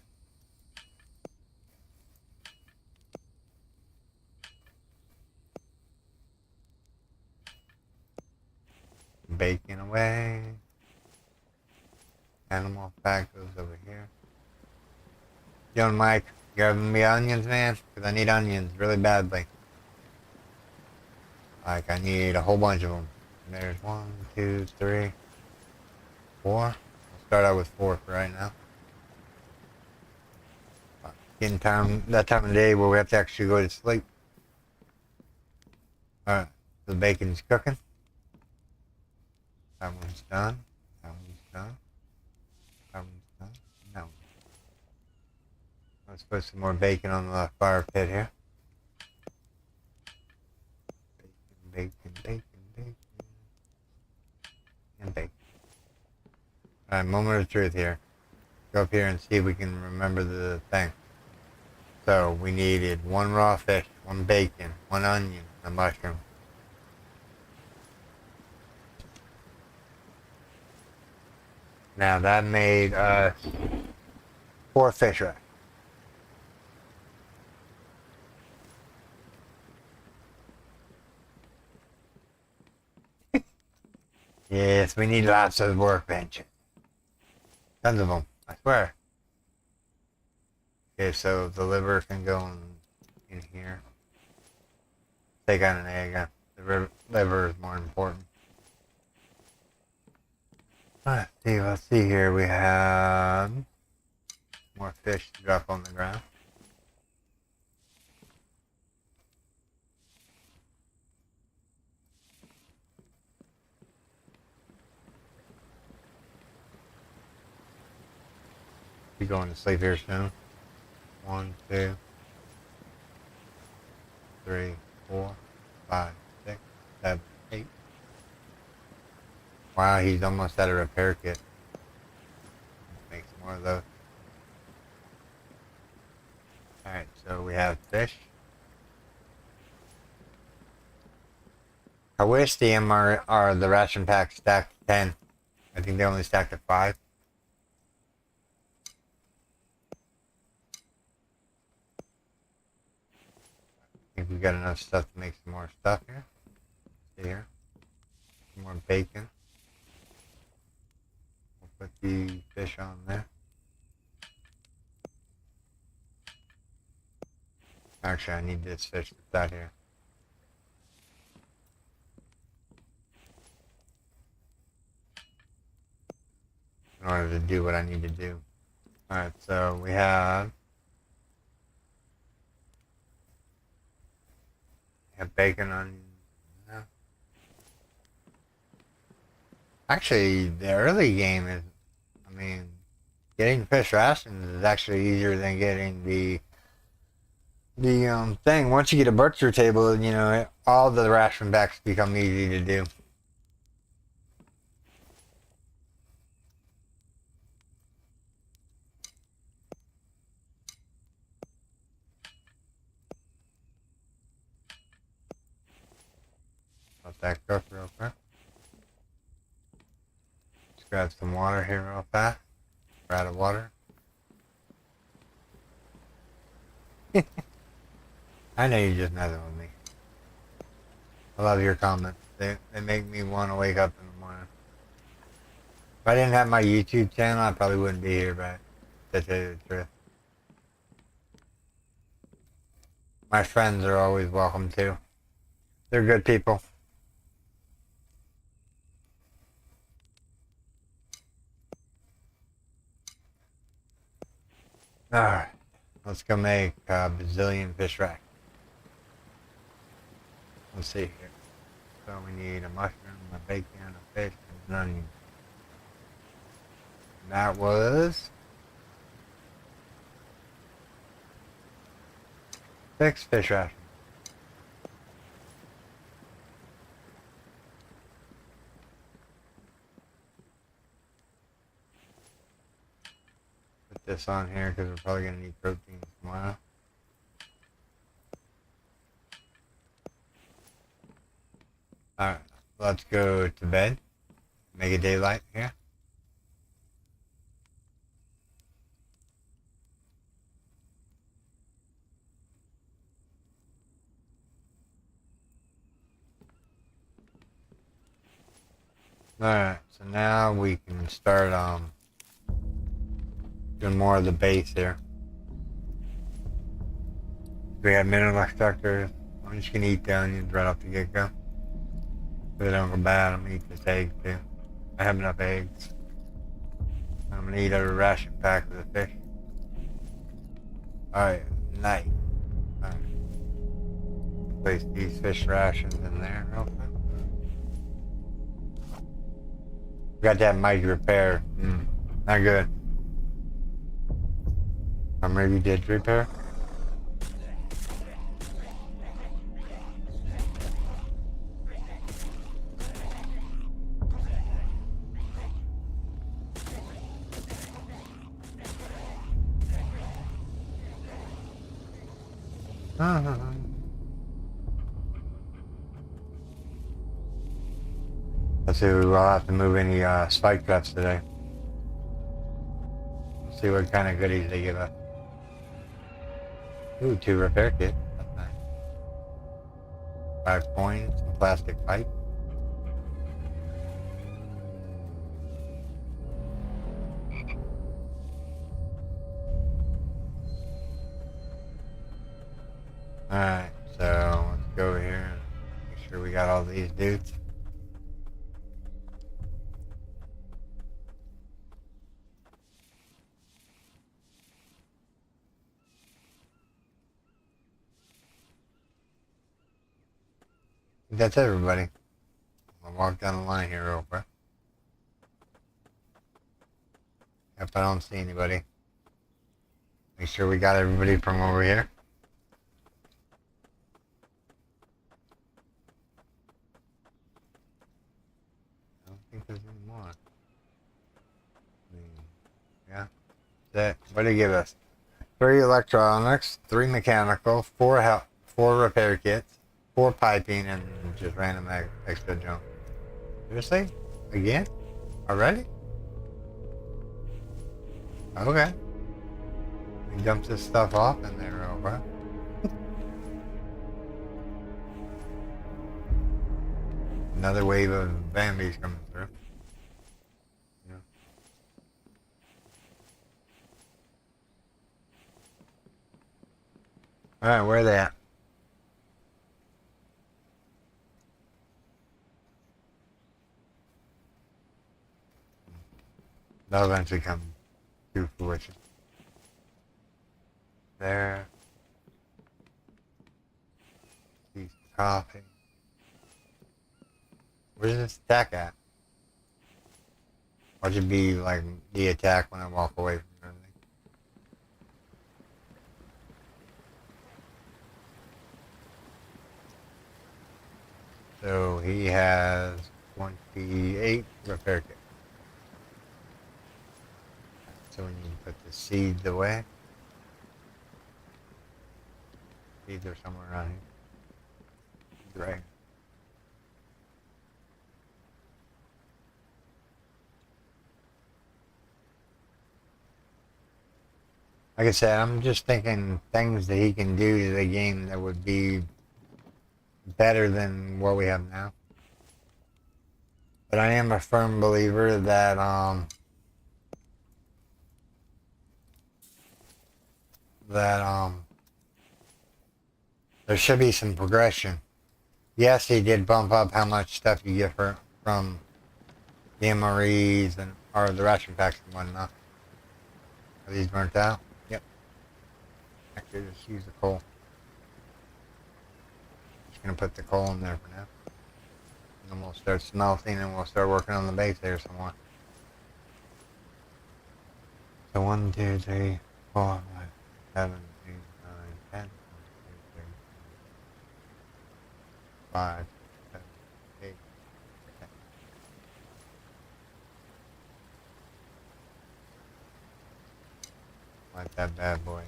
[SPEAKER 1] Bacon away. Animal fat goes over here. Young Mike, Give me onions, man, because I need onions really badly. Like, I need a whole bunch of them. There's 1, 2, 3, 4. We'll start out with 4 for right now. Getting time, that time of day where we have to actually go to sleep. Alright, the bacon's cooking. That one's done. That one's done. That one's done. That one's done. Let's put some more bacon on the fire pit here. Bacon, bacon, bacon, and bacon. Alright, moment of truth here. Go up here and see if we can remember the thing. So, we needed 1 raw fish, 1 bacon, 1 onion, and a mushroom. Now, that made us 4 fish racks. Yes, we need lots of workbenches. Tons of them, I swear. Okay, so the liver can go in here. Take out an egg. The liver is more important. Let's see here. We have more fish to drop on the ground. Be going to sleep here soon. 1, 2, 3, 4, 5, 6, 7, 8. Wow, he's almost at a repair kit. Make some more of those. Alright, so we have fish. I wish the MR or the ration pack stacked 10. I think they only stacked at 5. I think we got enough stuff to make some more stuff here. See here. Some more bacon. We'll put the fish on there. Actually, I need this fish that's out here. In order to do what I need to do. Alright, so we have bacon on. Actually, the early game is, I mean, getting fish rations is actually easier than getting the thing. Once you get a butcher table, you know, all the ration packs become easy to do. Let that cook real quick. Just grab some water here real fast. We're out of water. I know you're just messing with me. I love your comments. They make me want to wake up in the morning. If I didn't have my YouTube channel, I probably wouldn't be here, but to tell you the truth. My friends are always welcome too. They're good people. Alright, let's go make a bazillion fish rack. Let's see here. So we need a mushroom, a bacon, a fish, and an onion. And that was 6 fish rations. Put this on here because we're probably going to need protein tomorrow. Alright, let's go to bed. Make it daylight here. Alright, so now we can start doing more of the base here. We have mineral extractors. I'm just gonna eat the onions right off the get-go. So they don't go bad. I'm gonna eat this egg too. I have enough eggs. I'm gonna eat a ration pack of the fish. Alright, nice. Alright. Place these fish rations in there real quick. Got that mighty repair. Not good. Or maybe did repair. Let's see, we will have to move any spike traps today. Let's see what kind of goodies they give us. Ooh, 2 repair kits. That's nice. 5 coins, some plastic pipe. Alright, so let's go over here and make sure we got all these dudes. That's everybody. I'll walk down the line here real quick. If I don't see anybody. Make sure we got everybody from over here. I don't think there's any more. Yeah. That. What did they give us? 3 electronics, 3 mechanical, 4 repair kits, 4 piping, and just random extra junk. Seriously? Again? Already? Okay. We dump this stuff off in there real quick. Another wave of Bambi's coming through. Yeah. Alright, where are they at? They'll eventually come to fruition. There. He's coughing. Where's this attack at? Watch it be like the attack when I walk away from everything. So he has 28 repair kits. So we need to put the seeds away. Seeds are somewhere around here. Right. Like I said, I'm just thinking things that he can do to the game that would be better than what we have now. But I am a firm believer that there should be some progression. Yes, he did bump up how much stuff you get from the MREs or the ration packs and whatnot. Are these burnt out? Yep. Actually, just use the coal. Just gonna put the coal in there for now. And then we'll start smelting and we'll start working on the base there some more. So 1, 2, 3, 4, 5, 7, 8, 9, 10, 5, 7, 8, 10. Light that bad boy.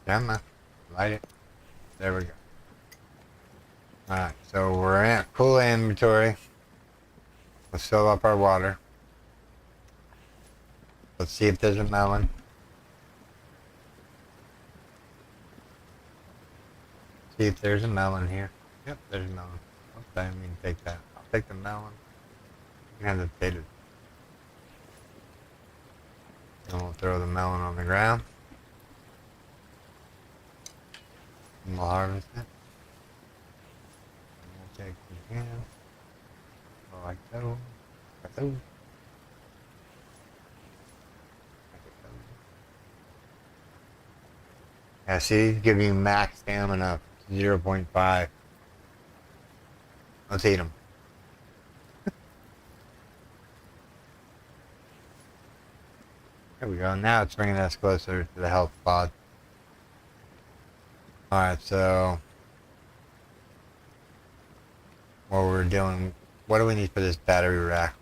[SPEAKER 1] Come on, light it. There we go. Alright, so we're in full inventory. Let's fill up our water. Let's see if there's a melon. See if there's a melon here. Yep, there's a melon. Oops, I didn't mean to take that. I'll take the melon. You can have the potatoes. And we'll throw the melon on the ground. And we'll harvest it. And we'll take some cans. Like so. Like so. Like so. Yeah, see, give you max stamina 0.5. Let's eat them. There we go. Now it's bringing us closer to the health pod. Alright, so what we're doing, what do we need for this battery rack?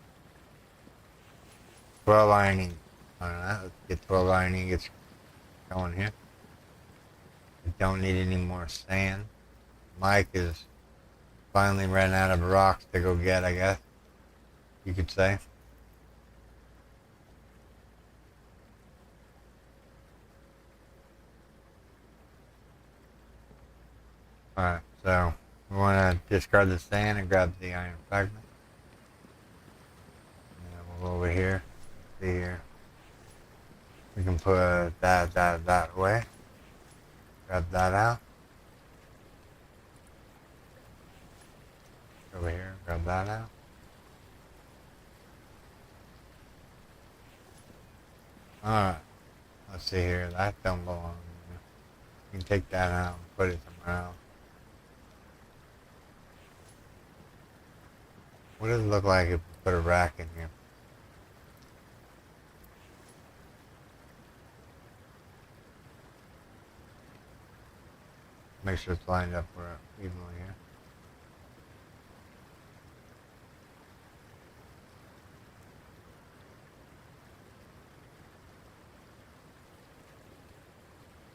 [SPEAKER 1] 12 ironing. Alright, let's get 12 ironing ingots going here. We don't need any more sand. Mike is finally running out of rocks to go get, I guess you could say. Alright, so we want to discard the sand and grab the iron fragment. And then we'll go over here. See here. We can put that away. Grab that out. Over here, grab that out. Alright, let's see here. That don't belong here. You can take that out and put it somewhere else. What does it look like if we put a rack in here? Make sure it's lined up for evenly here.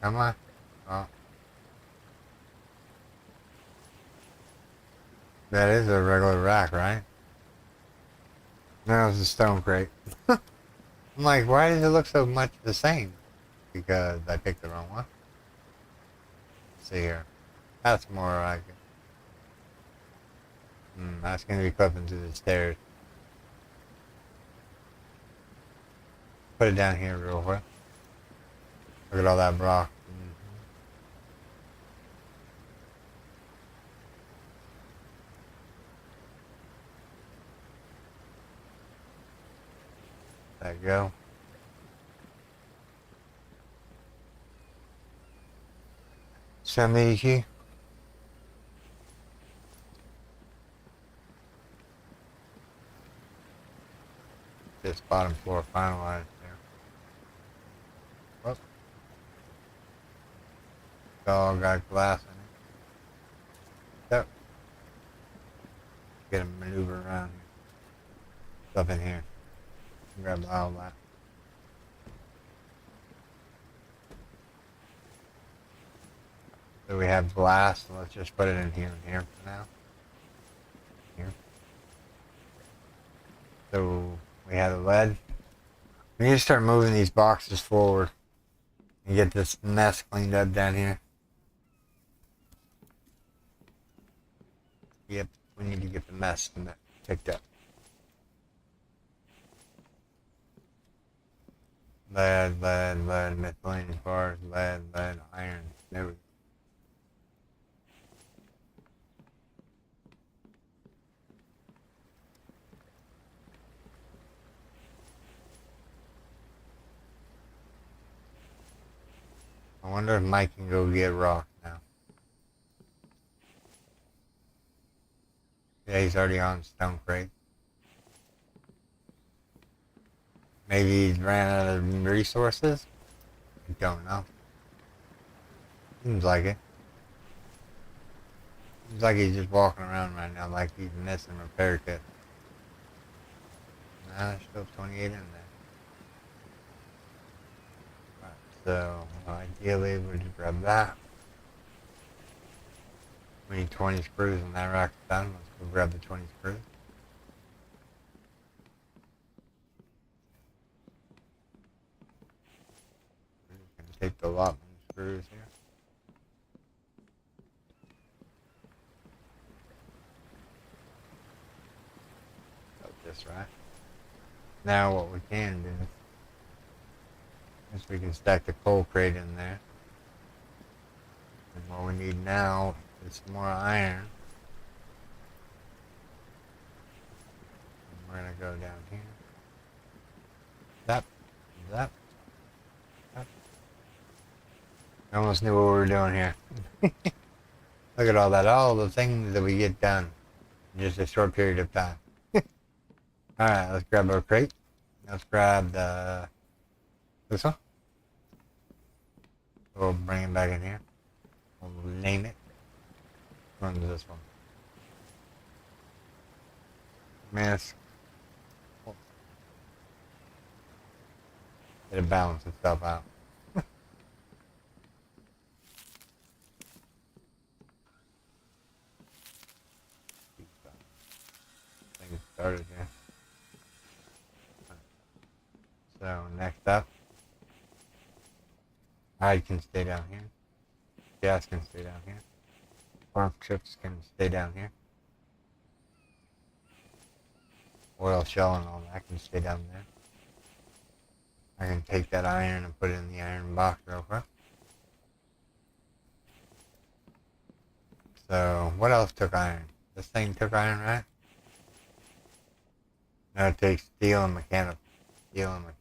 [SPEAKER 1] Come on. Oh. That is a regular rack, right? No, it's a stone crate. I'm like, why does it look so much the same? Because I picked the wrong one. Let's see here. That's more like it. That's going to be clipping through the stairs. Put it down here real quick. Look at all that rock. There you go. Send me the key. This bottom floor finalized there. Whoop. It's all got glass in it. Yep. Get a maneuver around here. Stuff in here. Grab all that. So we have glass, so let's just put it in here and here for now. Here. So we have the lead. We need to start moving these boxes forward and get this mess cleaned up down here. Yep, we need to get the mess picked up. Lead, miscellaneous bars, lead, iron. There we go. I wonder if Mike can go get rock now. Yeah, he's already on stone crate. Maybe he's ran out of resources? I don't know. Seems like it. Seems like he's just walking around right now like he's missing repair kit. Nah, there's still 28 in there. Right, so ideally we'll just grab that. We need 20 screws and that rack's done. Let's go grab the 20 screws. We're gonna take the allotment screws here. Got this right. Now what we can do Guess we can stack the coal crate in there. And what we need now is some more iron. And we're gonna go down here. Zap, zap, zap. I almost knew what we were doing here. Look at all the things that we get done in just a short period of time. Alright, let's grab our crate. Let's grab this one. We'll bring it back in here. We'll name it. Run to this one. Miss. It'll balance itself out. Things started here. So next up, hide can stay down here. Gas can stay down here. Farm chips can stay down here. Oil shell and all that can stay down there. I can take that iron and put it in the iron box real quick. So what else took iron? This thing took iron, right? No, it takes steel and mechanical. Steel and mechanical.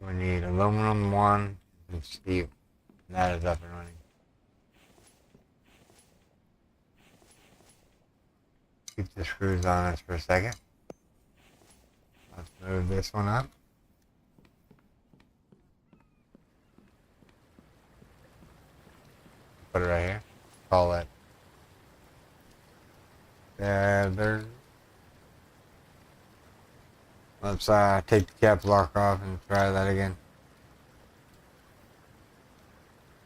[SPEAKER 1] We need aluminum 1 and steel. And that is up and running. Keep the screws on us for a second. Let's move this one up. Put it right here. Call it. There. Let's take the cap lock off and try that again.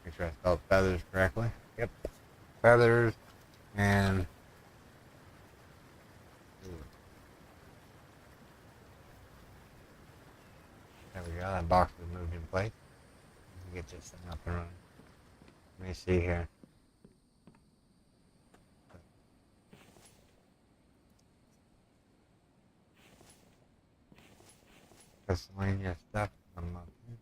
[SPEAKER 1] Make sure I spelled feathers correctly. Yep. Feathers and there we go. That box is moved in place. Get this thing up and running. Let me see here. Miscellaneous stuff. I'm up here.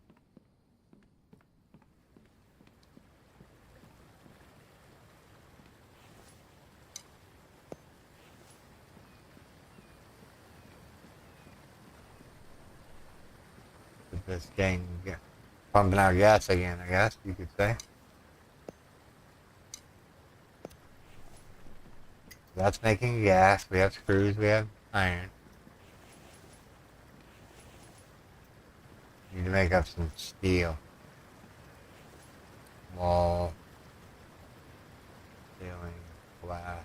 [SPEAKER 1] This gang pumping out gas again, I guess you could say. That's making gas. We have screws. We have iron. Need to make up some steel. Wall. Ceiling. Glass.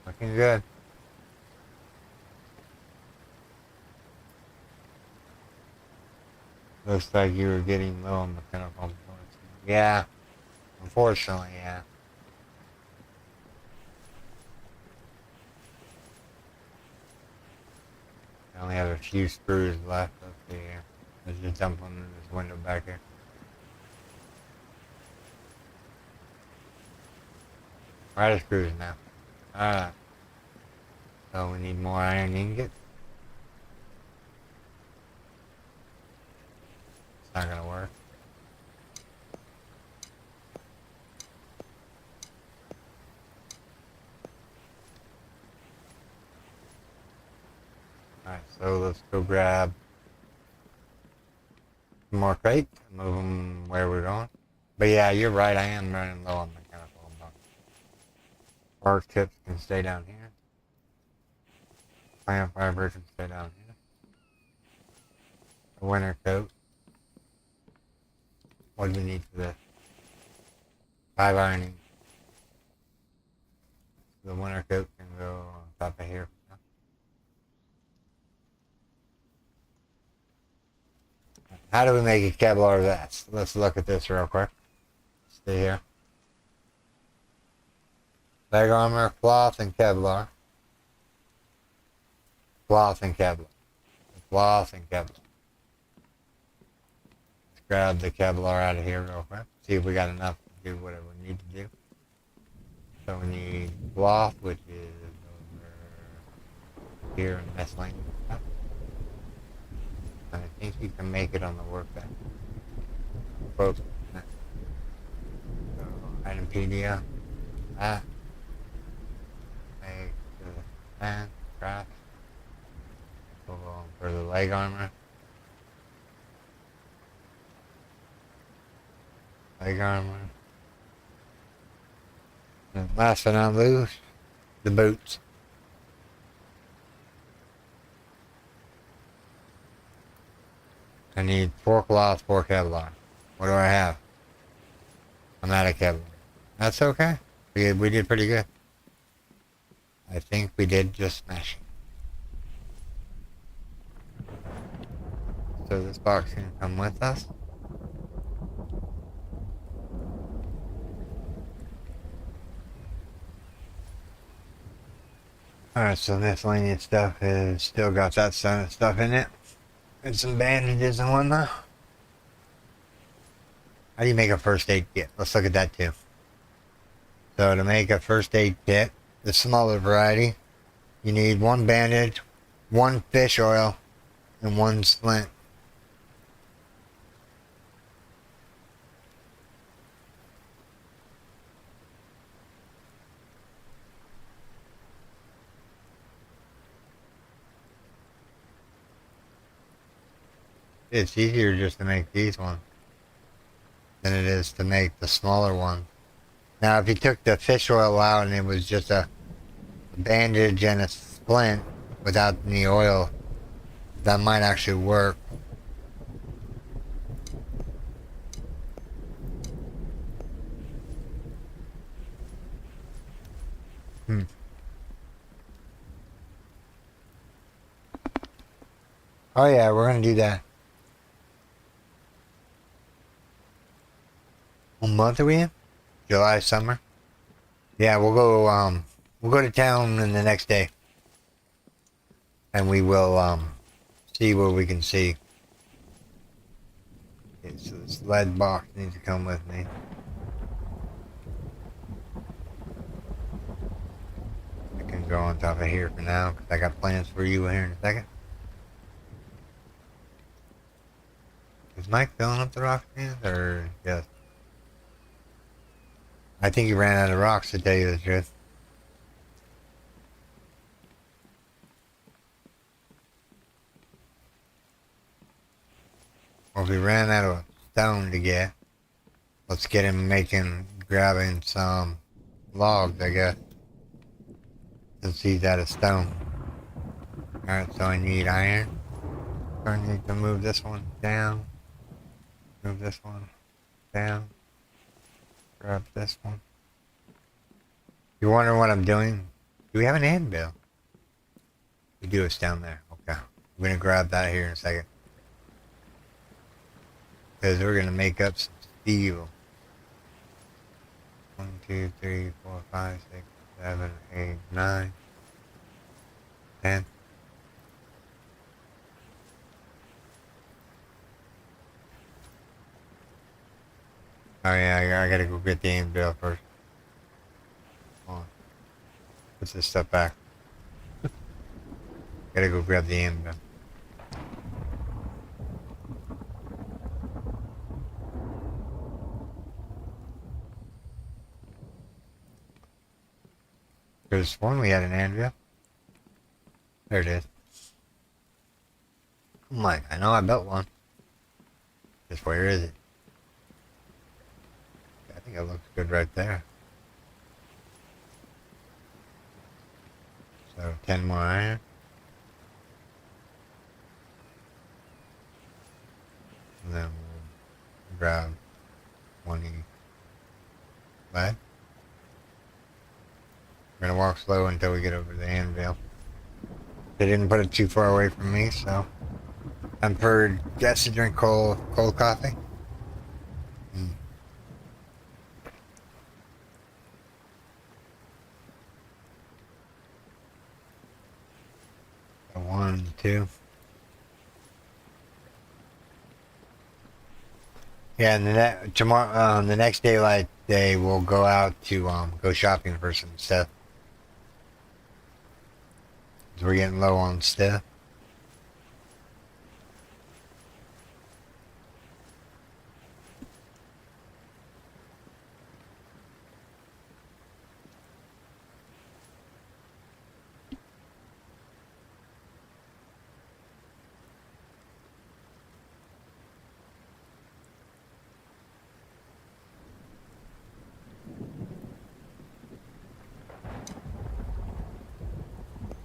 [SPEAKER 1] Looking good. Looks like you were getting low on mechanical parts. Yeah. Unfortunately, yeah. I only have a few screws left up here. Let's just dump them in this window back here. We're out of screws now. Alright. So we need more iron ingot. It's not gonna work. Alright, so let's go grab some more crate and move them where we're going. But yeah, you're right, I am running low on mechanical bucks. Bark tips can stay down here. Plant fiber can stay down here. A winter coat. What do we need for this? 5 ironing. The winter coat can go on top of here. How do we make a Kevlar vest? Let's look at this real quick. Stay here. Leg armor, cloth, and Kevlar. Cloth and Kevlar. Cloth and Kevlar. Let's grab the Kevlar out of here real quick. See if we got enough to do whatever we need to do. So we need cloth, which is over here in miscellaneous stuff. And I think you can make it on the workbench. So, Itempedia. That. Make the fan, craft. For the leg armor. Leg armor. And last but not least, the boots. I need 4 cloth, 4 Kevlar. What do I have? I'm out of Kevlar. That's okay. We did pretty good. I think we did just smash it. So this box can come with us. Alright, so miscellaneous stuff has still got that stuff in it. And some bandages and whatnot. How do you make a first aid kit? Let's look at that too. So to make a first aid kit, the smaller variety, you need 1 bandage, 1 fish oil, and 1 splint. It's easier just to make these ones than it is to make the smaller one. Now, if you took the fish oil out and it was just a bandage and a splint without any oil, that might actually work. Oh yeah, we're gonna do that. What month are we in? July, summer? Yeah, we'll go to town in the next day. And we will, see what we can see. Okay, so this lead box needs to come with me. I can go on top of here for now, because I got plans for you here in a second. Is Mike filling up the rock cans, or just... I think he ran out of rocks, to tell you the truth. Or if he ran out of stone to get, let's get him grabbing some logs, I guess. Since he's out of stone. Alright, so I need iron. I need to move this one down. Move this one down. Grab this one. You wonder what I'm doing? Do we have an anvil? We do, it's down there. Okay. I'm gonna grab that here in a second. Because we're gonna make up some steel. 1, 2, 3, 4, 5, 6, 7, 8, 9, 10. Oh yeah, I gotta go get the anvil first. Hold on. Put this stuff back. Gotta go grab the anvil. There's one we had an anvil. There it is. I'm like, I know I built one. Just where is it? I think it looks good right there. So 10 more iron. And then we'll grab 20 lead. We're gonna walk slow until we get over the anvil. They didn't put it too far away from me, so I'm for guests to drink cold coffee. 1, 2. Yeah, and tomorrow, the next daylight day, we'll go out to go shopping for some stuff. 'Cause we're getting low on stuff.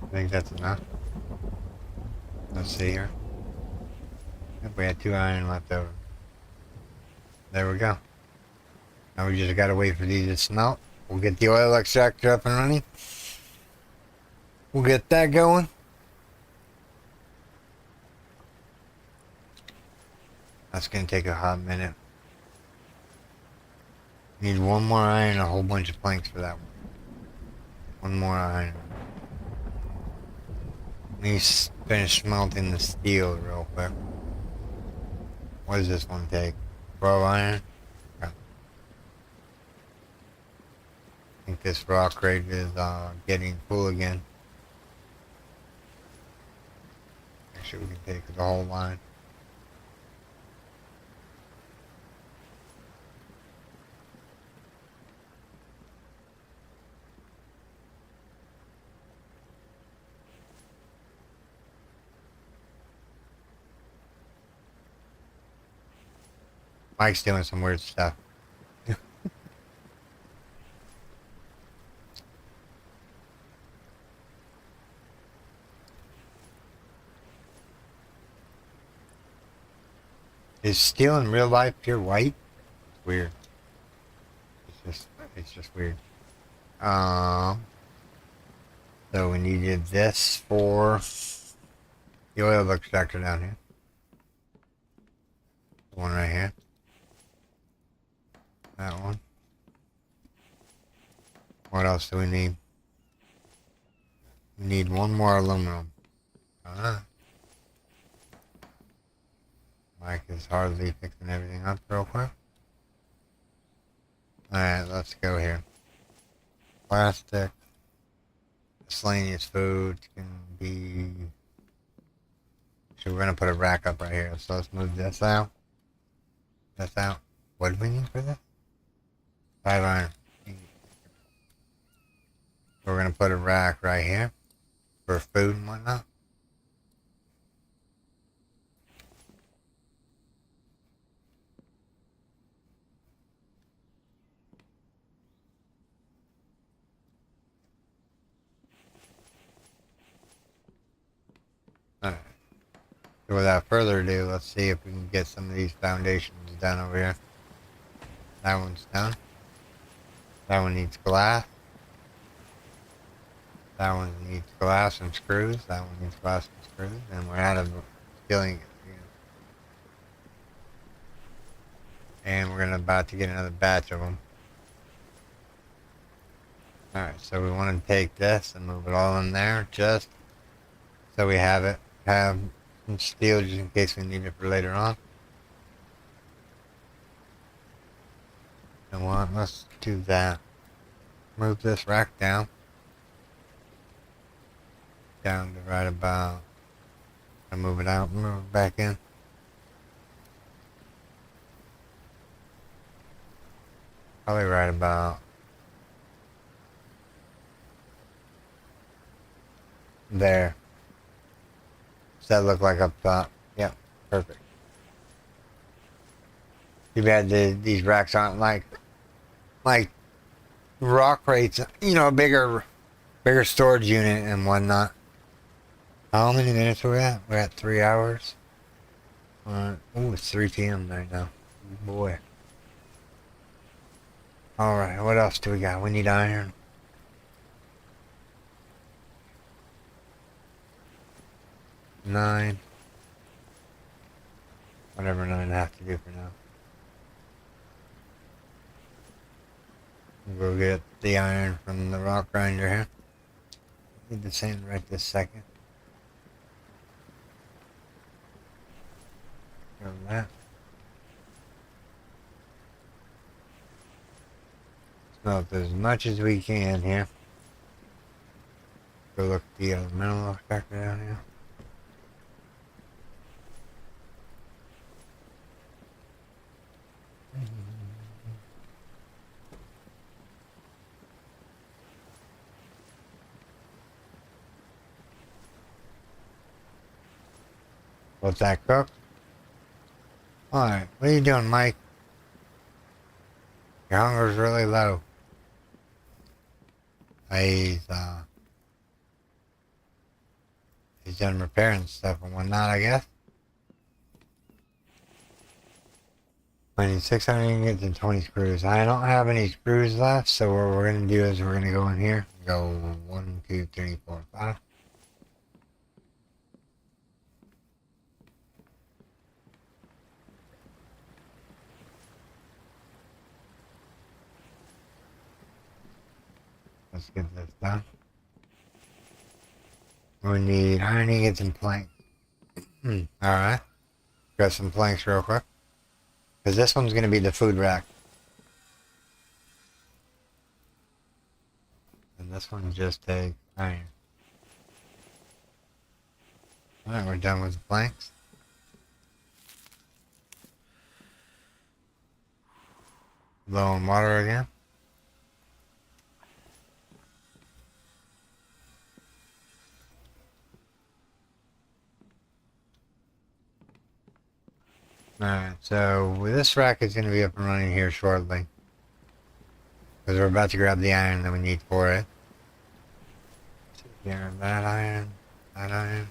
[SPEAKER 1] I think that's enough. Let's see here. If we had 2 iron left over. There we go. Now we just gotta wait for these to smelt. We'll get the oil extractor up and running. We'll get that going. That's gonna take a hot minute. Need 1 more iron, a whole bunch of planks for that one. 1 more iron. Let me finish smelting the steel real quick. What does this one take? 12 iron? Okay. I think this rock crate is getting full again. Actually, we can take the whole line. Mike's doing some weird stuff. Is steel in real life pure white? It's weird. It's just weird. So we needed this for the oil extractor down here. One right here. That one. What else do we need? We need 1 more aluminum. Mike is hardly fixing everything up real quick. Alright, let's go here. Plastic. Miscellaneous food can be... So we're going to put a rack up right here. So let's move this out. This out. What do we need for this? 5 iron. We're going to put a rack right here for food and whatnot. Alright. So without further ado, let's see if we can get some of these foundations done over here. That one's done. That one needs glass. That one needs glass and screws. That one needs glass and screws. And we're out of filling it. And we're about to get another batch of them. Alright, so we want to take this and move it all in there just so we have some steel just in case we need it for later on. And let's do that. Move this rack down. Down to right about. And move it out, move it back in. Probably right about there. Does that look like up top? Yep, perfect. Too bad these racks aren't like rock crates, you know, a bigger storage unit and whatnot. How many minutes are we at? We're at 3 hours. Oh, it's 3 p.m. right now. Boy. Alright, what else do we got? We need iron. Nine. Whatever 9 I have to do for now. We'll go get the iron from the rock grinder here. Need the sand right this second. Go that. Smelt as much as we can here. Go look at the mineral extractor down here. What's that, cook? Alright, what are you doing, Mike? Your hunger's really low. He's done repairing stuff and whatnot, I guess. I need 600 ingots and 20 screws. I don't have any screws left, so what we're going to do is we're going to go in here. Go 1, 2, 3, 4, 5. Let's get this done. We need iron ingots and planks. Alright. Got some planks real quick. Because this one's going to be the food rack. And this one just takes iron. Alright, we're done with the planks. Low on water again. Alright, so this rack is going to be up and running here shortly. Because we're about to grab the iron that we need for it. Here, that iron, that iron.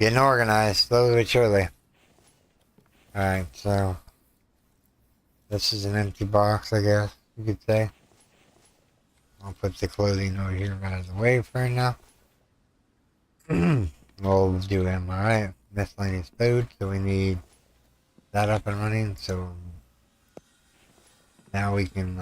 [SPEAKER 1] Getting organized, slowly but surely. Alright, so this is an empty box, I guess you could say. I'll put the clothing over here out of the way for now. We'll do MRI, miscellaneous food, so we need that up and running, so now we can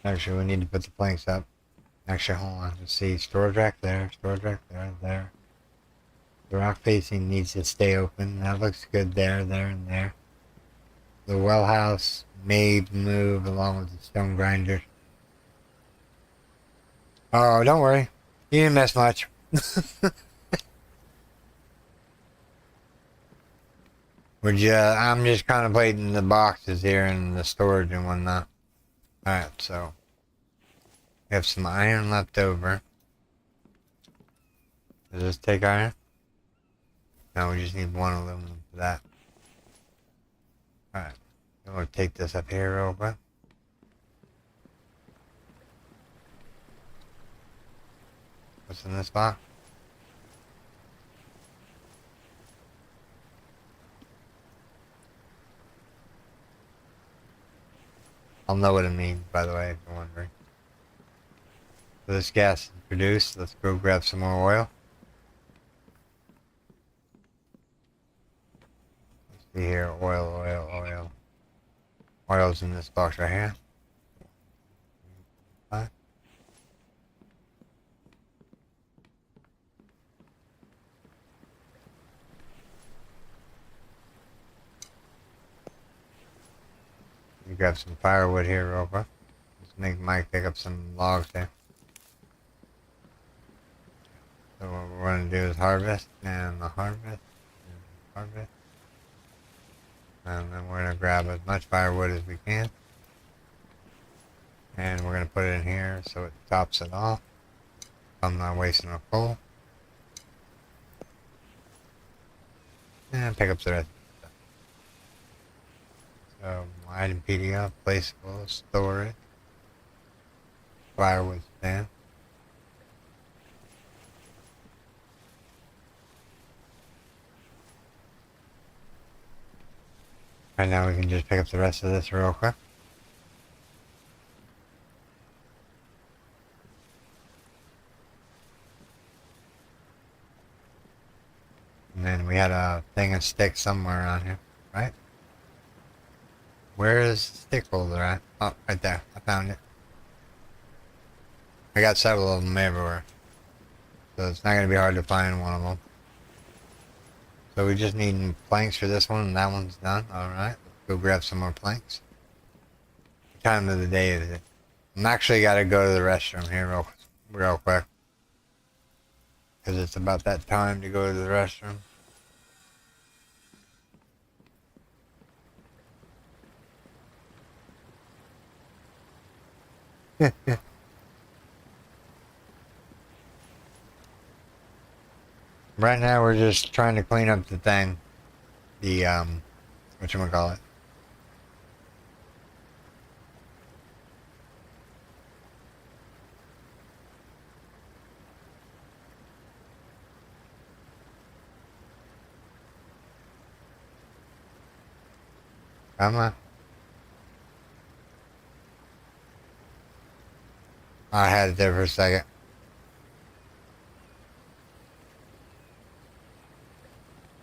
[SPEAKER 1] actually we need to put the planks up. Actually, hold on. Let's see. Storage rack there. Storage rack there. There. The rock facing needs to stay open. That looks good there, there, and there. The well house may move along with the stone grinder. Oh, don't worry. You didn't miss much. I'm just contemplating the boxes here and the storage and whatnot. Alright, so. We have some iron left over. Does this take iron? No, we just need 1 aluminum for that. Alright. I'm going to take this up here real quick. What's in this box? I'll know what it means, by the way, if you're wondering. So this gas is produced. Let's go grab some more oil. Let's see here. Oil. Oil's in this box right here. Right. You grab some firewood here real quick. Let's make Mike pick up some logs there. So what we're going to do is harvest, and harvest. And then we're going to grab as much firewood as we can. And we're going to put it in here so it tops it off. I'm not wasting a coal. And pick up the rest. So item PDF, placeable, storage, firewood stand. Right now we can just pick up the rest of this real quick. And we had a thing of sticks somewhere around here, right? Where is the stick holder at? Oh, right there. I found it. I got several of them everywhere. So it's not going to be hard to find one of them. So we just need planks for this one, and that one's done. Alright, let's go grab some more planks. What time of the day is it? I'm actually got to go to the restroom here real quick. Because it's about that time to go to the restroom. Right now we're just trying to clean up the thing. The, whatchamacallit. Come on. I had it there for a second.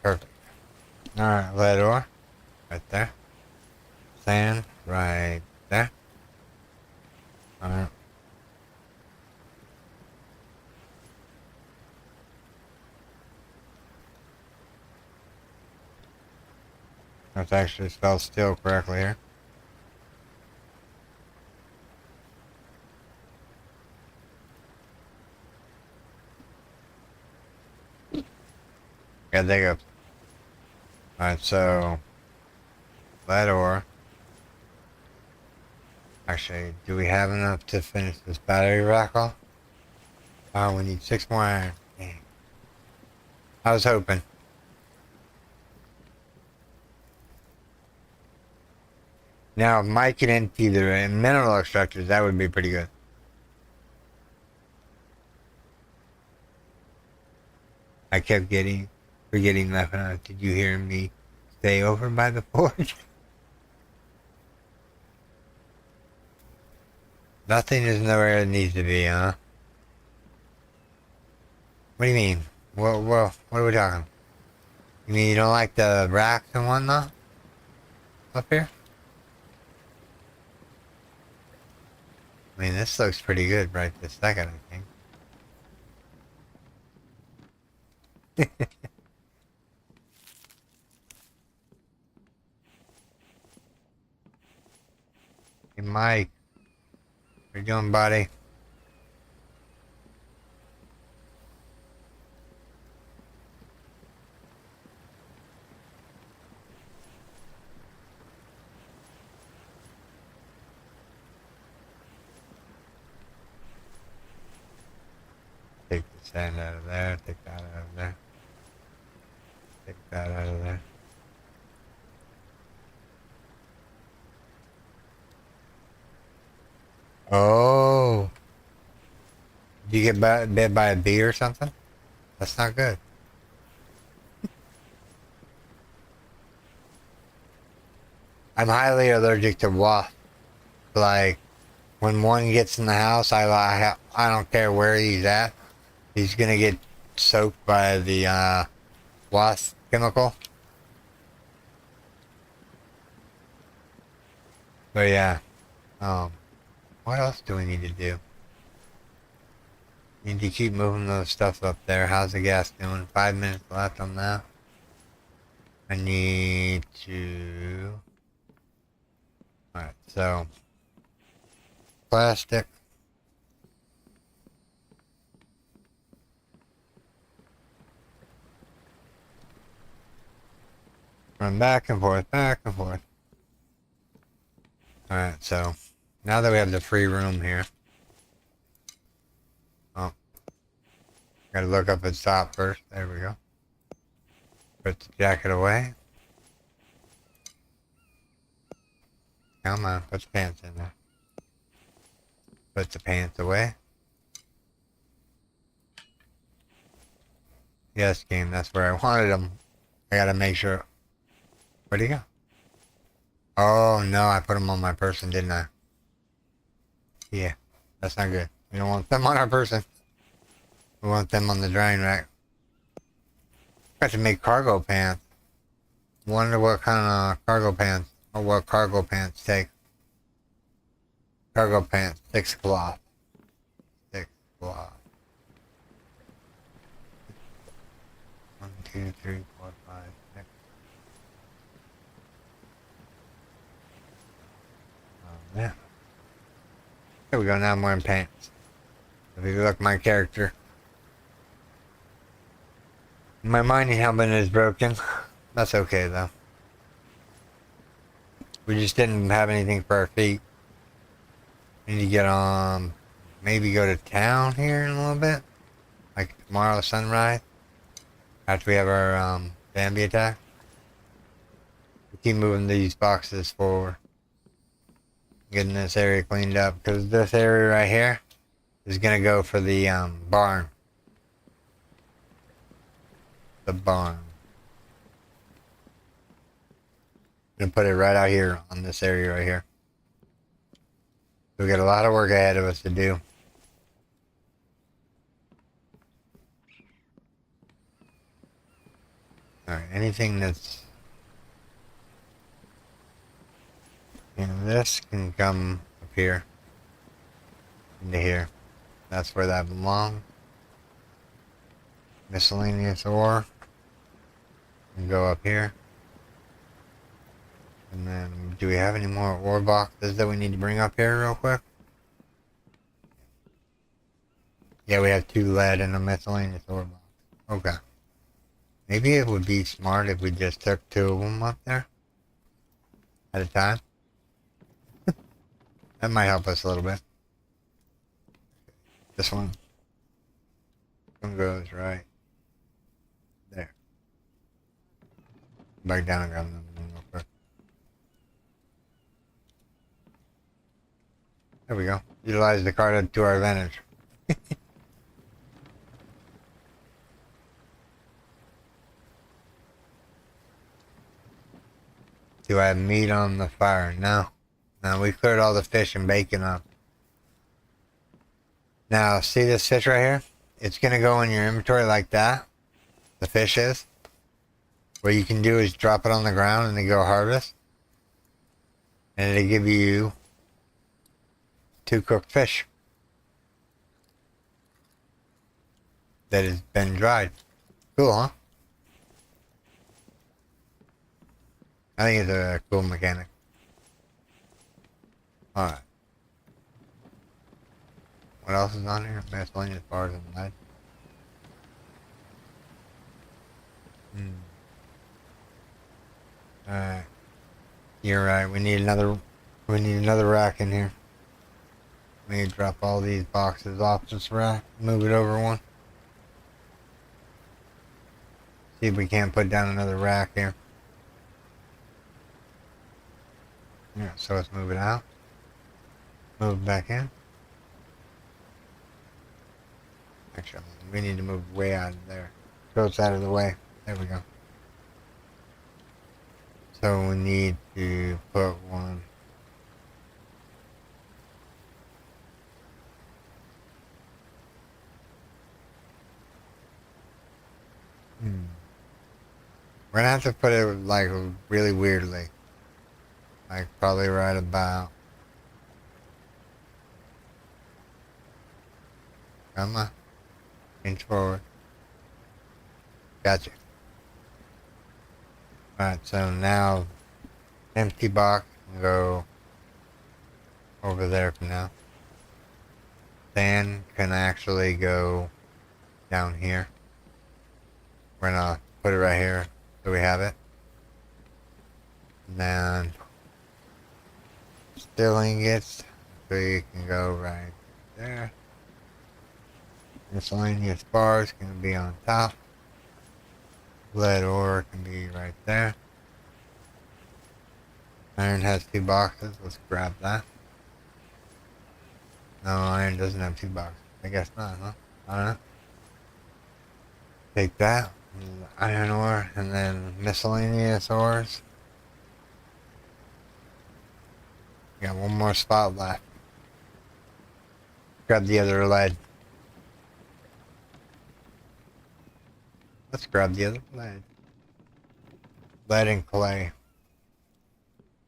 [SPEAKER 1] Perfect. Alright, lead ore. Right there. Sand. Right there. Alright. Let's actually spell steel correctly here. Gotta dig up. Alright, so lead ore. Actually, do we have enough to finish this battery rack off? Oh, we need 6 more iron. Dang. I was hoping. Now, if Mike can empty the mineral extractors, that would be pretty good. I kept forgetting laughing out. Did you hear me stay over by the forge? Nothing is nowhere it needs to be, huh? What do you mean? What are we talking? You mean you don't like the racks and whatnot? Up here? I mean, this looks pretty good right this second, I think. Hey, Mike. What you doing, buddy? Take the sand out of there, take that out of there. Take that out of there. Oh. Did you get bit by a bee or something? That's not good. I'm highly allergic to wasps. Like, when one gets in the house, I don't care where he's at. He's gonna get soaked by the wasp chemical. But yeah, what else do we need to do? Need to keep moving those stuff up there. How's the gas doing? 5 minutes left on that. I need to... Alright, so... Plastic. Run back and forth, back and forth. Alright, so... Now that we have the free room here... Oh. Gotta look up at top first. There we go. Put the jacket away. Come on, put the pants in there. Put the pants away. Yes, game, that's where I wanted them. I gotta make sure. Where'd he go? Oh, no, I put them on my person, didn't I? Yeah, that's not good. We don't want them on our person. We want them on the drying rack. Got to make cargo pants. Wonder what kind of cargo pants, or what cargo pants take. Cargo pants, 6 cloth. 6 cloth. 1, 2, 3, 4, 5, 6. Oh, yeah. There we go, now I'm wearing pants. If you look at my character. My mining helmet is broken. That's okay though. We just didn't have anything for our feet. We need to get on, maybe go to town here in a little bit. Like tomorrow sunrise. After we have our Bambi attack. We keep moving these boxes forward. Getting this area cleaned up. Because this area right here is going to go for the barn. The barn. Gonna put it right out here on this area right here. We got a lot of work ahead of us to do. Alright, anything that's this can come up here. Into here. That's where that belongs. Miscellaneous ore. And go up here. And then, do we have any more ore boxes that we need to bring up here real quick? Yeah, we have 2 lead and a miscellaneous ore box. Okay. Maybe it would be smart if we just took 2 of them up there. At a time. That might help us a little bit. This one goes right there. Back down and grab them real quick. There we go. Utilize the card to our advantage. Do I have meat on the fire? No. No, we cleared all the fish and bacon up. Now, see this fish right here? It's going to go in your inventory like that. The fish is. What you can do is drop it on the ground and then go harvest. And it'll give you 2 cooked fish. That has been dried. Cool, huh? I think it's a cool mechanic. Alright. What else is on here? Miscellaneous bars and lead. Alright. You're right. We need another rack in here. We need to drop all these boxes off this rack. Move it over one. See if we can't put down another rack here. Yeah, so let's move it out. Move it back in. Actually, we need to move way out of there. So it's out of the way. There we go. So we need to put one. We're gonna have to put it like really weirdly. Like probably right about. Come on. Inch forward. Gotcha. Alright, so now empty box can go over there for now. Sand can actually go down here. We're gonna put it right here so we have it. And then steel ingots, so you can go right there. Miscellaneous bars can be on top. Lead ore can be right there. Iron has 2 boxes. Let's grab that. No, iron doesn't have 2 boxes. I guess not, huh? I don't know. Take that. Iron ore and then miscellaneous ores. Got one more spot left. Grab the other lead. Let's grab the other lead. Lead and clay.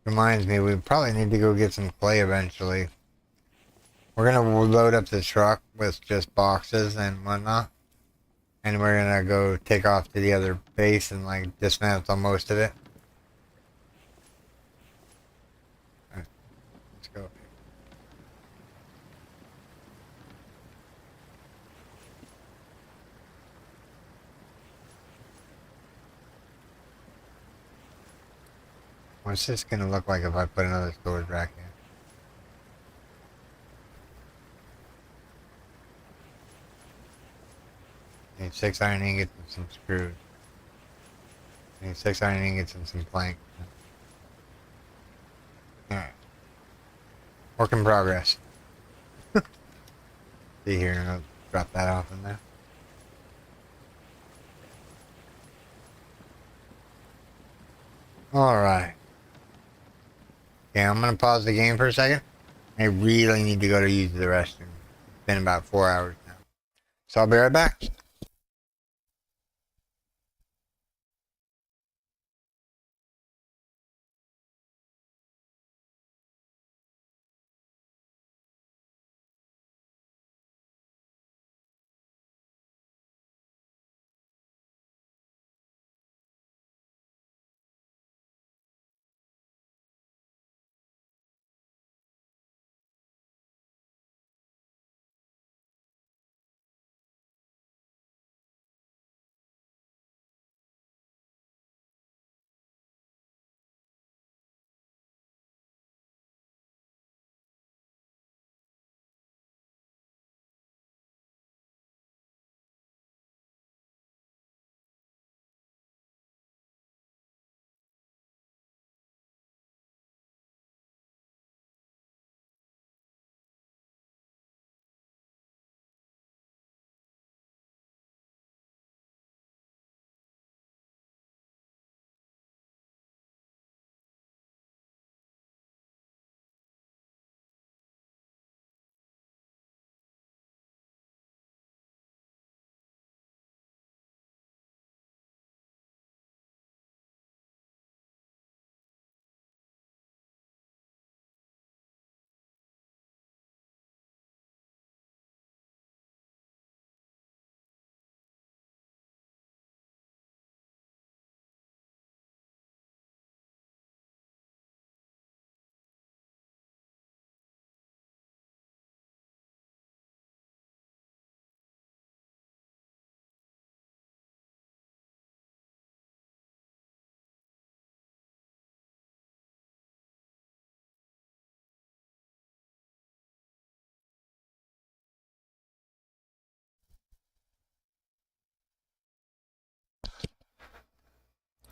[SPEAKER 1] Reminds me, we probably need to go get some clay eventually. We're gonna load up the truck with just boxes and whatnot. And we're gonna go take off to the other base and like dismantle most of it. Alright, let's go. What's this gonna look like if I put another storage rack in? Need 6 iron ingots and some screws. Need 6 iron ingots and some plank. Alright. Work in progress. See here, and I'll drop that off in there. Alright. Okay, I'm gonna pause the game for a second. I really need to go to use the restroom. It's been about 4 hours now. So I'll be right back.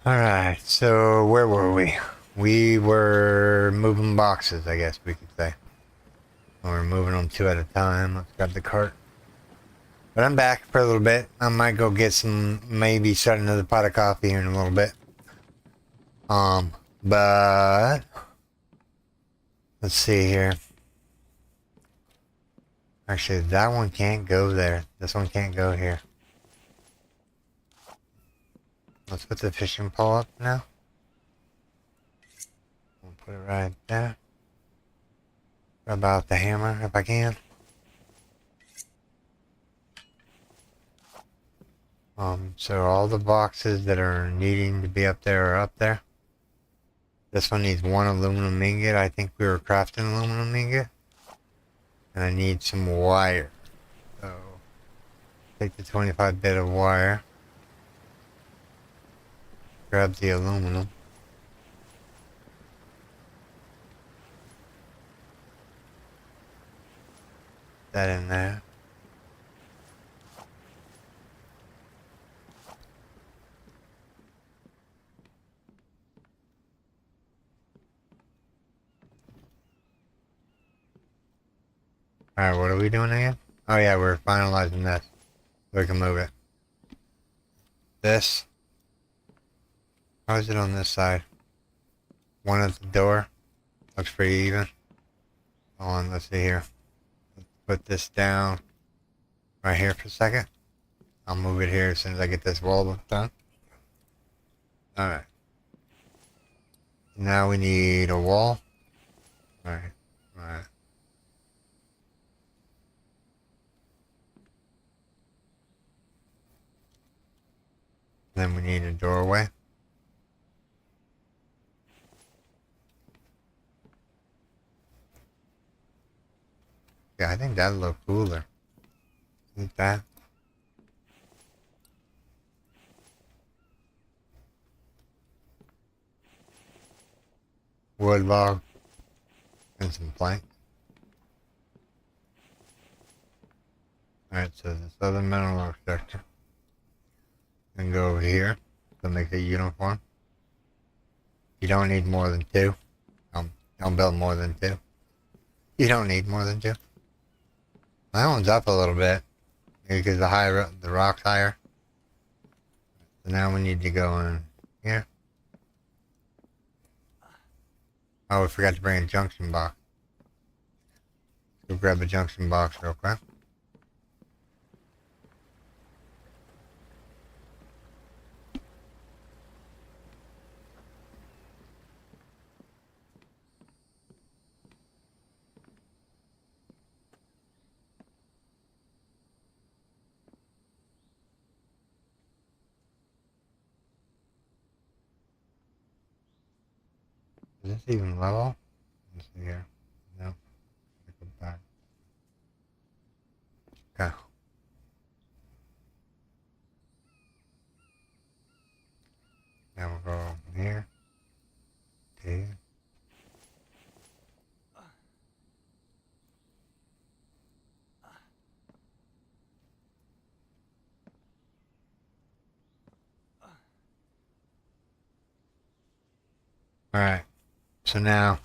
[SPEAKER 1] Alright, so where were we? We were moving boxes, I guess we could say. We're moving them 2 at a time. Let's grab the cart. But I'm back for a little bit. I might go get some, maybe start another pot of coffee here in a little bit. But let's see here. Actually, that one can't go there. This one can't go here. Let's put the fishing pole up now. We'll put it right there. Grab out the hammer if I can. So all the boxes that are needing to be up there are up there. This one needs 1 aluminum ingot. I think we were crafting aluminum ingot. And I need some wire. So, take the 25 bit of wire. Grab the aluminum. Put that in there. Alright, what are we doing again? Oh yeah, we're finalizing this. We can move it. This. How is it on this side? One at the door. Looks pretty even. Hold on, let's see here. Let's put this down right here for a second. I'll move it here as soon as I get this wall done. Alright. Now we need a wall. Alright. Alright. Then we need a doorway. Yeah, I think that'll look cooler. Isn't that? Wood log and some plank. Alright, so this other metal log sector. And go over here to make a uniform. You don't need more than two. Don't build more than two. You don't need more than two. That one's up a little bit because the rock's higher. So now we need to go in here. Oh, we forgot to bring a junction box. Let's go grab a junction box real quick. Is this even level? Let's see here. No. Go back. Okay. Now we'll go here. Okay. Alright. So now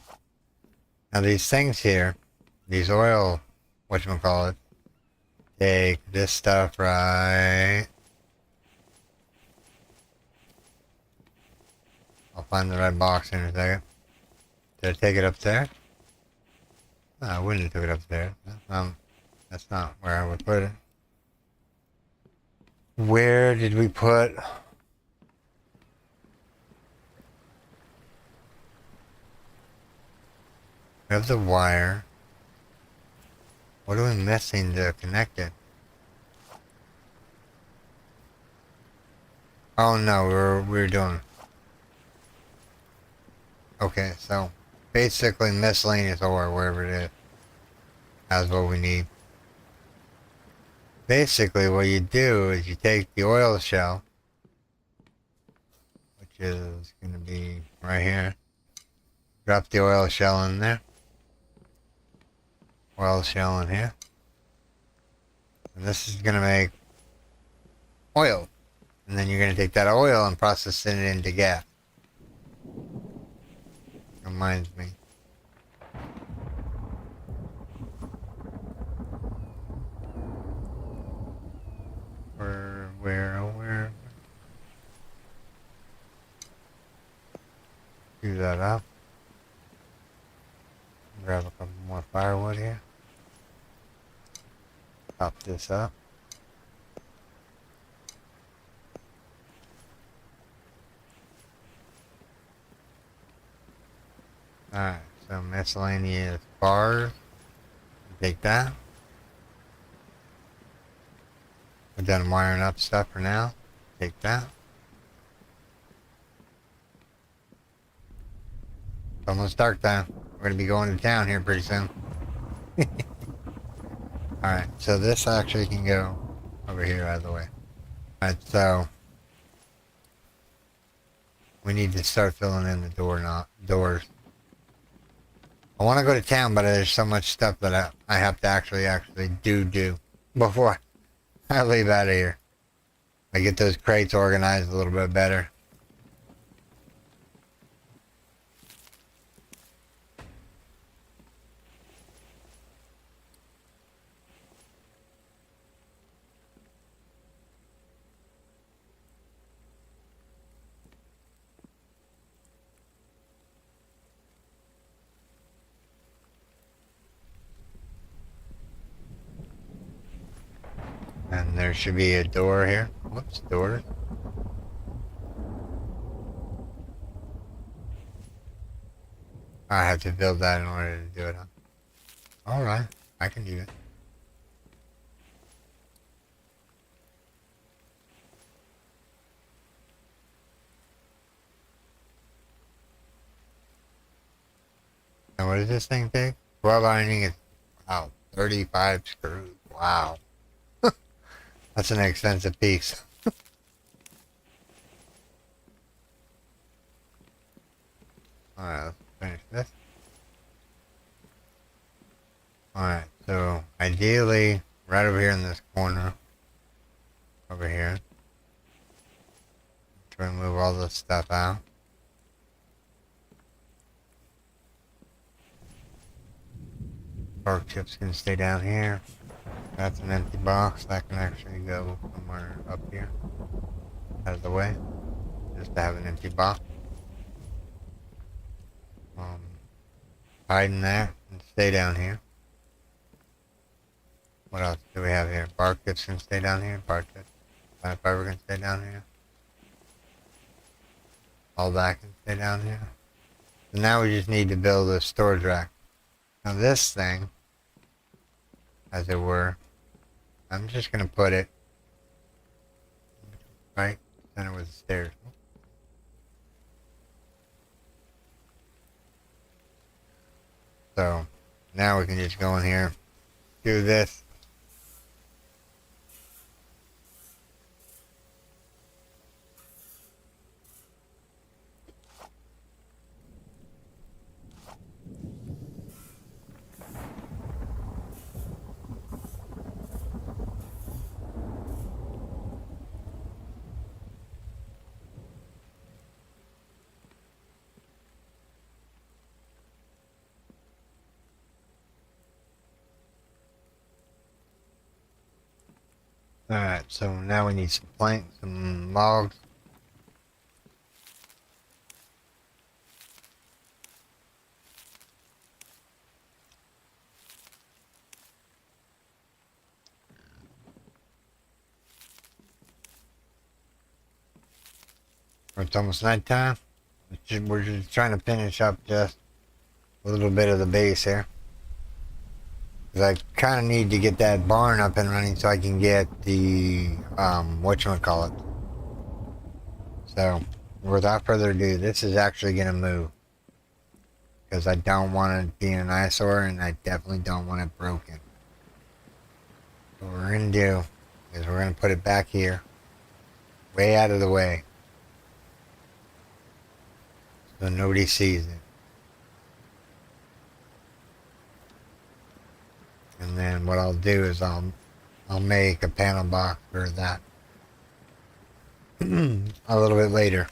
[SPEAKER 1] these things here, these oil, whatchamacallit, take this stuff right. I'll find the right box in a second. Did I take it upstairs? No, I wouldn't have took it upstairs. That's not where I would put it. Where did we put... We have the wire. What are we missing to connect it? Oh no, we're doing... Okay, so basically miscellaneous ore, wherever it is, that's what we need. Basically what you do is you take the oil shell, which is going to be right here. Drop the oil shell in there. Oil shell in here. And this is going to make oil. And then you're going to take that oil and process it into gas. Reminds me. Where? Do that up. Grab a couple more firewood here. Top this up. Alright, so miscellaneous bars. Take that. We're done wiring up stuff for now. Take that. It's almost dark time. We're going to be going to town here pretty soon. Alright, so this actually can go over here out of the way. Alright, so we need to start filling in the doors. I want to go to town, but there's so much stuff that I have to actually do before I leave out of here. I get those crates organized a little bit better. And there should be a door here. Whoops, door. I have to build that in order to do it, huh? Alright, I can do it. And what does this thing take? 12 ironing is, wow, 35 screws. Wow. That's an expensive piece. Alright, let's finish this. Alright, so ideally, right over here in this corner, over here, try to move all this stuff out. Bark chips can stay down here. That's an empty box. That can actually go somewhere up here, out of the way, just to have an empty box. Hide in there and stay down here. What else do we have here? Bark chips can stay down here. Bark chips. Plant fiber can stay down here. All that can stay down here. So now we just need to build a storage rack. Now this thing, as it were, I'm just going to put it right center with the stairs. So now we can just go in here, do this. Alright, so now we need some planks, some logs. It's almost nighttime. We're just trying to finish up just a little bit of the base here. Because I kind of need to get that barn up and running so I can get the, whatchamacallit. So, without further ado, this is actually going to move. Because I don't want it being an eyesore, and I definitely don't want it broken. So what we're going to do is we're going to put it back here. Way out of the way. So nobody sees it. And then what I'll do is I'll make a panel box for that a little bit later.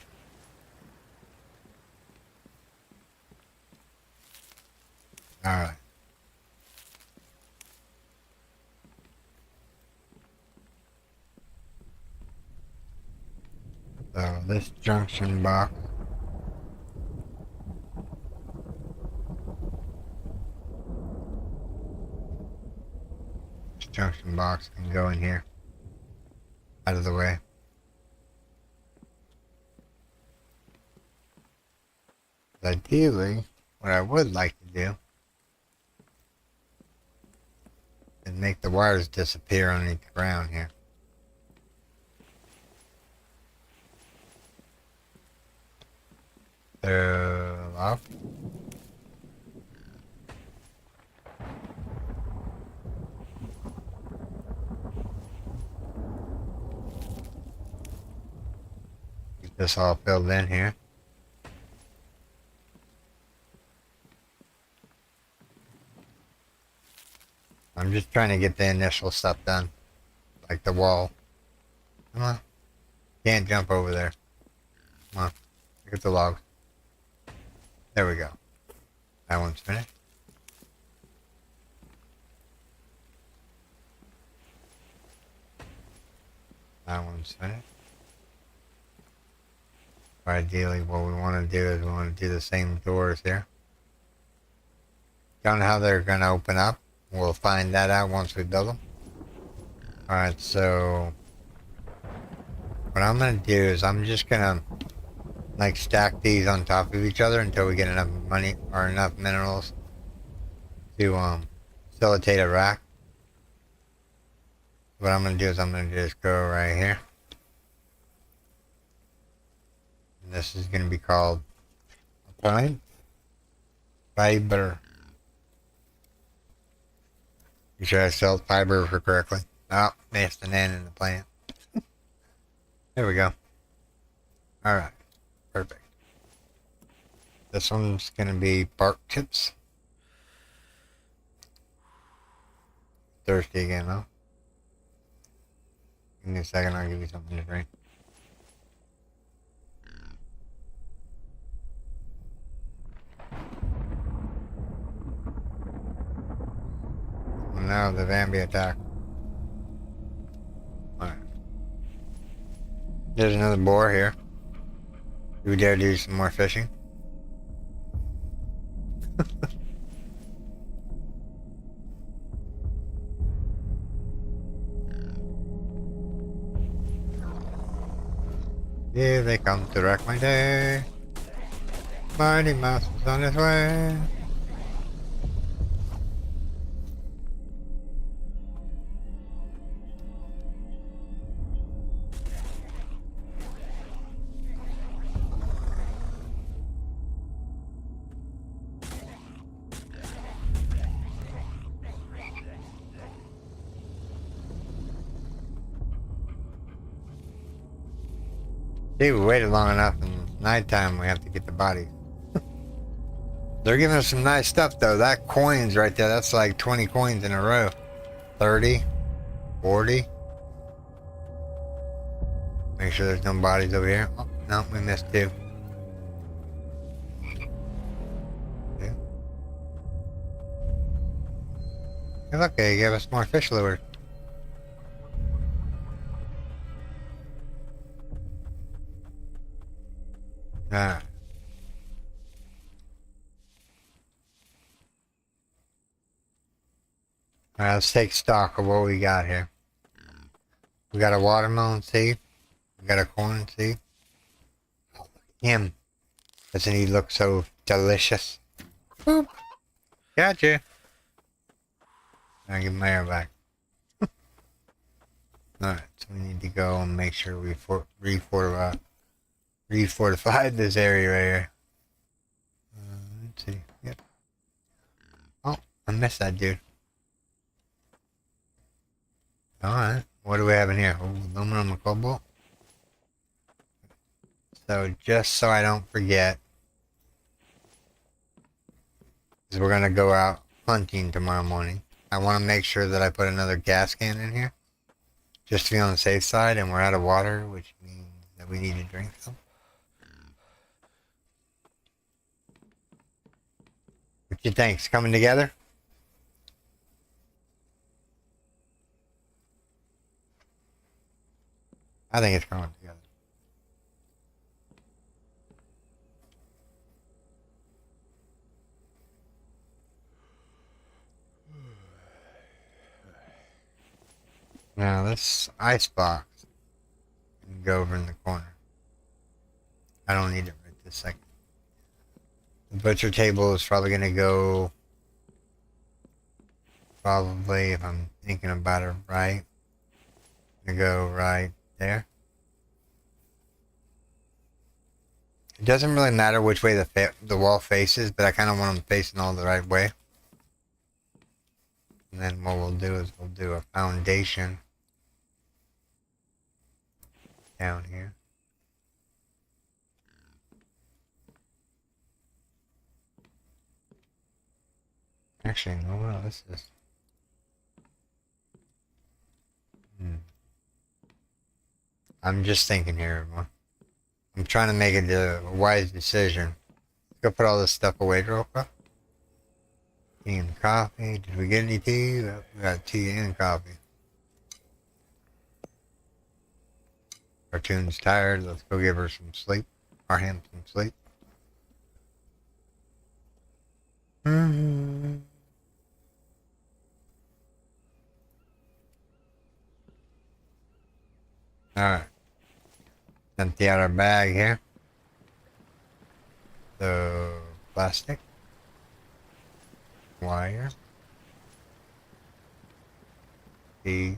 [SPEAKER 1] Alright. So this junction box, can go in here, out of the way. Ideally, what I would like to do is make the wires disappear underneath the ground here. They're off. Get this all filled in here. I'm just trying to get the initial stuff done, like the wall. Come on. Can't jump over there. Come on. Look at the log. There we go. That one's finished. That one's finished. Ideally, what we want to do is we want to do the same doors here. Don't know how they're going to open up. We'll find that out once we build them. Alright, so what I'm gonna do is I'm just gonna like stack these on top of each other until we get enough money or enough minerals to facilitate a rack. What I'm gonna do is I'm gonna just go right here. And this is gonna be called fiber. You sure I spelled fiber correctly? Oh, missed an N in the plant. There we go. Alright, perfect. This one's gonna be bark chips. Thirsty again, huh? Give me a second, I'll give you something to drink. Well, now the Vambi attack. Alright. There's another boar here. Do we dare do some more fishing? Here they come to wreck my day. Mighty Mouse is on his way. See, we waited long enough, and nighttime we have to get the bodies. They're giving us some nice stuff, though. That coins right there, that's like 20 coins in a row. 30, 40. Make sure there's no bodies over here. Oh, no, we missed two. Two. Hey, look, they gave us more fish lures. Alright. Alright, let's take stock of what we got here. We got a watermelon seed. We got a corn seed. Him. Doesn't he look so delicious? Boop. Gotcha. I'll give my air back. Alright, so we need to go and make sure we refortified this area right here. Let's see. Yep. Oh, I missed that dude. Alright, what do we have in here? Oh, aluminum and cobalt. So, just so I don't forget, because we're going to go out hunting tomorrow morning, I want to make sure that I put another gas can in here, just to be on the safe side, and we're out of water, which means that we need to drink some. What you think's coming together? I think it's coming together. Now this ice box can go over in the corner. I don't need it right this second. The butcher table is probably going to go, probably, if I'm thinking about it right, gonna go right there. It doesn't really matter which way the wall faces, but I kind of want them facing all the right way. And then what we'll do is we'll do a foundation down here. Actually, no, what is this? I'm just thinking here, everyone. I'm trying to make it a wise decision. Let's go put all this stuff away real quick. Tea and coffee. Did we get any tea? We got tea and coffee. Cartoon's tired. Let's go give her some sleep. Or him some sleep. Alright. Empty out our bag here. So, plastic. Wire. Key.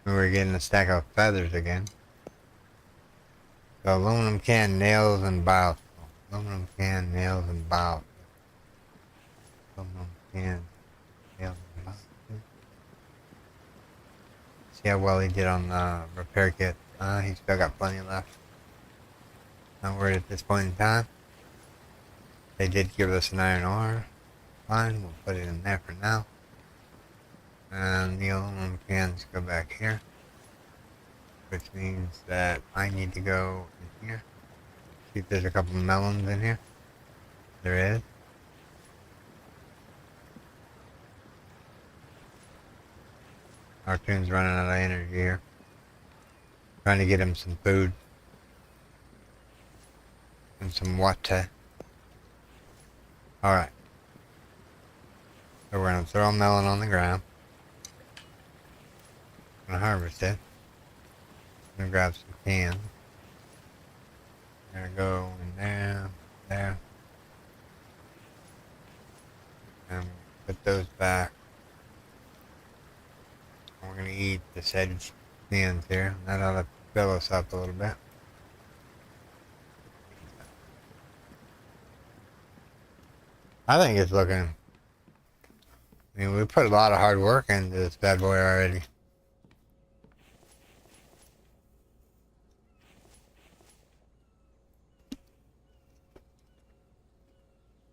[SPEAKER 1] We're getting a stack of feathers again. So aluminum can, nails, and biofilm. Aluminum can, nails, and biofilm. Aluminum can, nails, and biofilm. See how well he did on the repair kit. He's still got plenty left. Not worried at this point in time. They did give us an iron ore. Fine, we'll put it in there for now. And the aluminum cans go back here. Which means that I need to go in here. See if there's a couple melons in here. There is. Artoon's running out of energy here. Trying to get him some food. And some water. Alright. So we're going to throw a melon on the ground. I'm going to harvest it. I'm going to grab some cans. There we go in there. There. And put those back. We're going to eat the said cans here. That ought to fill us up a little bit. I think it's looking... I mean, we put a lot of hard work into this bad boy already.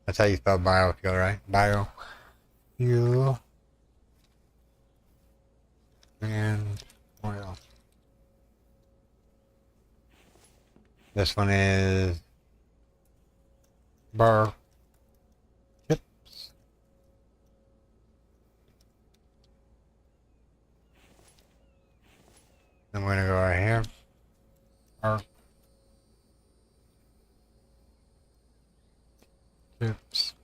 [SPEAKER 1] That's how you spell biofuel, right? Biofuel. And oil. This one is bar chips. Then we're gonna go right here. Bar chips.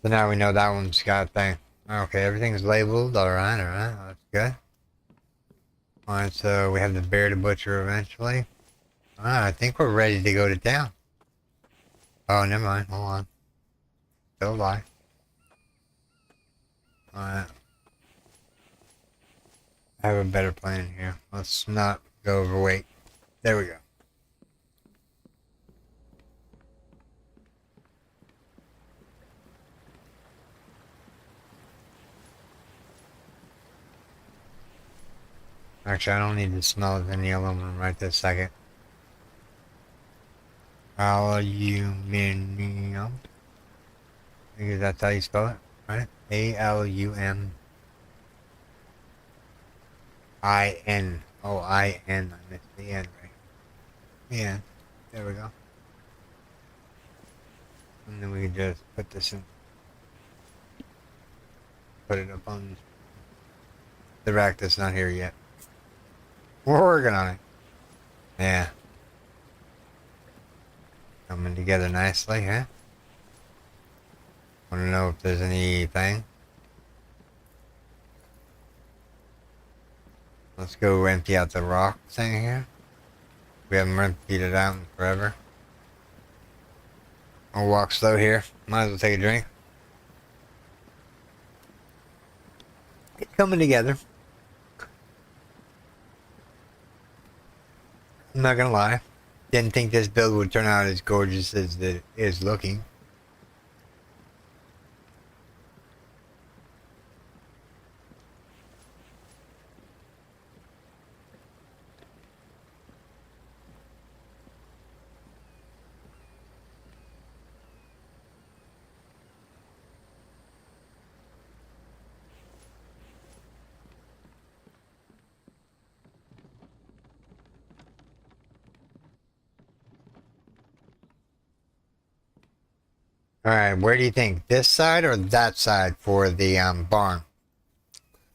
[SPEAKER 1] So now we know that one's got a thing. Okay, everything's labeled. Alright, that's good. Alright, so we have the bear to butcher eventually. Alright, I think we're ready to go to town. Oh, never mind. Hold on. Still alive. Alright. I have a better plan here. Let's not go overweight. There we go. Actually, I don't need to smell any aluminum right this second. Aluminium. I think that's how you spell it, right? A-L-U-M-I-N. Oh, I-N. I missed the N, right? Yeah. There we go. And then we can just put this in. Put it up on the rack that's not here yet. We're working on it. Yeah. Coming together nicely, huh? Want to know if there's anything? Let's go empty out the rock thing here. We haven't emptied it out in forever. I'll walk slow here. Might as well take a drink. It's coming together. I'm not gonna lie. Didn't think this build would turn out as gorgeous as it is looking. Alright, where do you think? This side or that side for the barn?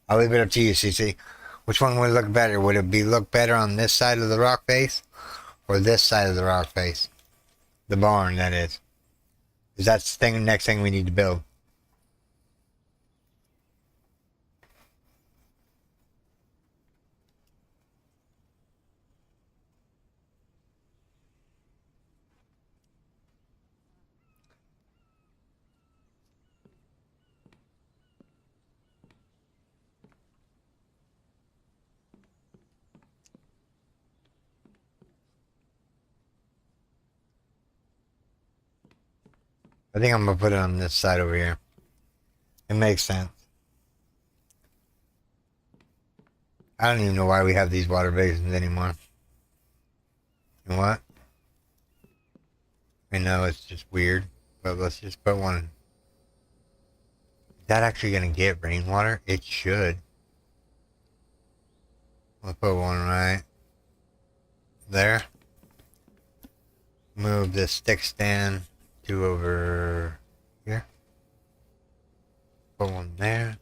[SPEAKER 1] I'll leave it up to you, CC. Which one would look better? Would it be look better on this side of the rock face or this side of the rock face? The barn, that is. Because that's the next thing we need to build. I think I'm going to put it on this side over here. It makes sense. I don't even know why we have these water basins anymore. You know what? I know it's just weird, but let's just put one. Is that actually going to get rainwater? It should. We'll put one right there. Move this stick stand to over here. Put one there.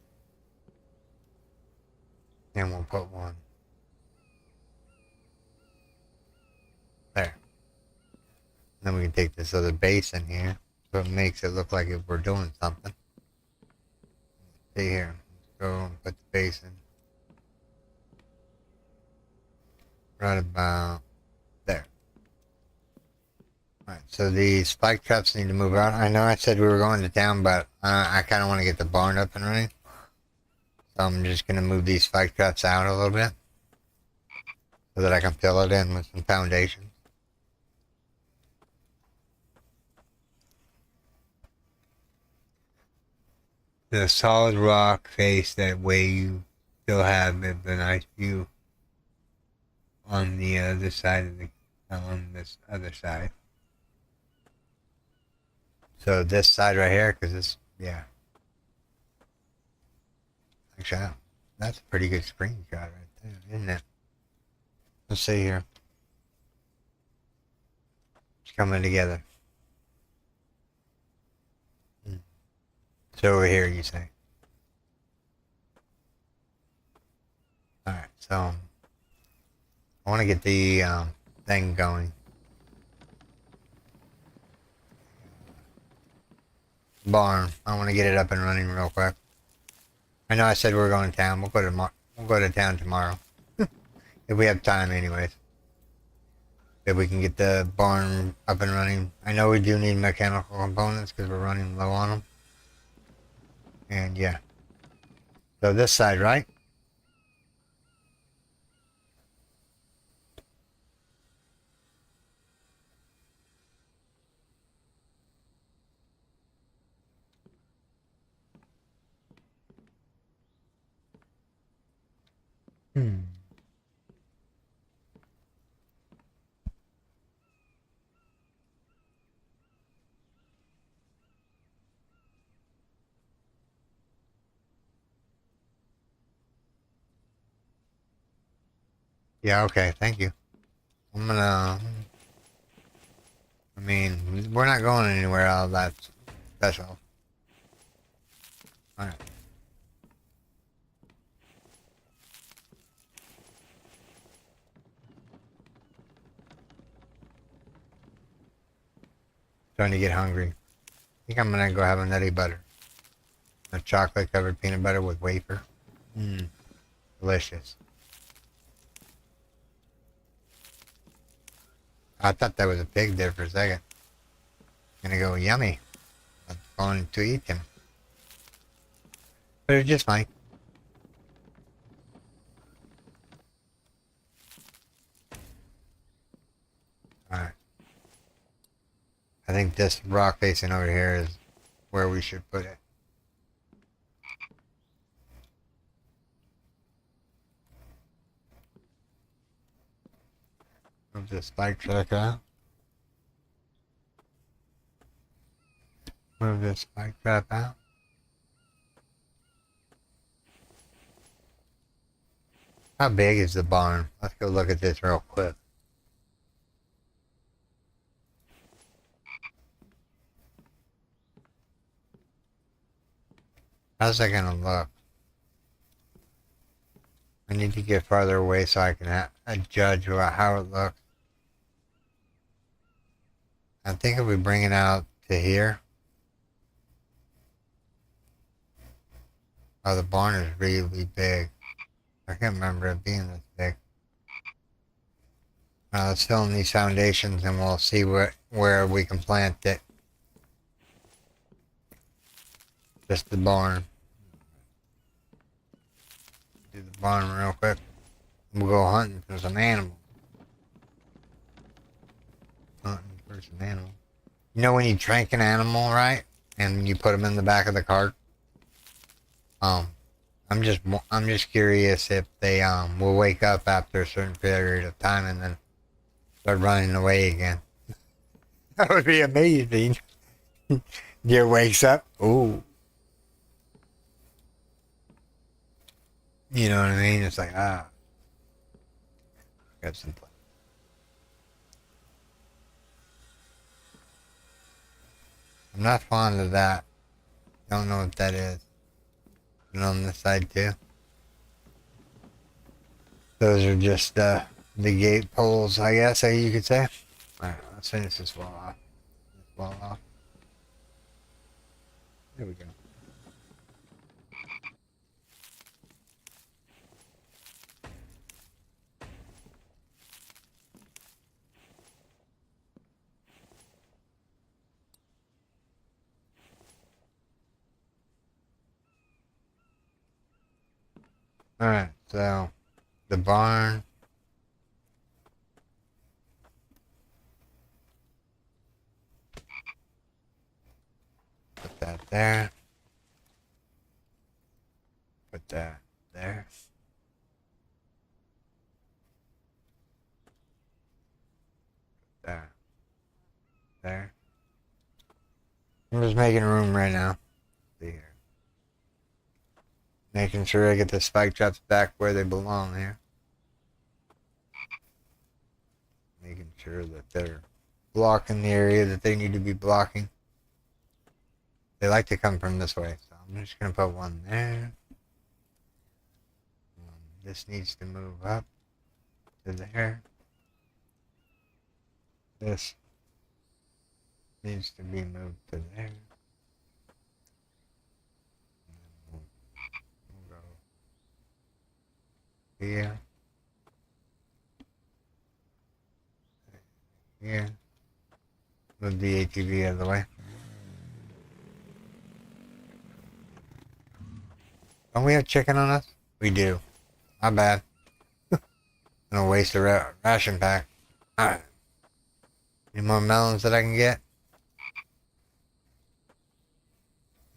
[SPEAKER 1] And we'll put one there. Then we can take this other basin here, so it makes it look like if we're doing something. See here. Let's go and put the basin right about there. Alright, so the spike traps need to move out. I know I said we were going to town, but I kind of want to get the barn up and running. So I'm just going to move these spike traps out a little bit so that I can fill it in with some foundation. The solid rock face, that way you still have the nice view on the other side of the, on this other side. So this side right here, because it's, yeah. Actually, that's a pretty good screenshot right there, isn't it? Let's see here. It's coming together. So over here, you say. Alright, so I want to get the thing going. Barn. I want to get it up and running real quick. I know I said we were going to town. We'll go to town tomorrow. If we have time anyways. If we can get the barn up and running. I know we do need mechanical components because we're running low on them. And yeah. So this side, right? Yeah, okay, thank you. I'm gonna... I mean, we're not going anywhere out of that special. Alright. Starting to get hungry. I think I'm gonna go have a nutty butter. A chocolate covered peanut butter with wafer. Mmm. Delicious. I thought that was a pig there for a second. Gonna go yummy. I'm going to eat him. But it's just fine. Alright. I think this rock facing over here is where we should put it. Move this spike track out. Move this spike trap out. How big is the barn? Let's go look at this real quick. How's that gonna look? I need to get farther away so I can judge how it looks. I think if we bring it out to here. Oh, the barn is really big. I can't remember it being this big. Let's fill in these foundations and we'll see where we can plant it. Just the barn. Do the barn real quick. We'll go hunting for some animals. Hunting for some animals. You know when you trank an animal, right? And you put them in the back of the cart? I'm just curious if they will wake up after a certain period of time and then start running away again. That would be amazing. Deer wakes up. Ooh. You know what I mean? It's like, got some play. I'm not fond of that. Don't know what that is. And on this side too. Those are just the gate poles, I guess you could say. Alright, let's finish this wall off. This wall off. There we go. Alright, so the barn. Put that there. Put that there. Put that there. I'm just making room right now. See here. Making sure I get the spike traps back where they belong here. Making sure that they're blocking the area that they need to be blocking. They like to come from this way, so I'm just going to put one there. This needs to move up to there. This needs to be moved to there. We'll go here. Here. Move the ATV out of the way. Don't we have chicken on us? We do. Not bad. Gonna waste a ration pack. Alright. Any more melons that I can get?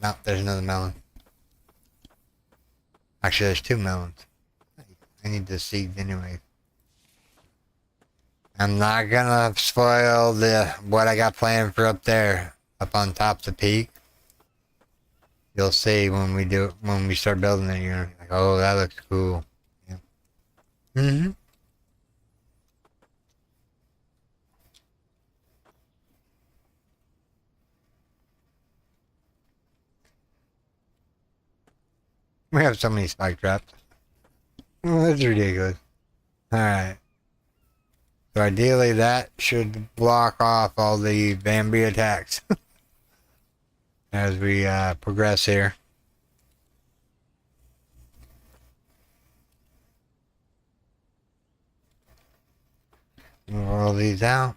[SPEAKER 1] No, there's another melon. Actually, there's 2 melons. I need the seeds anyway. I'm not gonna spoil what I got planned for up there, up on top of the peak. You'll see when we start building it. You're like, oh, that looks cool. Yeah. Mm-hmm. We have so many spike traps. Oh, that's ridiculous. Alright. So ideally that should block off all the Bambi attacks. As we progress here. Move all these out.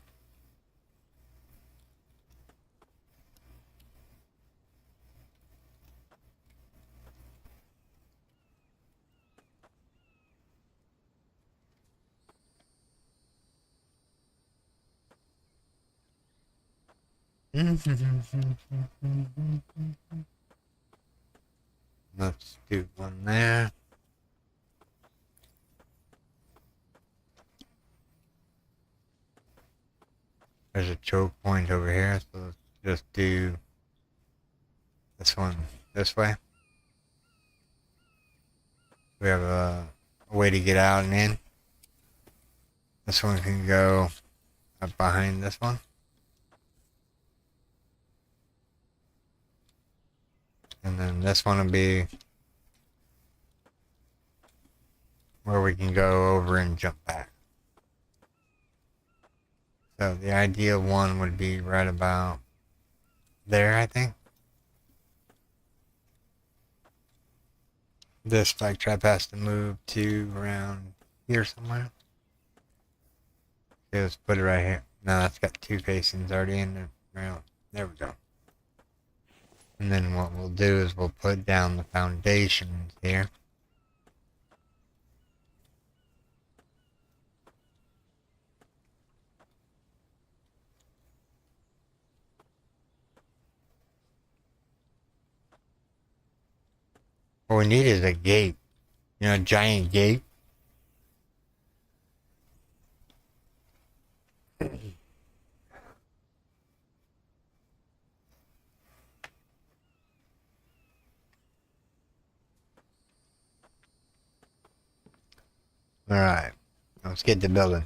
[SPEAKER 1] Let's do one there. There's a choke point over here, so let's just do this one this way. We have a way to get out and in. This one can go up behind this one. And then this one will be where we can go over and jump back. So the ideal one would be right about there, I think. This spike trap has to move to around here somewhere. Okay, let's put it right here. No, that's got two facings already in the ground. There we go. And then what we'll do is we'll put down the foundations here. What we need is a gate. You know, a giant gate. Alright. Let's get to building.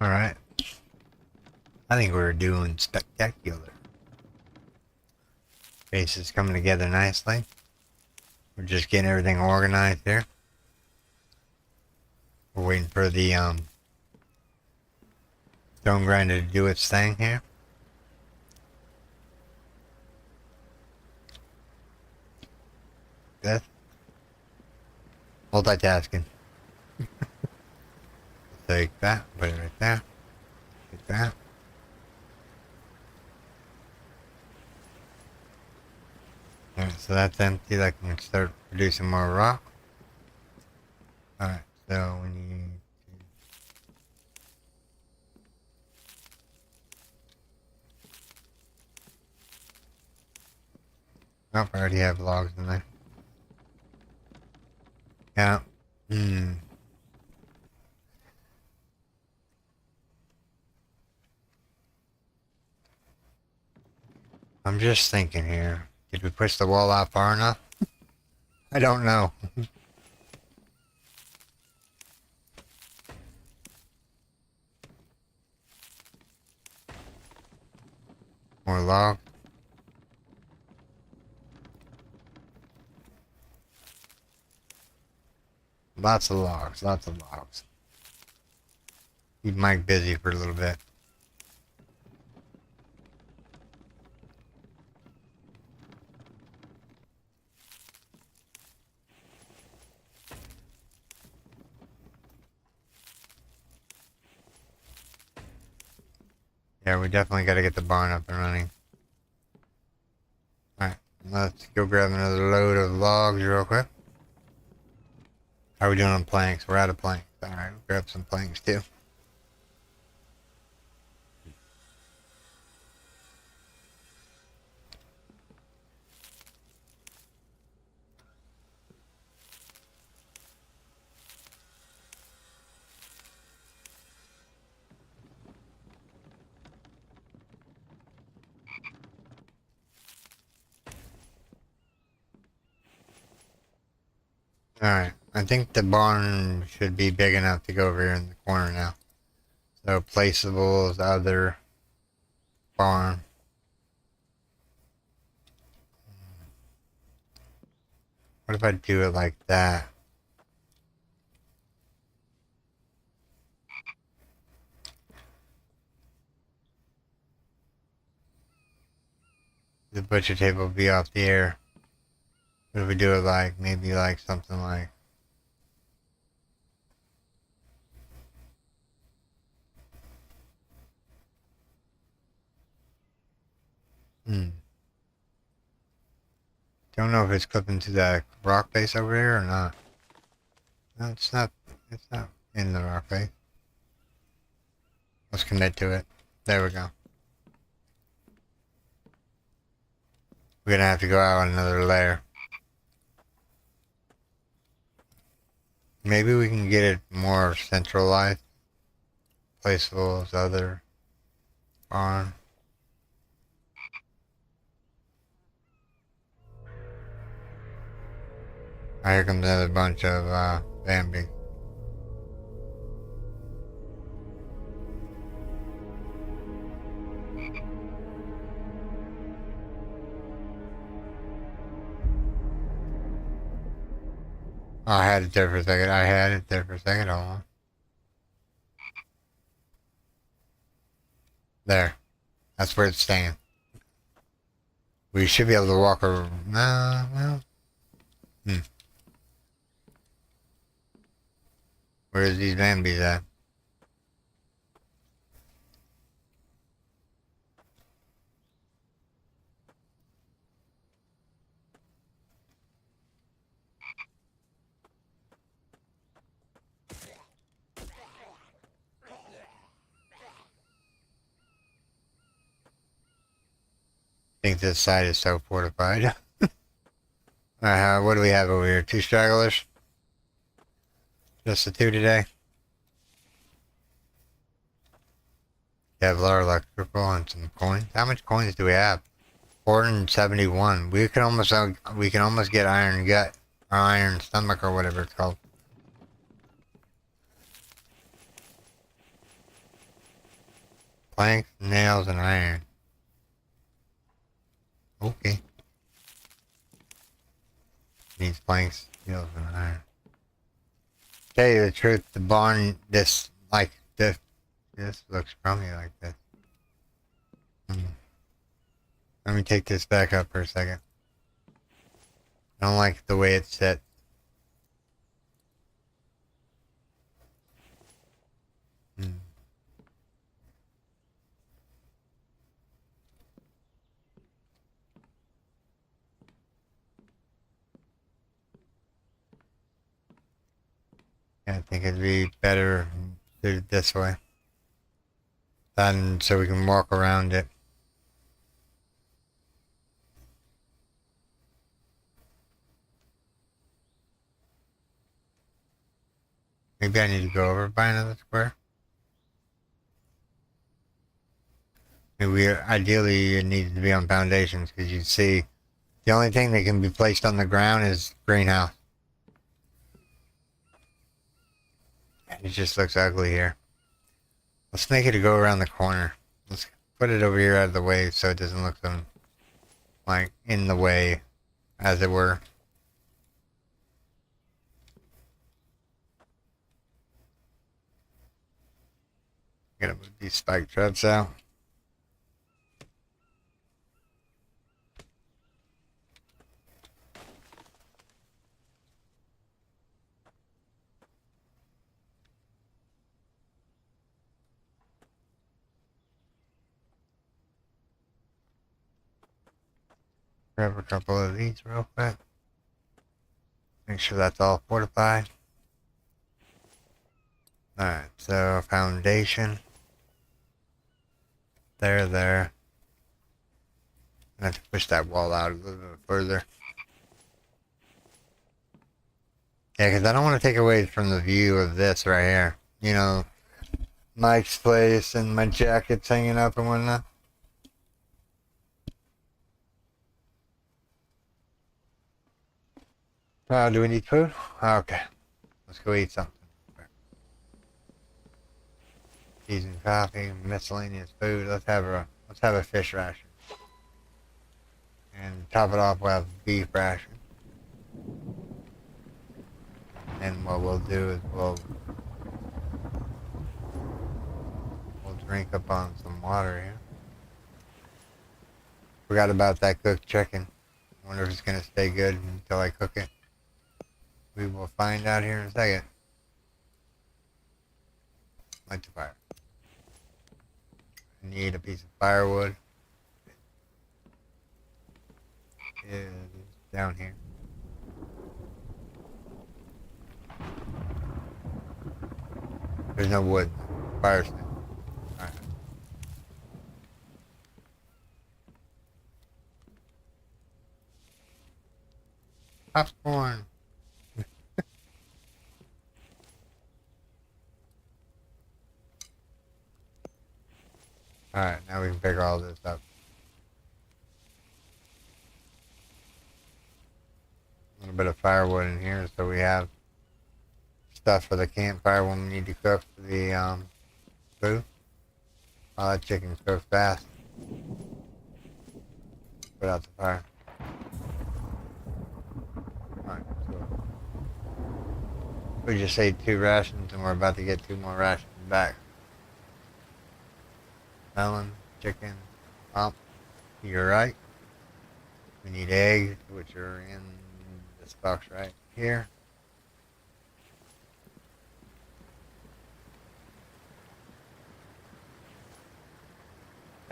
[SPEAKER 1] Alright. I think we're doing spectacular. Base is coming together nicely. We're just getting everything organized here. We're waiting for the stone grinder to do its thing here. Good. Multitasking. Take that, put it right there. Get that. Alright, so that's empty. That can start producing more rock. Alright, so we need to... Oh, I already have logs in there. Yeah. I'm just thinking here. Did we push the wall out far enough? I don't know. More log. Lots of logs, lots of logs. Keep Mike busy for a little bit. Yeah, we definitely got to get the barn up and running. Alright, let's go grab another load of logs real quick. How are we doing on planks? We're out of planks. Alright, we'll grab some planks too. Alright, I think the barn should be big enough to go over here in the corner now. So placeable is the other barn. What if I do it like that? The butcher table will be off the air. What if we do it like, maybe like something like... Don't know if it's clipping to that rock face over here or not. No, it's not. It's not in the rock face. Let's commit to it. There we go. We're gonna have to go out another layer. Maybe we can get it more centralized. Place those other on. Here comes another bunch of Bambi. Oh, I had it there for a second. I had it there for a second. Hold on. There. That's where it's staying. We should be able to walk around. No, well. Where's these Bambis at? I think this side is so fortified. What do we have over here? 2 stragglers? Just the 2 today? Kevlar, electrical, and some coins. How much coins do we have? 471. We can almost get iron gut or iron stomach or whatever it's called. Planks, nails, and iron. Okay. Needs planks, nails, and iron. Tell you the truth, the barn, this looks crummy like this. Let me take this back up for a second. I don't like the way it's set. I think it'd be better suited this way. And so we can walk around it. Maybe I need to go over by another square. Maybe ideally it needs to be on foundations because you see the only thing that can be placed on the ground is greenhouse. It just looks ugly here. Let's make it go around the corner. Let's put it over here out of the way so it doesn't look like in the way, as it were. Gotta move these spike traps out. Grab a couple of these real quick. Make sure that's all fortified. Alright, so foundation. There. I have to push that wall out a little bit further. Yeah, because I don't want to take away from the view of this right here. You know, Mike's place and my jackets hanging up and whatnot. Do we need food? Okay. Let's go eat something. Teas and coffee, miscellaneous food. Let's have a fish ration. And top it off with beef ration. And what we'll do is we'll drink up on some water here. Forgot about that cooked chicken. Wonder if it's gonna stay good until I cook it. We will find out here in a second. Light the fire. I need a piece of firewood. down here. There's no wood. Fire stick. Alright. Popcorn. Alright, now we can pick all this up. A little bit of firewood in here so we have stuff for the campfire when we need to cook the food. Oh, that chicken cooks fast. Put out the fire. Alright, so we just ate 2 rations and we're about to get 2 more rations back. Melon, chicken, you're right. We need eggs, which are in this box right here.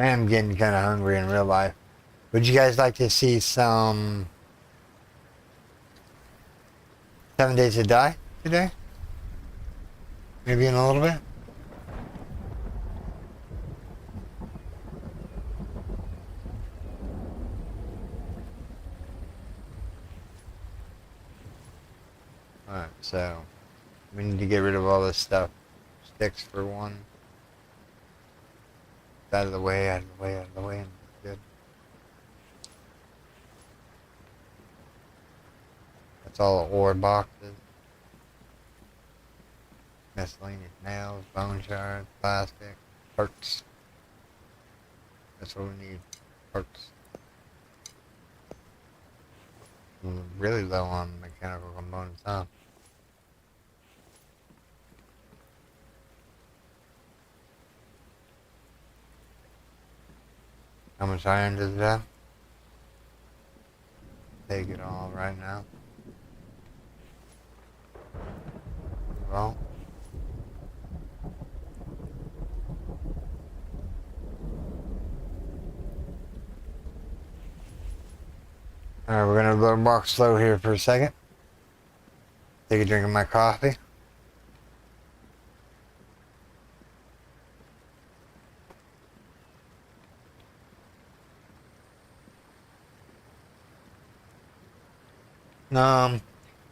[SPEAKER 1] I am getting kind of hungry in real life. Would you guys like to see some 7 Days to Die today? Maybe in a little bit? Alright, so we need to get rid of all this stuff. Sticks for one. Out of the way, out of the way, out of the way, and good. That's all ore boxes. Miscellaneous nails, bone shards, plastic, parts. That's what we need, parts. We're really low on mechanical components, huh? How much iron does it have? Take it all right now. Well. Alright, we're gonna walk slow here for a second. Take a drink of my coffee.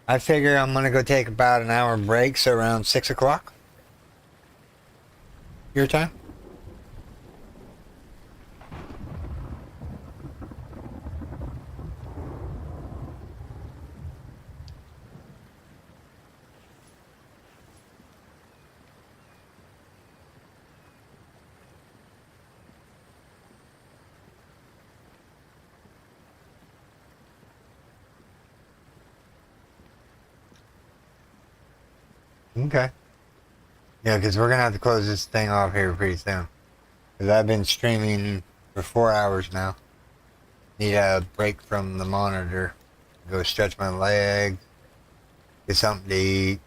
[SPEAKER 1] I figure I'm gonna go take about an hour break, so around 6 o'clock. Your time? Okay. Yeah, because we're gonna have to close this thing off here pretty soon. Because I've been streaming for 4 hours now. Need a break from the monitor. Go stretch my legs. Get something to eat.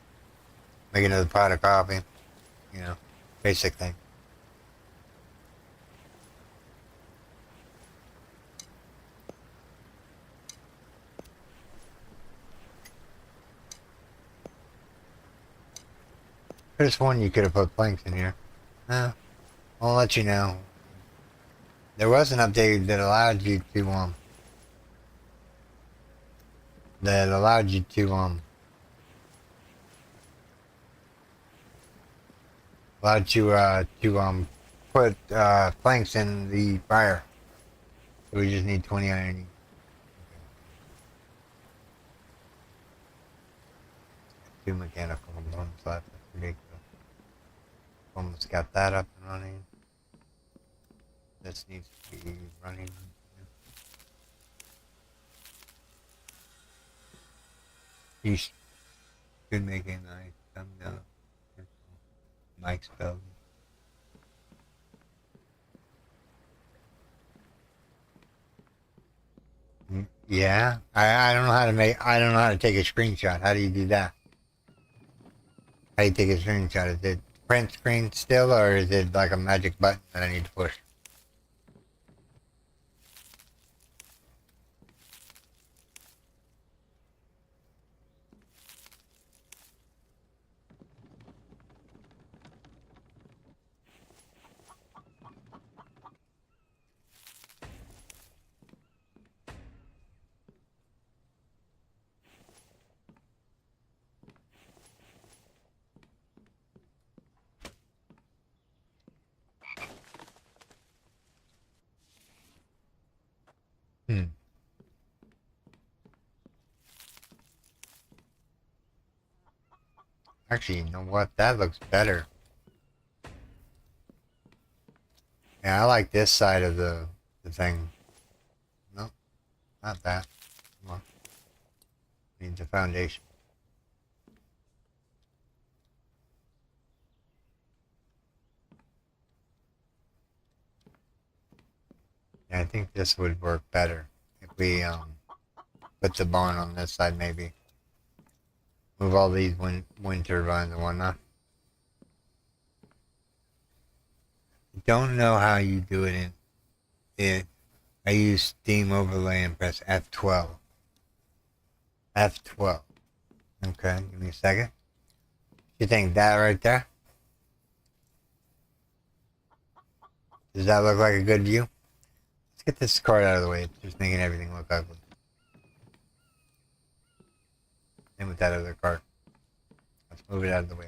[SPEAKER 1] Make another pot of coffee. You know, basic thing. Could have sworn you could have put planks in here. I'll let you know. There was an update that allowed you to put planks in the fire. So we just need 20 iron. Two mechanical components left. That's ridiculous. Almost got that up and running. This needs to be running. You should make a nice thumbnail. Mike's building. Yeah, I don't know how to I don't know how to take a screenshot. How do you do that? How do you take a screenshot? Is it print screen still, or is it like a magic button that I need to push? Hmm. Actually, you know what? That looks better. Yeah, I like this side of the thing. No, not that. Come on. Needs a foundation. Yeah, I think this would work better if we put the barn on this side maybe. Move all these wind turbines and whatnot. Don't know how you do it in it. I use Steam Overlay and press F12. F12. Okay, give me a second. You think that right there? Does that look like a good view? Let's get this card out of the way. It's just making everything look ugly. Same with that other card. Let's move it out of the way.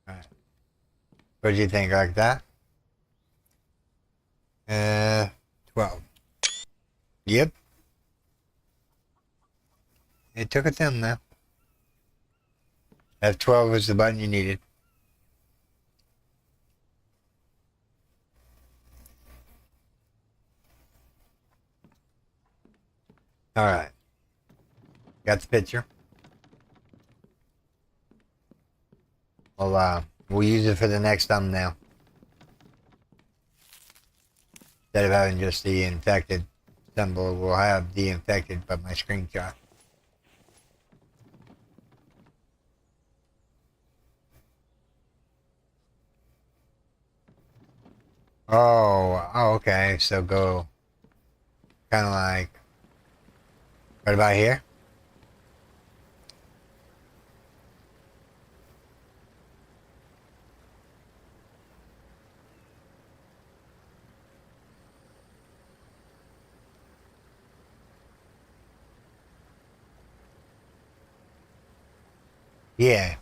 [SPEAKER 1] Alright. What do you think? Like that? 12. Yep. It took a thumb now. F12 was the button you needed. Alright. Got the picture. We'll use it for the next thumbnail. Instead of having just the infected symbol, we'll have the infected but my screenshot. Oh, okay. So go kind of like right about here. Yeah.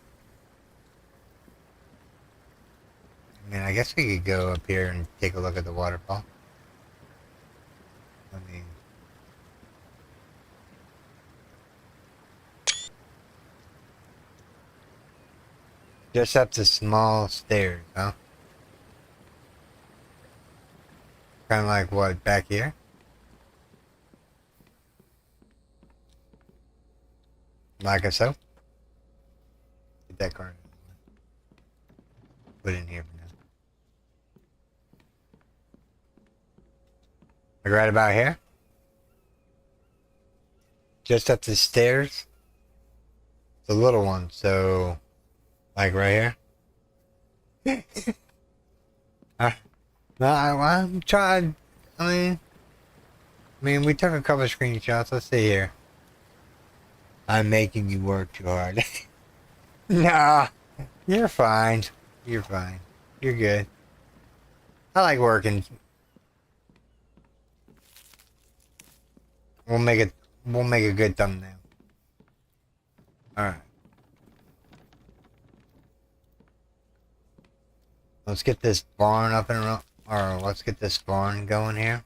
[SPEAKER 1] I mean, I guess we could go up here and take a look at the waterfall. I mean, just up the small stairs, huh? Kind of like what, back here? Like so? Get that card. Put it in here for now. Like right about here? Just up the stairs? The little one, so like right here? No, I'm trying. I mean, we took a couple of screenshots. Let's see here. I'm making you work too hard. Nah, you're fine. You're fine. You're good. I like working. We'll make it. We'll make a good thumbnail. All right. Let's get this barn up and running. Or let's get this barn going here.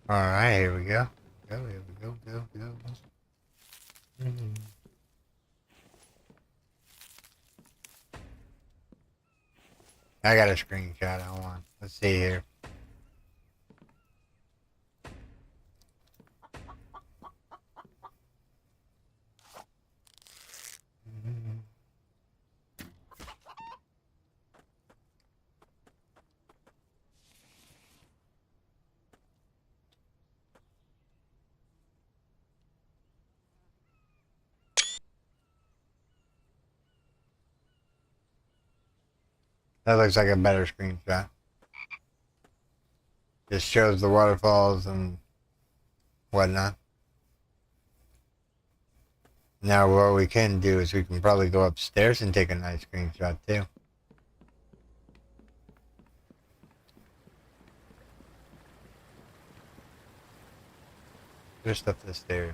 [SPEAKER 1] All right, here we go. Here we go. Go. Mhm. I got a screenshot I want. Let's see here. That looks like a better screenshot. Just shows the waterfalls and whatnot. Now what we can do is we can probably go upstairs and take a nice screenshot too. Just up the stairs.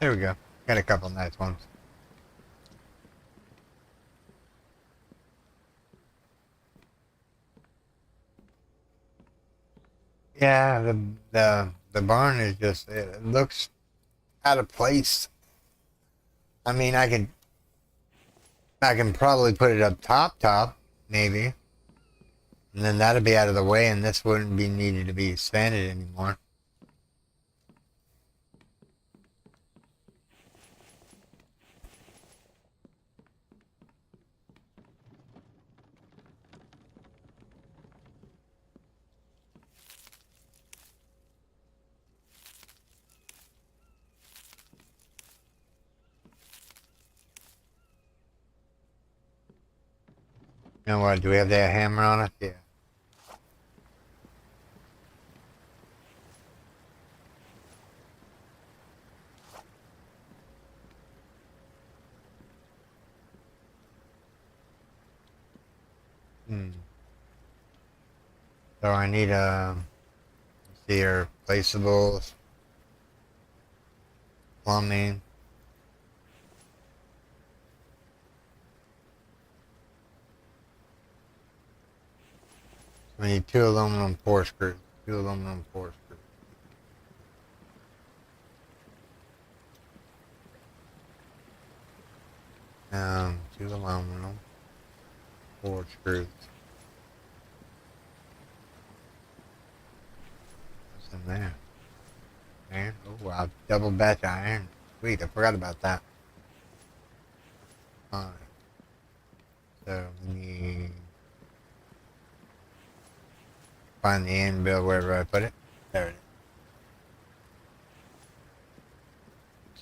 [SPEAKER 1] There we go. Got a couple nice ones. Yeah, the barn is just, it looks out of place. I mean, I can probably put it up top, maybe. And then that'll be out of the way and this wouldn't be needed to be expanded anymore. You know what, do we have that hammer on it? Yeah. So I need let's see here, placeables, plumbing. We need 2 aluminum pour screws. 2 aluminum pour screws. Two aluminum pour screws. What's in there? Iron? Oh wow, double batch iron. Sweet, I forgot about that. Alright. So we need find the anvil wherever I put it. There it is.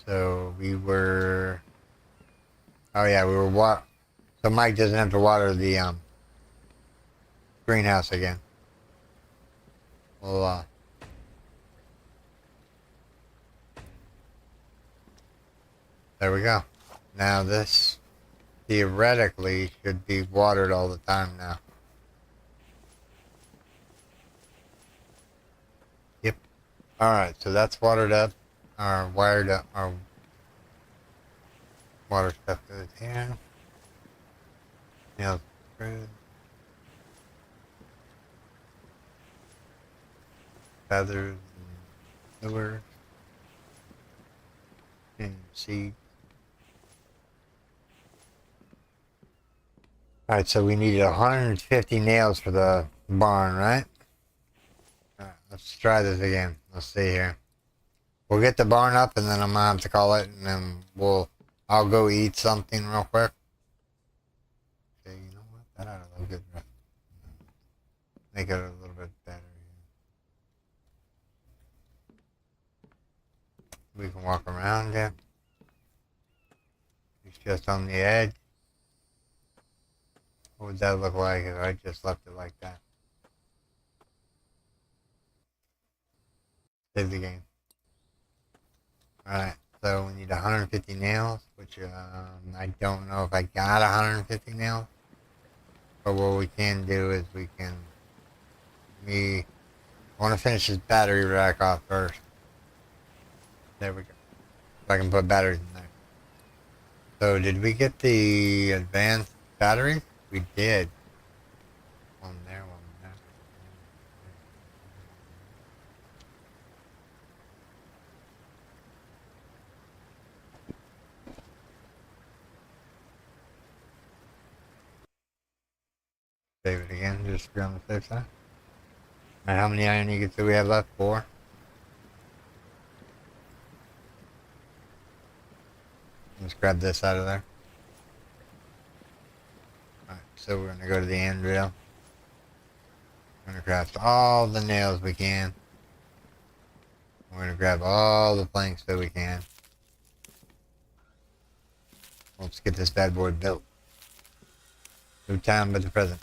[SPEAKER 1] So we were, oh yeah, we were so Mike doesn't have to water the greenhouse again. Well, there we go. Now this theoretically should be watered all the time now. Yep. Alright, so that's watered up, or wired up, our water stuff goes here. Nails screwed. Feathers and lures. And seeds. Alright, so we needed 150 nails for the barn, right? Alright, let's try this again. Let's see here. We'll get the barn up and then I'm gonna have to call it and then I'll go eat something real quick. Okay, you know what? That ought to look good, right? Make it a little bit better. We can walk around it. It's just on the edge. What would that look like if I just left it like that? Save the game. Alright, so we need 150 nails, which I don't know if I got 150 nails. But what we can do is I want to finish this battery rack off first. There we go. So I can put batteries in there. So did we get the advanced battery? We did. One there, one there. Save it again, just to be on the safe side. Now how many iron ingots do we have left? 4? Let's grab this out of there. Alright, so we're gonna go to the anvil. We're gonna craft all the nails we can. We're gonna grab all the planks that we can. Let's get this bad boy built. No time but the present.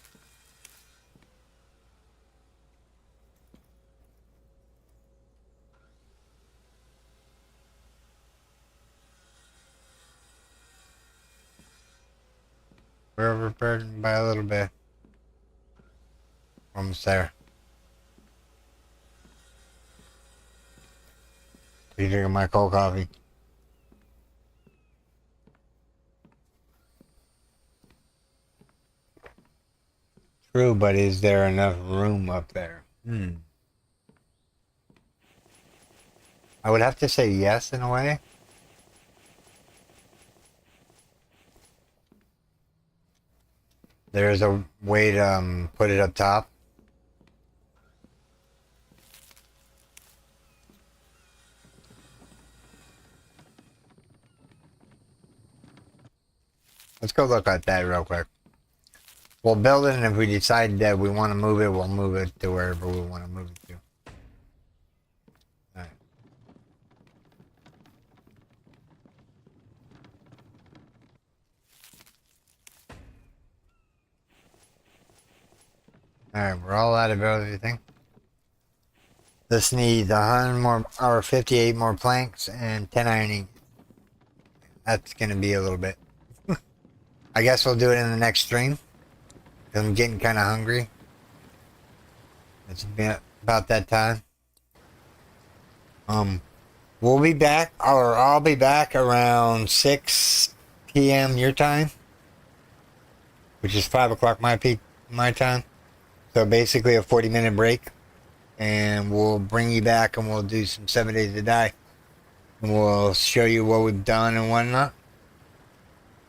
[SPEAKER 1] We're prepared by a little bit. Almost there. You drinking my cold coffee? True, but is there enough room up there? I would have to say yes in a way. There's a way to put it up top. Let's go look at that real quick. We'll build it, and if we decide that we want to move it, we'll move it to wherever we want to move it to. Alright. Alright, we're all out of everything. This needs 100 more, or 58 more planks and 10 iron ingots. That's gonna be a little bit. I guess we'll do it in the next stream. I'm getting kind of hungry. It's about that time. We'll be back, or I'll be back around 6 p.m. your time, which is 5 o'clock my time. So basically a 40-minute break, and we'll bring you back, and we'll do some 7 Days to Die, and we'll show you what we've done and whatnot.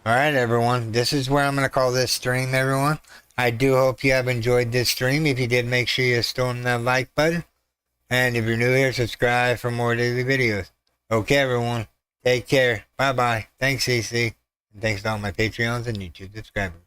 [SPEAKER 1] Alright everyone, this is where I'm going to call this stream, everyone. I do hope you have enjoyed this stream. If you did, make sure you storm that like button. And if you're new here, subscribe for more daily videos. Okay everyone, take care. Bye bye. Thanks CC. And thanks to all my Patreons and YouTube subscribers.